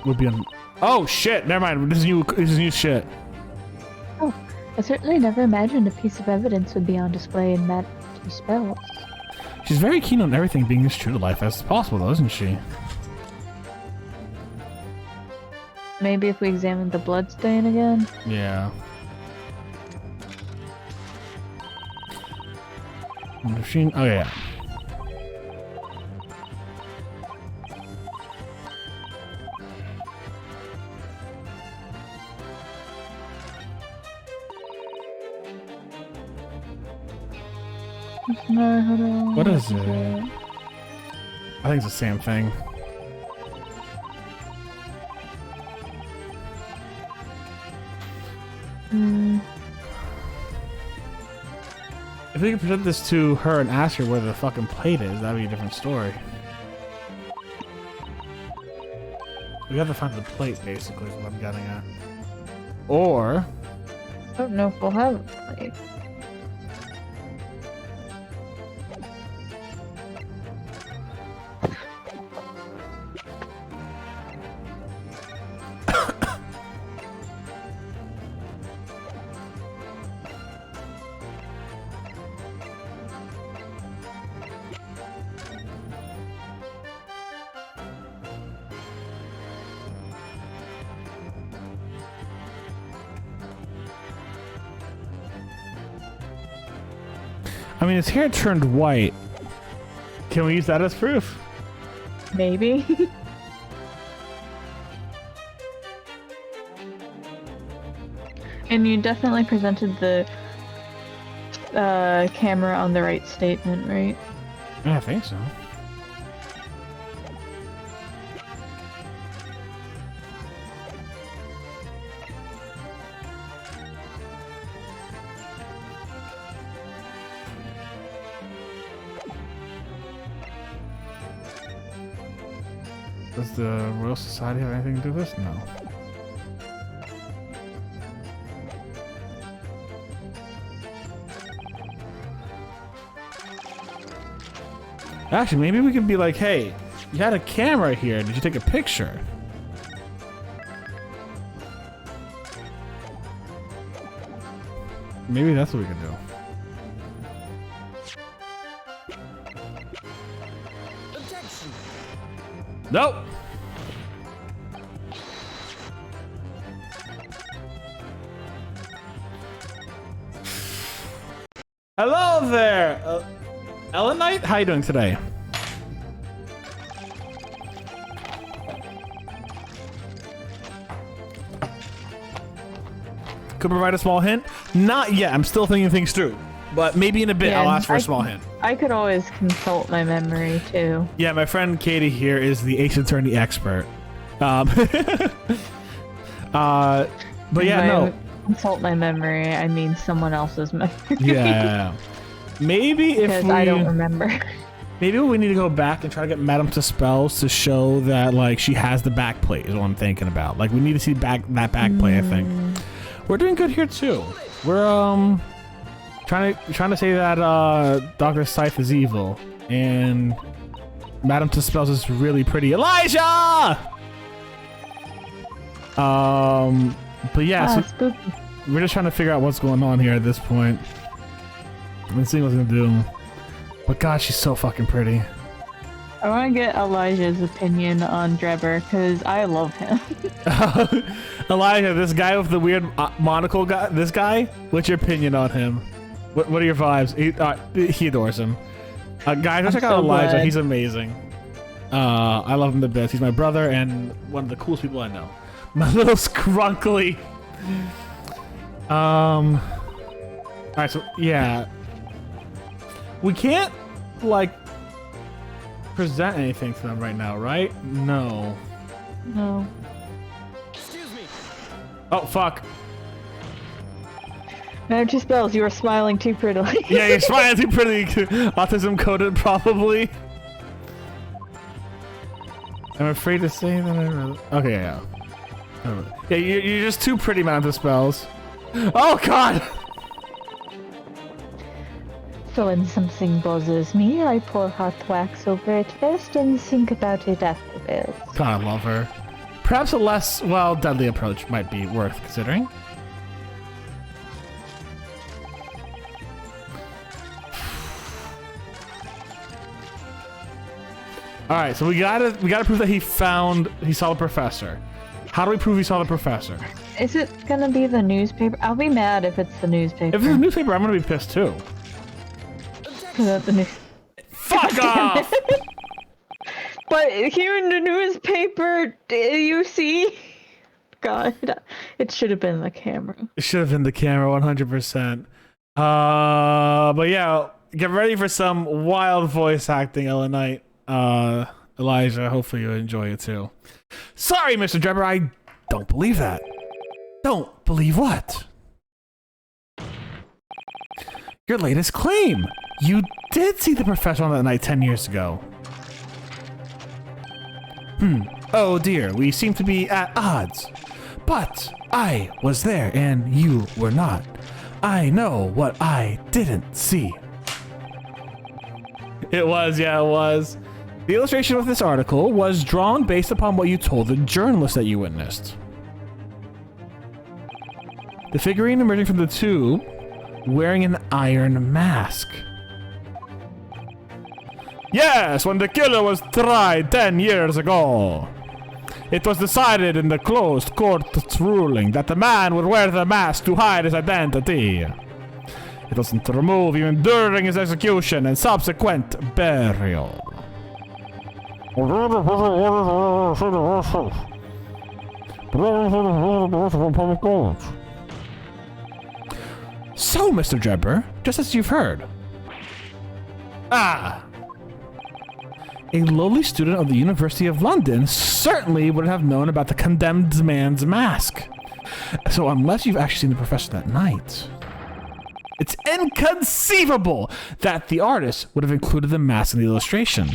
Would be on. Oh shit! Never mind. This is new. This is new shit. Oh, I certainly never imagined a piece of evidence would be on display in that two spells. She's very keen on everything being as true to life as possible, though, isn't she? Maybe if we examine the blood stain again? Yeah. Machine. Oh yeah. What is it? I think it's the same thing. If we could present this to her and ask her where the fucking plate is, that'd be a different story. We have to find the plate, basically, is what I'm getting at. Or... I don't know if we'll have a plate. I mean, his hair turned white. Can we use that as proof? Maybe. And you definitely presented the camera on the right statement, right? Yeah, I think so. Does the Royal Society have anything to do with this? No. Actually, maybe we could be like, hey, you had a camera here. Did you take a picture? Maybe that's what we could do. Objection. Nope. Hello there, Ellenite. How you doing today? Could provide a small hint. Not yet. I'm still thinking things through. But maybe in a bit, Yeah, I'll ask for a small hint. I could always consult my memory too. Yeah, my friend Katie here is the Ace Attorney expert. But yeah, When no. I consult my memory, I mean someone else's memory. Yeah. Maybe if Because we... I don't remember. Maybe we need to go back and try to get Madame to spells to show that, like, she has the back plate is what I'm thinking about. Like, we need to see that back plate, I think. We're doing good here, too. We're, trying to say that, Dr. Scythe is evil. And Madame to spells is really pretty. Elijah! But yeah, so Spooky. we're just trying to figure out what's going on here at this point. And see what's gonna do. But God, she's so fucking pretty. I want to get Elijah's opinion on Drebber because I love him. Elijah, this guy with the weird monocle guy, this guy, what's your opinion on him? What are your vibes? He adores him. Guys, go check out so Elijah. glad. He's amazing. I love him to bits. He's my brother and one of the coolest people I know. My little scrunkly. Alright, so yeah. We can't like present anything to them right now, right? No. No. Excuse me. Oh fuck. Energy spells, you are smiling too prettily. Yeah, you're smiling too pretty. Autism coded, probably. I'm afraid to say that I really... Okay, yeah. Yeah, you're just too pretty, Manta spells. Oh god! So when something bothers me, I pour hot wax over it first and think about it afterwards. God, I love her. Perhaps a less, well, deadly approach might be worth considering. All right, so we gotta prove that he saw the professor. How do we prove he saw the professor? Is it gonna be the newspaper? I'll be mad if it's the newspaper. If it's a newspaper, I'm gonna be pissed too. Fuck off! But here in the newspaper, you see? God, it should have been the camera. It should have been the camera, 100%. But yeah, get ready for some wild voice acting, Ella Knight. Elijah, hopefully you enjoy it too. Sorry, Mr. Drebber, I don't believe that. Don't believe what? Your latest claim. You did see the professor on that night 10 years ago. Oh dear, we seem to be at odds. But I was there and you were not. I know what I didn't see. It was, yeah, it was. The illustration of this article was drawn based upon what you told the journalist that you witnessed. The figurine emerging from the tube, wearing an iron mask. Yes, when the killer was tried 10 years ago. It was decided in the closed court's ruling that the man would wear the mask to hide his identity. It wasn't removed even during his execution and subsequent burial. So, Mr. Drebber, just as you've heard. A lowly student of the University of London certainly would have known about the condemned man's mask. So unless you've actually seen the professor that night, it's inconceivable that the artist would have included the mask in the illustration.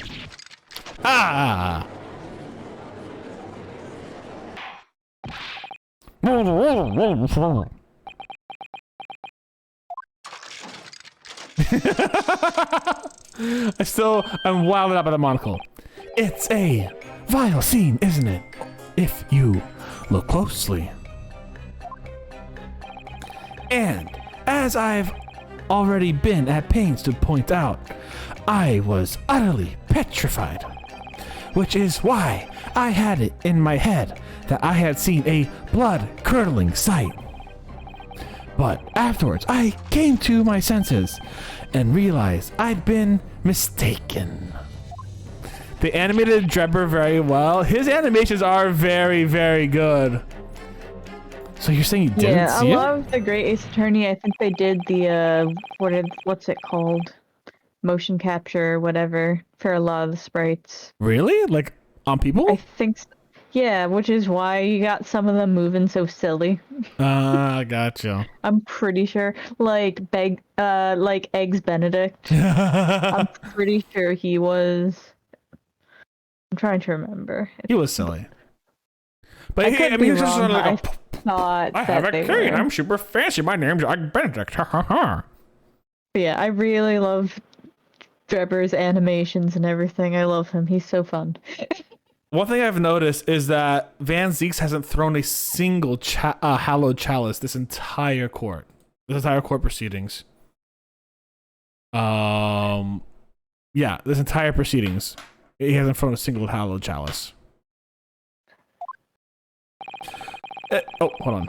I'm wilded up by the monocle. It's a vile scene, isn't it? If you look closely. And as I've already been at pains to point out, I was utterly petrified. Which is why I had it in my head that I had seen a blood-curdling sight. But afterwards, I came to my senses and realized I'd been mistaken. They animated Drebber very well. His animations are very, very good. So you're saying you didn't see it? Yeah, I love the Great Ace Attorney. I think they did the, what's it called? Motion capture, whatever, for a lot of the sprites. Really? Like, on people? I think so. Yeah, which is why you got some of them moving so silly. Gotcha. I'm pretty sure, like Eggs Benedict. I'm pretty sure he was. I'm trying to remember. He was silly. But I could be he was just wrong, sort of like, I thought I have that a they key and were. I'm super fancy. My name's Ike Benedict. Ha ha ha. Yeah, I really love Drebber's animations and everything. I love him. He's so fun. one thing I've noticed is that Van Zeeks hasn't thrown a single hallowed chalice this entire court proceedings. Yeah, this entire proceedings, he hasn't thrown a single hallowed chalice. Oh, hold on.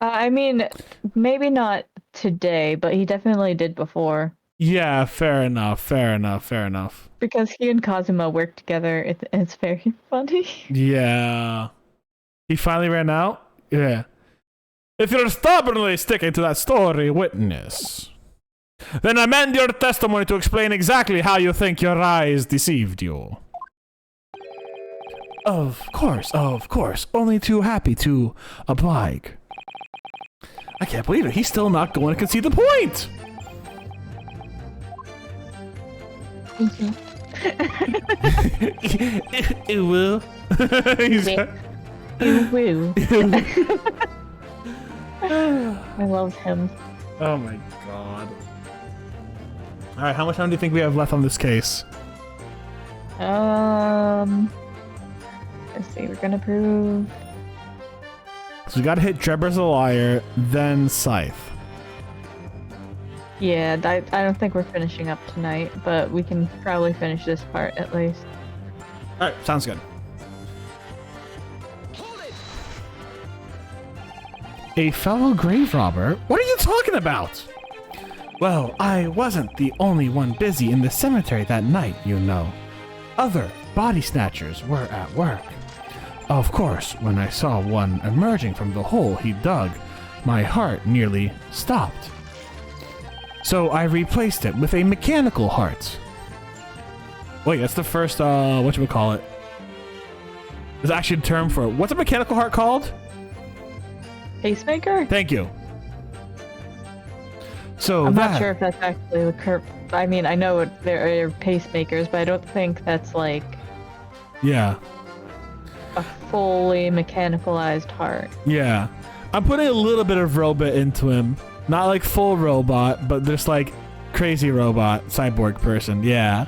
I mean, maybe not today, but he definitely did before. Yeah, fair enough, fair enough, fair enough. Because he and Kazuma work together, it's very funny. Yeah. He finally ran out? Yeah. If you're stubbornly sticking to that story, witness, then amend your testimony to explain exactly how you think your eyes deceived you. Of course, only too happy to oblige. I can't believe it, he's still not going to concede the point! It will. Woo. I love him. Oh my god. Alright, how much time do you think we have left on this case? Let's see, we're gonna prove. So we gotta hit Drebber's a liar, then Scythe. Yeah, I don't think we're finishing up tonight, but we can probably finish this part at least. Alright, sounds good. A fellow grave robber? What are you talking about? Well, I wasn't the only one busy in the cemetery that night, you know. Other body snatchers were at work. Of course, when I saw one emerging from the hole he dug, my heart nearly stopped. So I replaced it with a mechanical heart. Wait, that's the first, whatchamacallit? There's actually a term for it. What's a mechanical heart called? Pacemaker? Thank you. So I'm not sure if that's actually the I mean, I know there are pacemakers, but I don't think that's like yeah. a fully mechanicalized heart. Yeah. I'm putting a little bit of robot into him. Not like full robot, but just like crazy robot, cyborg person. Yeah.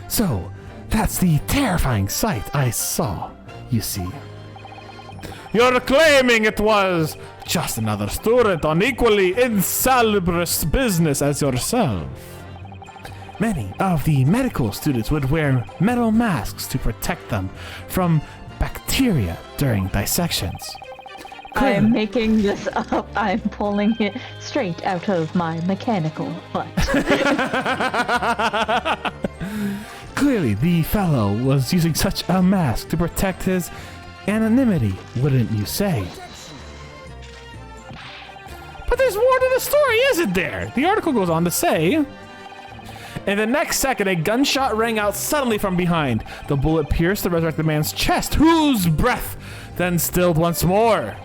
So, that's the terrifying sight I saw, you see. You're claiming it was just another student on equally insalubrious business as yourself. Many of the medical students would wear metal masks to protect them from bacteria during dissections. I am making this up. I'm pulling it straight out of my mechanical butt. Clearly, the fellow was using such a mask to protect his anonymity, wouldn't you say? But there's more to the story, isn't there? The article goes on to say, in the next second, a gunshot rang out suddenly from behind. The bullet pierced the resurrected man's chest, whose breath then stilled once more.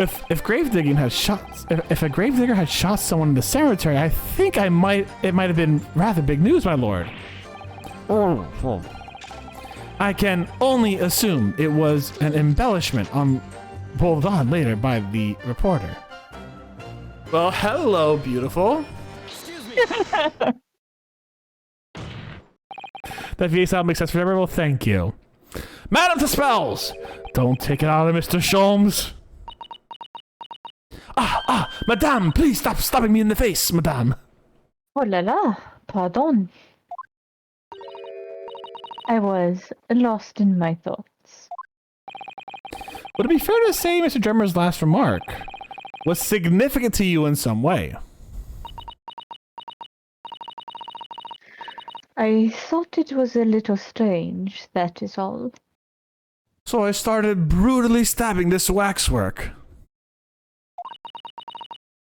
If gravedigging had shot, if a gravedigger had shot someone in the cemetery, I think it might have been rather big news, my lord. I can only assume it was an embellishment pulled on later by the reporter. Well, hello, beautiful. Excuse me. That VA sound makes sense for everyone. Well, thank you. Madam to spells! Don't take it out of Mr. Sholmes. Madame, please stop stabbing me in the face, madame. Oh la la, pardon. I was lost in my thoughts. Would it be fair to say Mr. Drummer's last remark was significant to you in some way? I thought it was a little strange, that is all. So I started brutally stabbing this waxwork.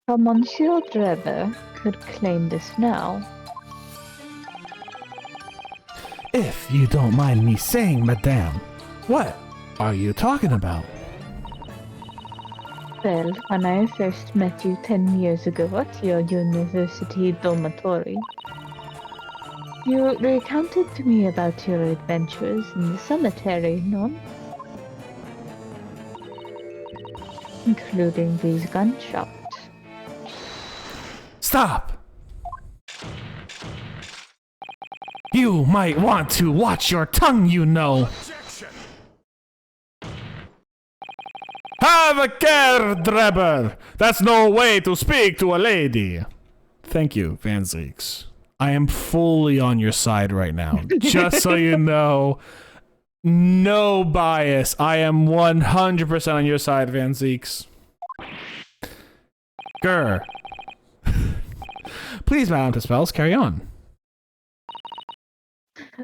How Monsieur Drebber could claim this now. If you don't mind me saying, madame, what are you talking about? Well, when I first met you 10 years ago at your university dormitory, you recounted to me about your adventures in the cemetery, no? Including these gunshots. Stop! You might want to watch your tongue, you know. Objection. Have a care, Drebber! That's no way to speak to a lady. Thank you, Van Zeeks. I am fully on your side right now, just so you know. No bias. I am 100% on your side, Van Zeeks. Grr. Please, Madame Spells, carry on.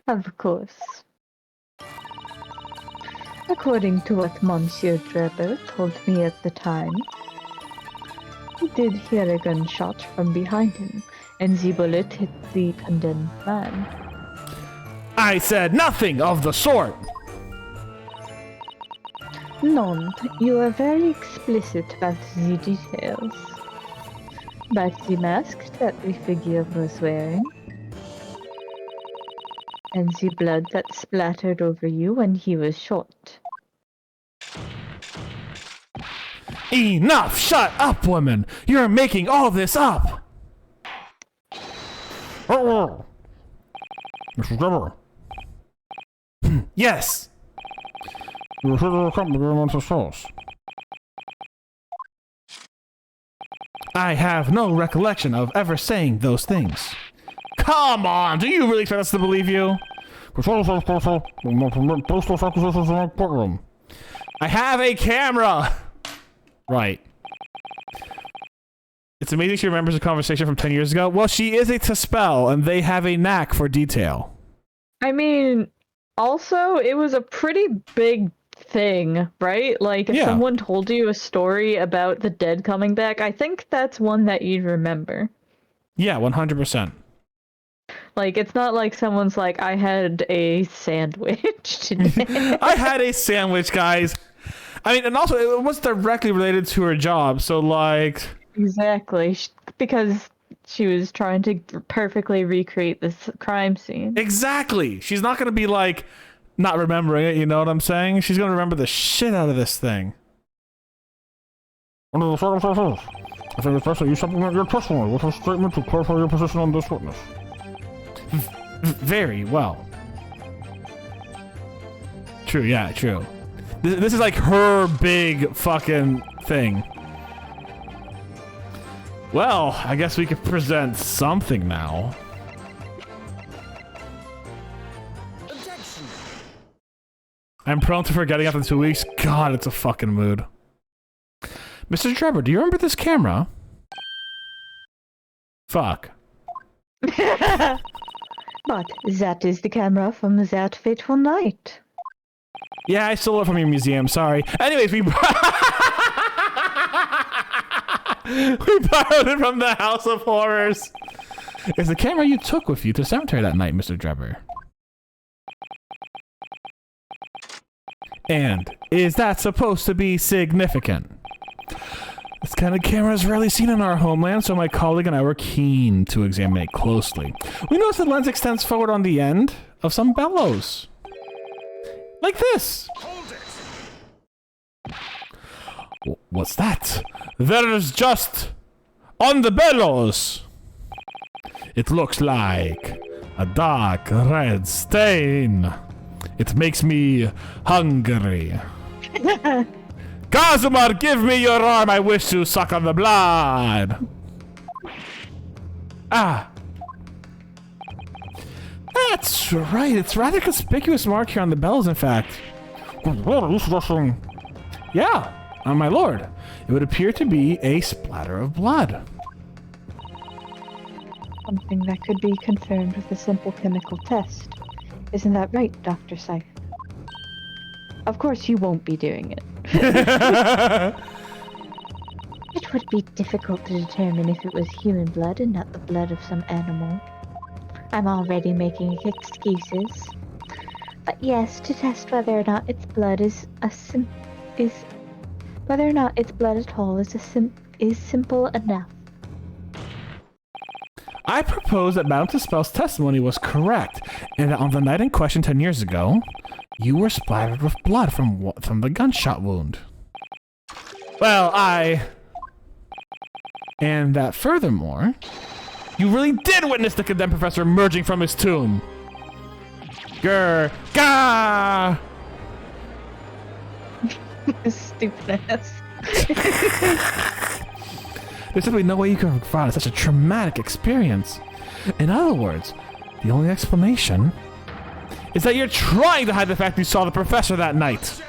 Of course. According to what Monsieur Drebber told me at the time, he did hear a gunshot from behind him, and the bullet hit the condemned man. I said nothing of the sort! None. You are very explicit about the details. But the mask that the figure was wearing, and the blood that splattered over you when he was shot. Enough! Shut up, woman! You're making all this up! Mr. Drebber, Yes! you should have come to go into source. I have no recollection of ever saying those things. Come on! Do you really expect us to believe you? Control yourself, Corporal. Will not permit postal acquisitions in our courtroom. I have a camera! Right. It's amazing she remembers a conversation from 10 years ago. Well, she is a Tespel, and they have a knack for detail. I mean, also, it was a pretty big thing, right? Like, if Yeah. someone told you a story about the dead coming back, I think that's one that you'd remember. Yeah, 100%. Like, it's not like someone's like, I had a sandwich today. I had a sandwich, guys. I mean, and also, it was directly related to her job, so, like... Exactly, because she was trying to perfectly recreate this crime scene. Exactly! She's not gonna be, like, not remembering it, you know what I'm saying? She's gonna remember the shit out of this thing. Under the circumstances, I think it's best that you supplement your testimony with a statement to clarify your position on this witness. Very well. True, yeah, true. This is like her big fucking thing. Well, I guess we could present something now. Objection. I'm prone to forgetting after 2 weeks. God, it's a fucking mood. Mr. Trevor, do you remember this camera? Fuck. But that is the camera from that fateful night. Yeah, I stole it from your museum, sorry. Anyways, we... we borrowed it from the House of Horrors. It's the camera you took with you to the cemetery that night, Mr. Trevor. And is that supposed to be significant? This kind of camera is rarely seen in our homeland, so my colleague and I were keen to examine it closely. We noticed the lens extends forward on the end of some bellows. Like this. Hold it. What's that? There's just on the bellows. It looks like a dark red stain. It makes me hungry. Kazumar, give me your arm. I wish to suck on the blood. Ah. That's right. It's rather conspicuous mark here on the bells, in fact. Good Lord, are you suggesting... Yeah, my lord. It would appear to be a splatter of blood. Something that could be confirmed with a simple chemical test. Isn't that right, Dr. Scythe? Of course you won't be doing it. It would be difficult to determine if it was human blood and not the blood of some animal. I'm already making excuses. But yes, to test whether or not its blood whether or not its blood at all is simple enough. I propose that Madame Spell's testimony was correct, and that on the night in question 10 years ago, you were splattered with blood from the gunshot wound. Well, and that furthermore, you really did witness the condemned professor emerging from his tomb. Grr. Gah! Stupid ass. There's simply no way you can provide such a traumatic experience. In other words, the only explanation is that you're trying to hide the fact you saw the professor that night.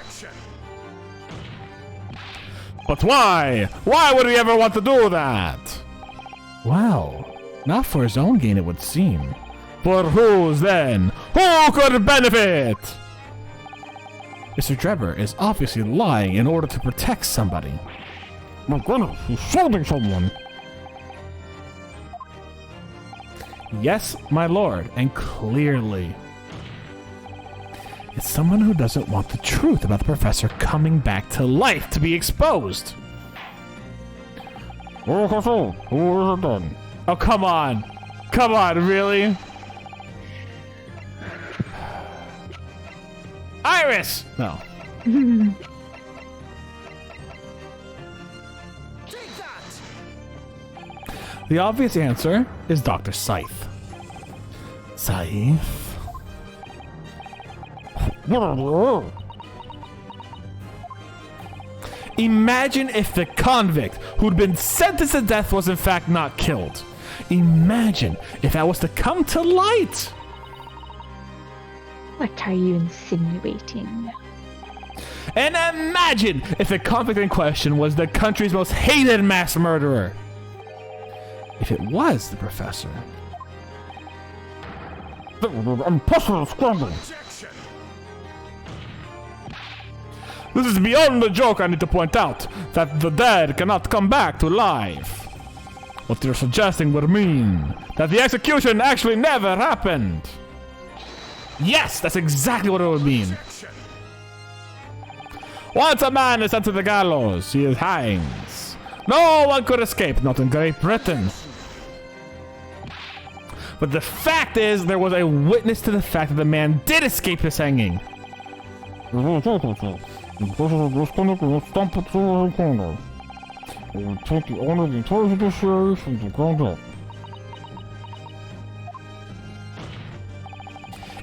But why? Why would he ever want to do that? Well, not for his own gain, it would seem. For whose then? Who could benefit? Mr. Drebber is obviously lying in order to protect somebody. My goodness, he's shielding someone. Yes, my lord, and clearly. It's someone who doesn't want the truth about the professor coming back to life to be exposed. Okay, so who is it then? Oh, come on. Come on, really? Iris! No. Take that! The obvious answer is Dr. Scythe. Scythe? Imagine if the convict who'd been sentenced to death was in fact not killed. Imagine if that was to come to light. What are you insinuating? And imagine if the convict in question was the country's most hated mass murderer. If it was the professor. I'm personal scrambling. This is beyond the joke, I need to point out, that the dead cannot come back to life. What you're suggesting would mean that the execution actually never happened. Yes, that's exactly what it would mean. Once a man is sent to the gallows, he hangs. No one could escape, not in Great Britain. But the fact is, there was a witness to the fact that the man did escape his hanging. Take the honor of the entire judiciary from the ground up.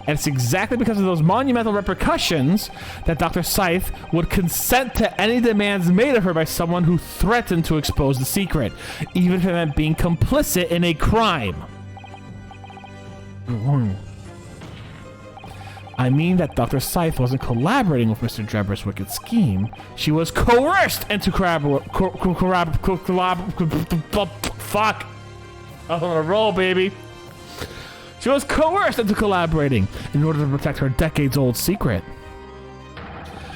And it's exactly because of those monumental repercussions that Dr. Scythe would consent to any demands made of her by someone who threatened to expose the secret, even if it meant being complicit in a crime. I mean that Dr. Scythe wasn't collaborating with Mr. Drebber's wicked scheme. She was coerced into fuck. I'm on a roll, baby. She was coerced into collaborating in order to protect her decades-old secret.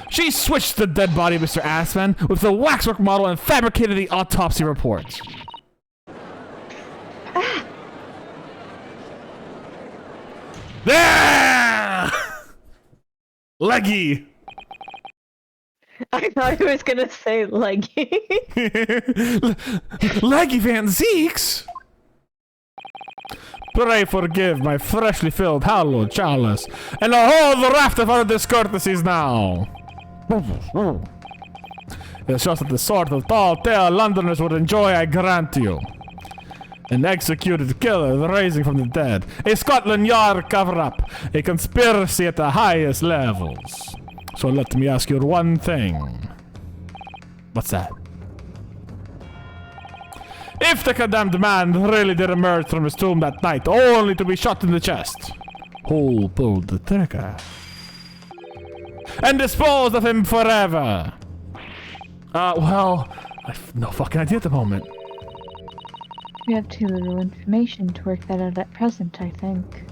She switched the dead body of Mr. Assman with the waxwork model and fabricated the autopsy report. There! Leggy! I thought he was gonna say leggy. Leggy Van Zeeks! Pray forgive my freshly filled hallowed chalice, and hold the raft of our discourtesies now. It's just the sort of tall tale Londoners would enjoy, I grant you. An executed killer rising from the dead, a Scotland Yard cover-up, a conspiracy at the highest levels. So let me ask you one thing. What's that? If the condemned man really did emerge from his tomb that night only to be shot in the chest, who pulled the trigger? And disposed of him forever? Well, I've no fucking idea at the moment. We have too little information to work that out at present, I think.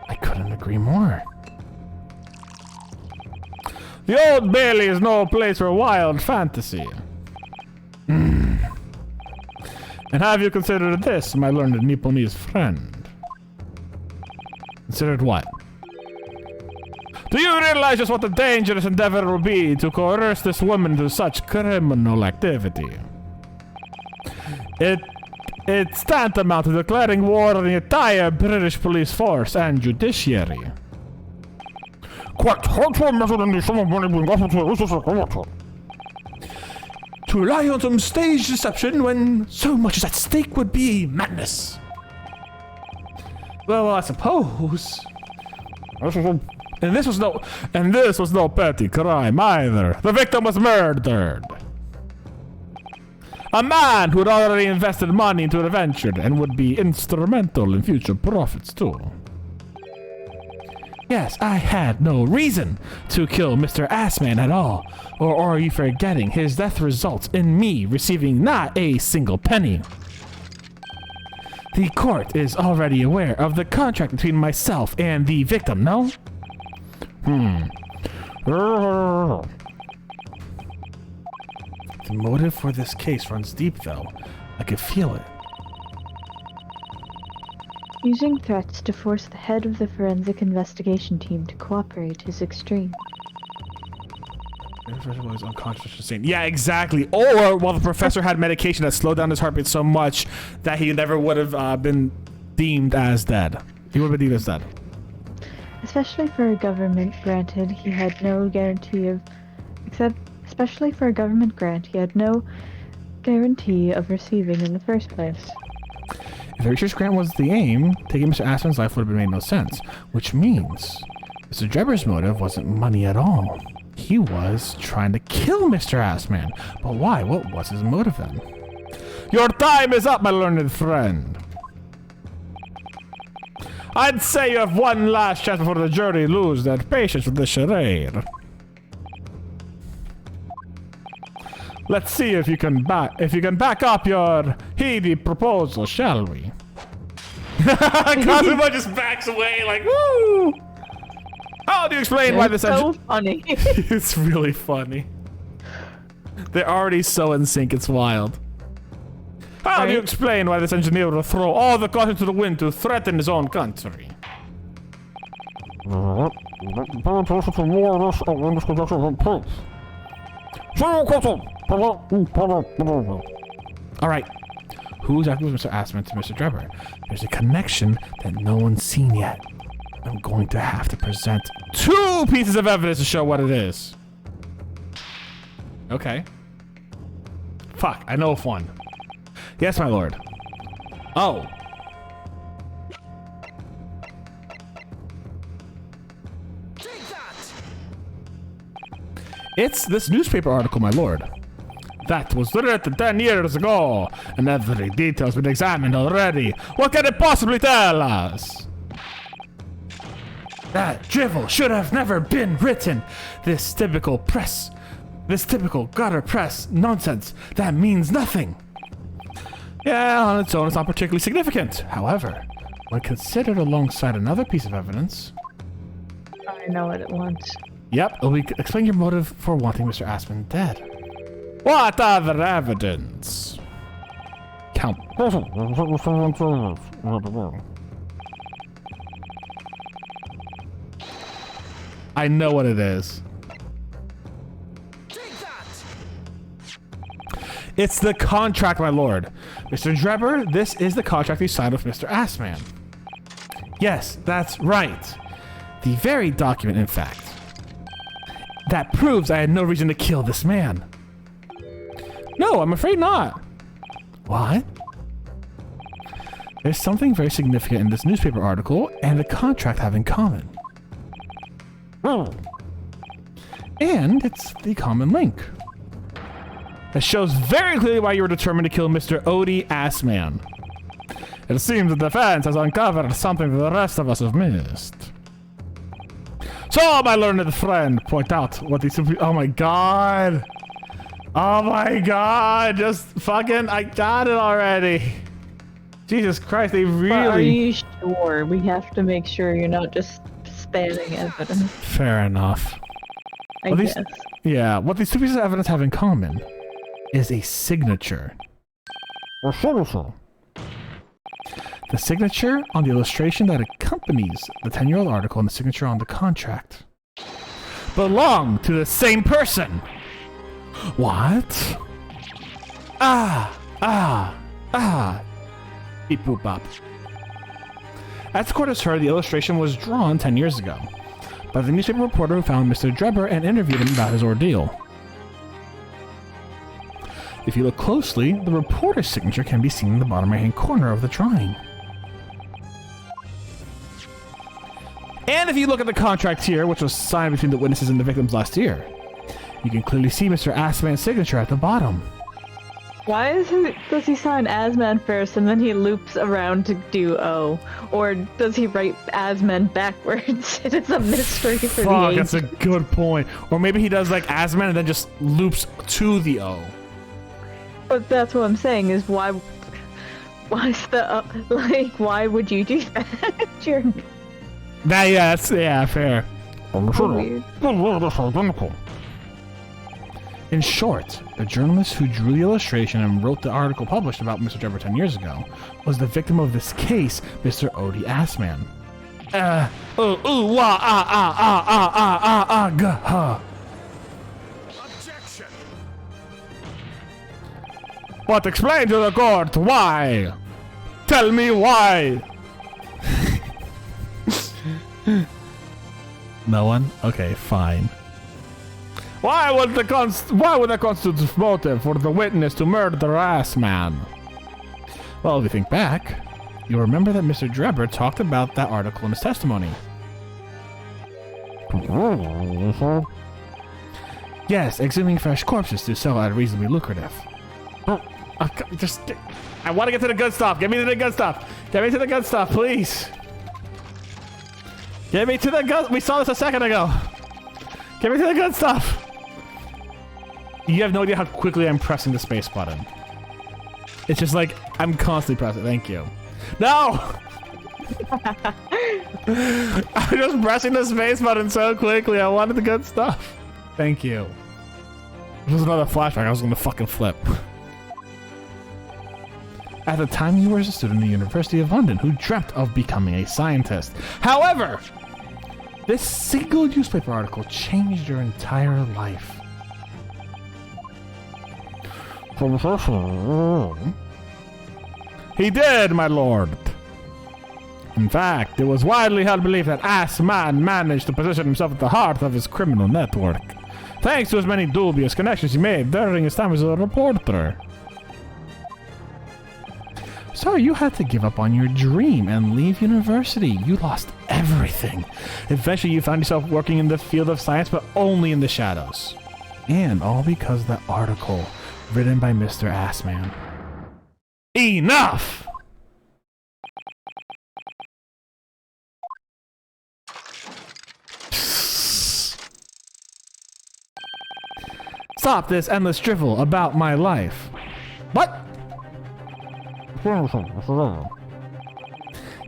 I couldn't agree more. The Old Bailey is no place for wild fantasy. And have you considered this, my learned Nipponese friend? Considered what? Do you realize just what a dangerous endeavor it will be to coerce this woman to such criminal activity? It's tantamount to declaring war on the entire British police force and judiciary. Quite hard to imagine the sum of money being offered to a racist like To rely on some stage deception when so much is at stake would be madness. Well, I suppose. And this was no petty crime either. The victim was murdered. A man who had already invested money into the venture and would be instrumental in future profits too. Yes, I had no reason to kill Mr. Assman at all. Or are you forgetting his death results in me receiving not a single penny? The court is already aware of the contract between myself and the victim, no? The motive for this case runs deep, though. I could feel it. Using threats to force the head of the forensic investigation team to cooperate is extreme. Was unconscious. Yeah, exactly. Or while the professor had medication that slowed down his heartbeat so much that he never would have been deemed as dead. He would have been deemed as dead. Especially for a government granted, he had no guarantee of... Especially for a government grant, he had no guarantee of receiving in the first place. If a research grant was the aim, taking Mr. Aspen's life would have made no sense. Which means Mr. Drebber's motive wasn't money at all. He was trying to kill Mr. Assman. But why? What was his motive then? Your time is up, my learned friend. I'd say you have one last chance before the jury lose their patience with the charade. Let's see if you can back up your heady proposal, shall we? Cosmo just backs away like, woo! How do you explain why this so funny. It's really funny. They're already so in sync, it's wild. How do you explain why this engineer will throw all the caution to the wind to threaten his own country? Alright. Who exactly was Mr. Assman to Mr. Drebber? There's a connection that no one's seen yet. I'm going to have to present 2 pieces of evidence to show what it is. Okay. Fuck, I know of one. Yes, my lord. Oh. Take that! It's this newspaper article, my lord. That was written 10 years ago, and every detail's been examined already. What can it possibly tell us? That drivel should have never been written. This typical gutter press nonsense, that means nothing. Yeah, on its own, it's not particularly significant. However, when considered alongside another piece of evidence... I know what it wants. Yep, it'll explain your motive for wanting Mr. Assman dead. What other evidence? Count. I know what it is. Take that! It's the contract, my lord. Mr. Drebber, this is the contract you signed with Mr. Assman. Yes, that's right. The very document, in fact. That proves I had no reason to kill this man. No, I'm afraid not. What? There's something very significant in this newspaper article and the contract have in common. And it's the common link. It shows very clearly why you were determined to kill Mr. Odie Assman. It seems the defense has uncovered something that the rest of us have missed. So, my learned friend, point out what these... Oh my god! Oh my god! Just fucking... I got it already! Jesus Christ, they really... But are you sure? We have to make sure you're not just spamming evidence. Fair enough. I guess. Yeah, what these 2 pieces of evidence have in common is a signature. The signature on the illustration that accompanies the 10-year-old article and the signature on the contract belong to the same person. What? Beep boop bop. As the court has heard, the illustration was drawn 10 years ago by the newspaper reporter who found Mr. Drebber and interviewed him about his ordeal. If you look closely, the reporter's signature can be seen in the bottom right-hand corner of the drawing. And if you look at the contract here, which was signed between the witnesses and the victims last year, you can clearly see Mr. Assman's signature at the bottom. Why does he sign Asman first and then he loops around to do O? Or does he write Asman backwards? It is a mystery for the Fuck, age. that's a good point. Or maybe he does like Asman and then just loops to the O. But that's what I'm saying is why's the why would you do that? You're That's fair. weird. That's identical. In short, the journalist who drew the illustration and wrote the article published about Mr. Drebber 10 years ago was the victim of this case, Mr. Odie Assman. Objection. But explain to the court why. Tell me why. No one? Okay, fine. Why would that constitute motive for the witness to murder the Assman? Well, if you think back, you'll remember that Mr. Drebber talked about that article in his testimony. Yes, exhuming fresh corpses to sell at reasonably lucrative. I want to get to the good stuff. Get me to the good stuff. Get me to the good stuff, please. Get me to the good. We saw this a second ago. Get me to the good stuff. You have no idea how quickly I'm pressing the space button. It's just like I'm constantly pressing. Thank you. No. I'm just pressing the space button so quickly. I wanted the good stuff. Thank you. This was another flashback. I was going to fucking flip. At the time, you were a student at the University of London who dreamt of becoming a scientist. However, this single newspaper article changed your entire life. He did, my lord. In fact, it was widely held belief that Assman managed to position himself at the heart of his criminal network, thanks to his many dubious connections he made during his time as a reporter. So you had to give up on your dream and leave university. You lost everything. Eventually you found yourself working in the field of science, but only in the shadows. And all because of that article written by Mr. Assman. Enough! Stop this endless drivel about my life. What?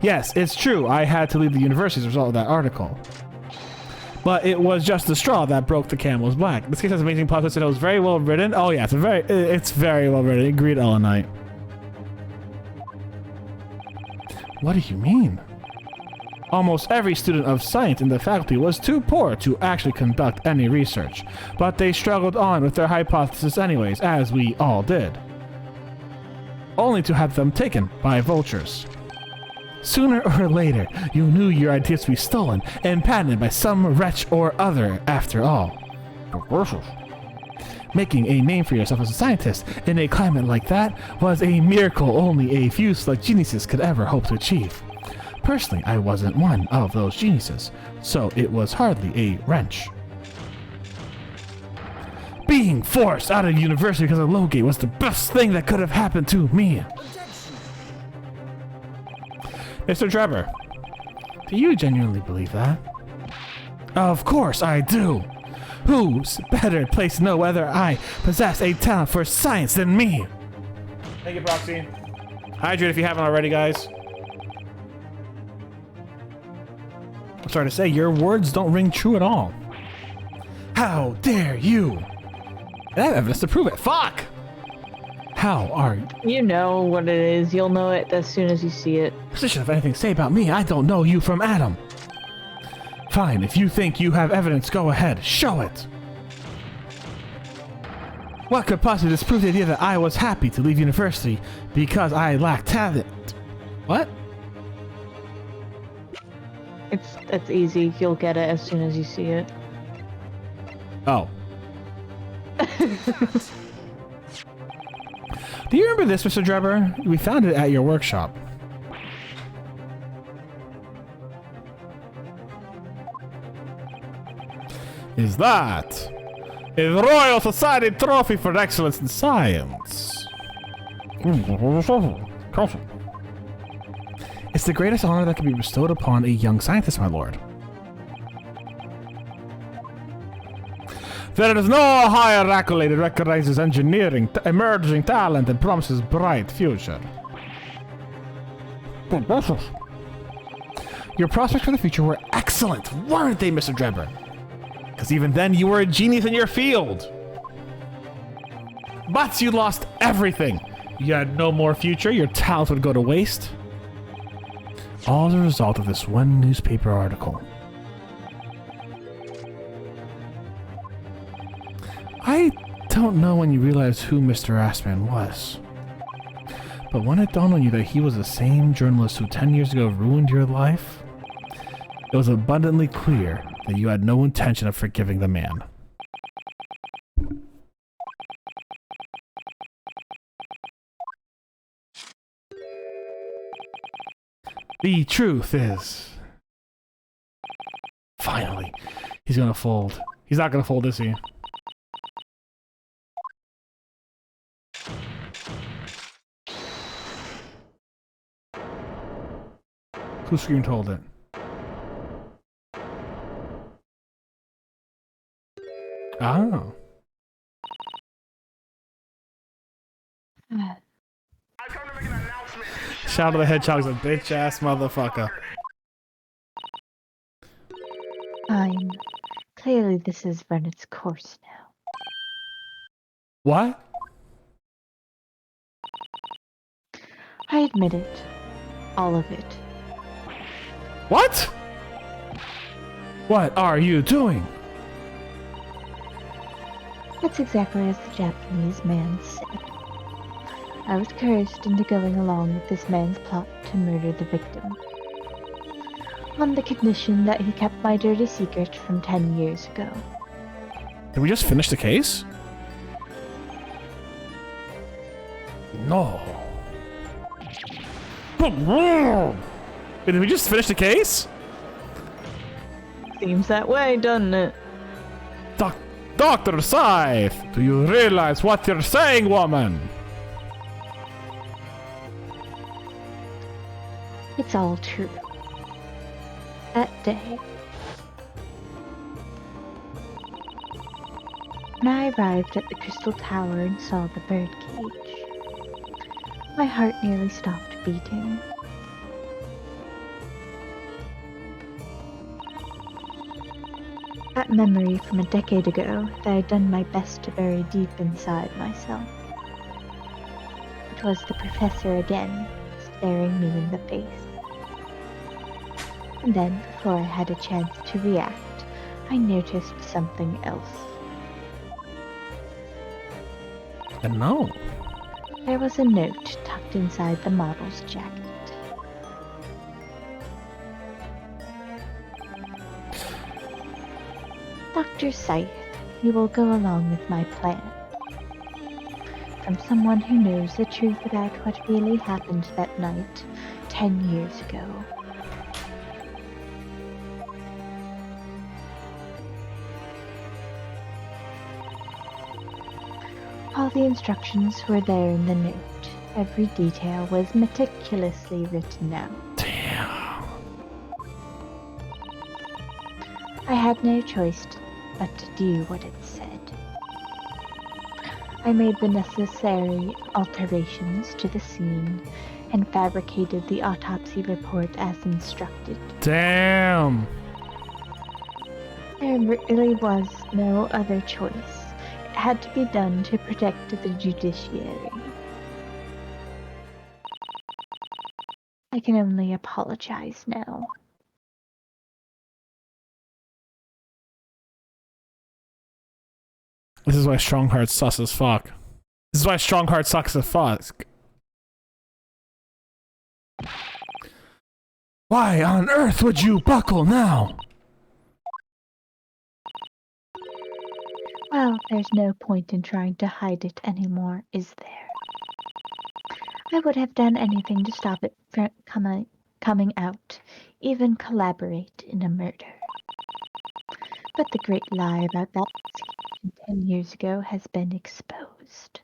Yes, it's true. I had to leave the university as a result of that article. But it was just the straw that broke the camel's back. This case has amazing plot twists and it was very well written. Oh yeah, it's very well written. Agreed, Ellenite. What do you mean? Almost every student of science in the faculty was too poor to actually conduct any research, but they struggled on with their hypothesis anyways, as we all did. Only to have them taken by vultures. Sooner or later, you knew your ideas to be stolen and patented by some wretch or other after all. Making a name for yourself as a scientist in a climate like that was a miracle only a few select geniuses could ever hope to achieve. Personally, I wasn't one of those geniuses, so it was hardly a wrench. Being forced out of university because of Lowgate was the best thing that could have happened to me. Mr. Drebber, do you genuinely believe that? Of course I do. Who's better placed to know whether I possess a talent for science than me? Thank you, Proxy. Hydrate if you haven't already, guys. I'm sorry to say, your words don't ring true at all. How dare you? And I have evidence to prove it. Fuck! How are you? You know what it is. You'll know it as soon as you see it. Position of anything to say about me, I don't know you from Adam. Fine, if you think you have evidence, go ahead, show it. What could possibly disprove the idea that I was happy to leave university because I lacked talent? What? It's easy. You'll get it as soon as you see it. Oh. Do you remember this, Mr. Drebber? We found it at your workshop. Is that a Royal Society trophy for excellence in science? Counsel. It's the greatest honor that can be bestowed upon a young scientist, my lord. There is no higher accolade that recognizes engineering, emerging talent, and promises bright future. Your prospects for the future were excellent, weren't they, Mr. Drebber? Because even then, you were a genius in your field. But you lost everything. You had no more future, your talent would go to waste. All as a result of this one newspaper article. I don't know when you realized who Mr. Assman was. But when it dawned on you that he was the same journalist who 10 years ago ruined your life, it was abundantly clear that you had no intention of forgiving the man. The truth is... Finally, he's gonna fold. He's not gonna fold, is he? Who scream told it? Oh. Shadow the Hedgehog's a bitch ass motherfucker. Fine. Clearly this has run its course now. What? I admit it. All of it. What? What are you doing? That's exactly as the Japanese man said. I was coerced into going along with this man's plot to murder the victim. On the condition that he kept my dirty secret from 10 years ago. Did we just finish the case? No. Did we just finish the case? Seems that way, doesn't it? Dr. Scythe, do you realize what you're saying, woman? It's all true. That day, when I arrived at the Crystal Tower and saw the birdcage, my heart nearly stopped beating. That memory from a decade ago that I'd done my best to bury deep inside myself. It was the professor again, staring me in the face. And then, before I had a chance to react, I noticed something else. And no. There was a note tucked inside the model's jacket. Dr. Scythe, you will go along with my plan. From someone who knows the truth about what really happened that night, 10 years ago. All the instructions were there in the note. Every detail was meticulously written out. Damn. I had no choice but to do what it said. I made the necessary alterations to the scene and fabricated the autopsy report as instructed. Damn. There really was no other choice. It had to be done to protect the judiciary. I can only apologize now. This is why Strongheart sus as fuck. This is why Strongheart sucks as fuck. Why on earth would you buckle now? Well, there's no point in trying to hide it anymore, is there? I would have done anything to stop it from coming out, even collaborate in a murder. But the great lie about that 10 years ago has been exposed.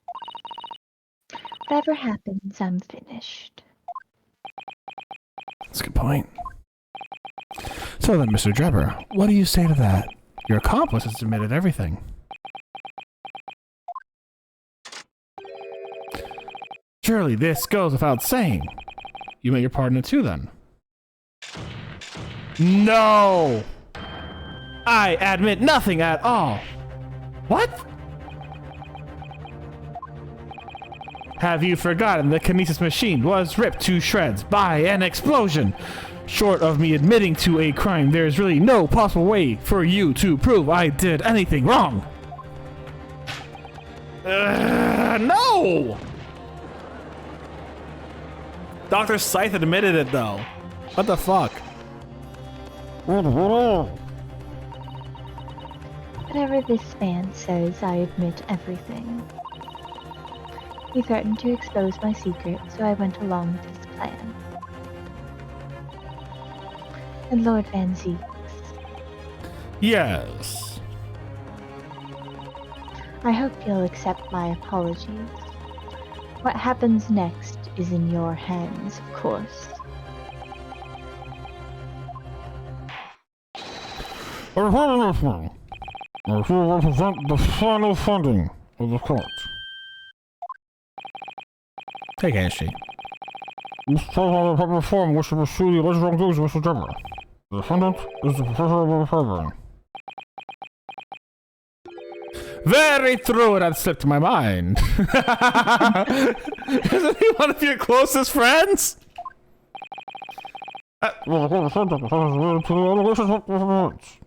Whatever happens, I'm finished. That's a good point. So then, Mr. Drebber, what do you say to that? Your accomplice has admitted everything. Surely this goes without saying. You met your partner too, then? No! I admit nothing at all. What? Have you forgotten the kinesis machine was ripped to shreds by an explosion? Short of me admitting to a crime, there's really no possible way for you to prove I did anything wrong. No! Dr. Scythe admitted it, though. What the fuck? Whatever this man says, I admit everything. He threatened to expose my secret, so I went along with his plan. And Lord Van Zeeks. Yes. I hope you'll accept my apologies. What happens next is in your hands, of course. I shall represent the final funding of the court. Take Ashley. This tells on the proper form which to pursue the alleged wrongdoings of Mr. Drebber. The defendant is the professor of the program. Very true, that slipped my mind. Isn't he one of your closest friends? Well, the court said that the defendant is related to the allegations of the Emotes.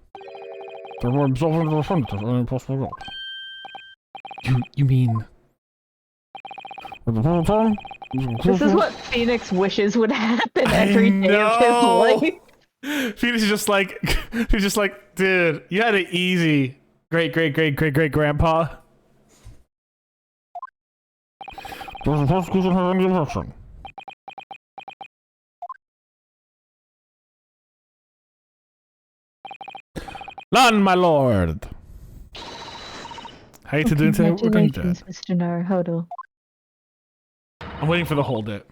Therefore absolving the defendant of any possible guilt. You mean... At the present time, This is what Phoenix wishes would happen every day of his life. Phoenix is just like, he's just like, dude, you had it easy. Great grandpa. does the prosecution have any objection? None, my lord. How you two doing today? We're doing good. Congratulations, Mr. Naruhodo. I'm waiting for the hold it.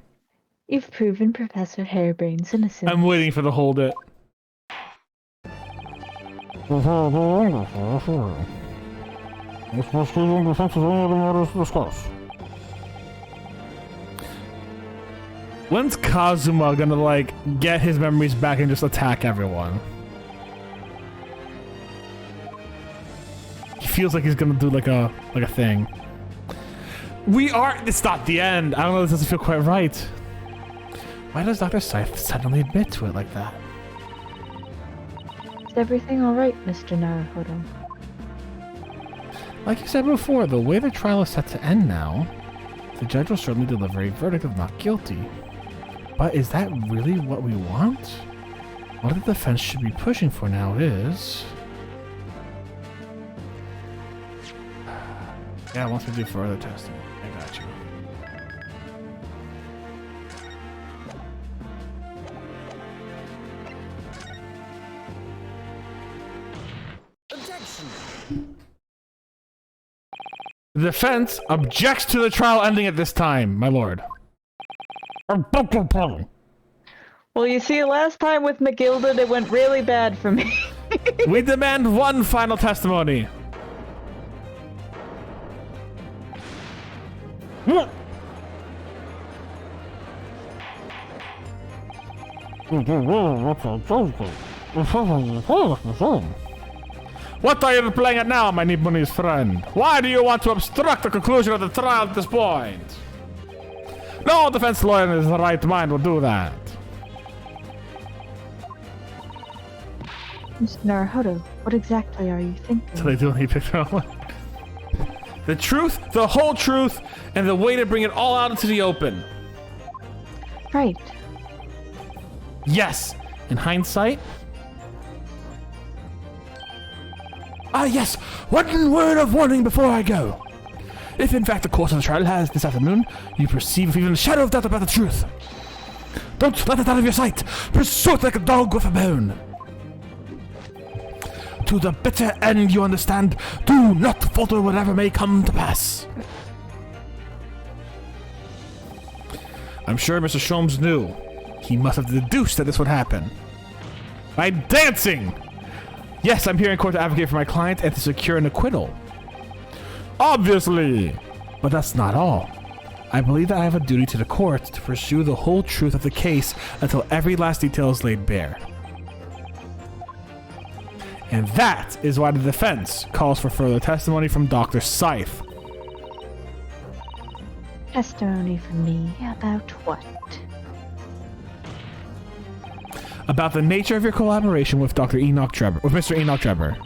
You've proven Professor Harebrain's innocent. I'm waiting for the hold it. This prosecution defense is any other matters to discuss. When's Kazuma gonna like get his memories back and just attack everyone? He feels like he's gonna do like a thing. It's not the end. I don't know, this doesn't feel quite right. Why does Dr. Scythe suddenly admit to it like that? Is everything alright, Mr. Naruhodo? Like you said before, the way the trial is set to end now, the judge will certainly deliver a verdict of not guilty. But is that really what we want? What the defense should be pushing for now is... Yeah, it wants me to do further testing. I got you. Objection! The defense objects to the trial ending at this time, my lord. Well, you see, last time with McGilded, it went really bad for me. We demand one final testimony. What are you playing at now, my Nipponiese friend? Why do you want to obstruct the conclusion of the trial at this point? No defense lawyer in his right mind will do that. Mr. Naruhodo, what exactly are you thinking? So they do need picture one. The truth, the whole truth, and the way to bring it all out into the open. Right. Yes. In hindsight. Ah, yes. One word of warning before I go. If in fact the course of the trial has this afternoon, you perceive even a shadow of doubt about the truth, don't let it out of your sight. Pursue it like a dog with a bone. To the bitter end, you understand. Do not falter whatever may come to pass. I'm sure Mr. Sholmes knew. He must have deduced that this would happen. By dancing! Yes, I'm here in court to advocate for my client and to secure an acquittal. Obviously! But that's not all. I believe that I have a duty to the court to pursue the whole truth of the case until every last detail is laid bare. And that is why the defense calls for further testimony from Dr. Scythe. Testimony from me about what? About the nature of your collaboration with Mr. Enoch Trevor.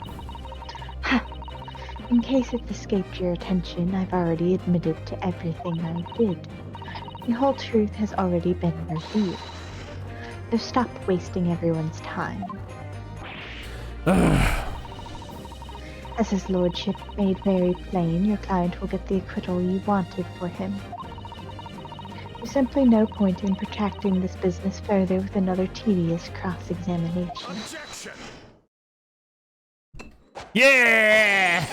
In case it escaped your attention, I've already admitted to everything I did. The whole truth has already been revealed. So stop wasting everyone's time. As his lordship made very plain, your client will get the acquittal you wanted for him. There's simply no point in protracting this business further with another tedious cross-examination. Objection! Yeah!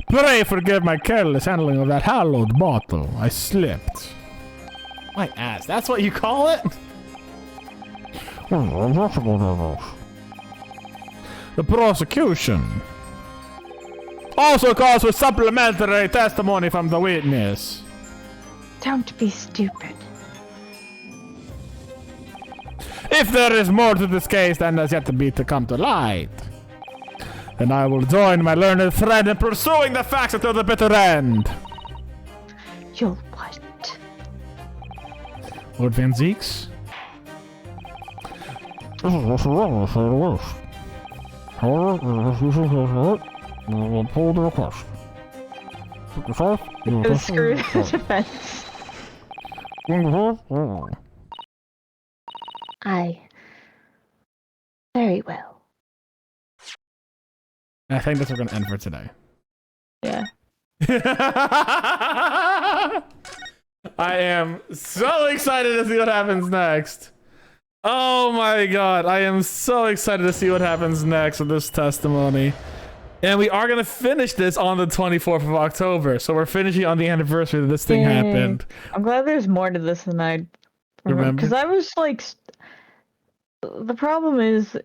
Pray forgive my careless handling of that hallowed bottle. I slipped. My ass, that's what you call it? The prosecution also calls for supplementary testimony from the witness. Don't be stupid. If there is more to this case than has yet to come to light, then I will join my learned friend in pursuing the facts until the bitter end. You'll what? Lord Van Zeeks? Pull the request. Screw the defense. Very well. I think that's what we're gonna end for today. Yeah. I am so excited to see what happens next. Oh my god, I am so excited to see what happens next with this testimony. And we are going to finish this on the 24th of October. So we're finishing on the anniversary that this thing happened. I'm glad there's more to this than I remember. Because I was like... The problem is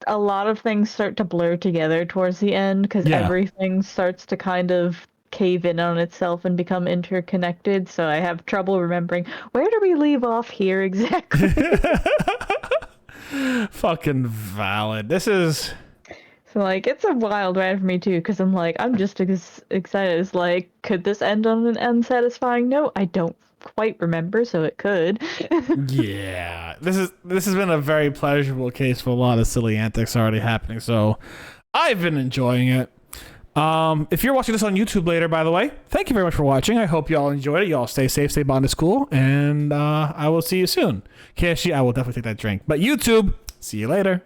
a lot of things start to blur together towards the end. Because everything starts to kind of cave in on itself and become interconnected. So I have trouble remembering, where do we leave off here exactly? Fucking valid. This is... So, like, it's a wild ride for me, too, because I'm like, I'm just as excited as, like, could this end on an unsatisfying note? I don't quite remember, so it could. Yeah. This has been a very pleasurable case with a lot of silly antics already happening, so I've been enjoying it. If you're watching this on YouTube later, by the way, thank you very much for watching. I hope y'all enjoyed it. Y'all stay safe, stay Botanist Cool, and I will see you soon. KSG, I will definitely take that drink. But YouTube, see you later.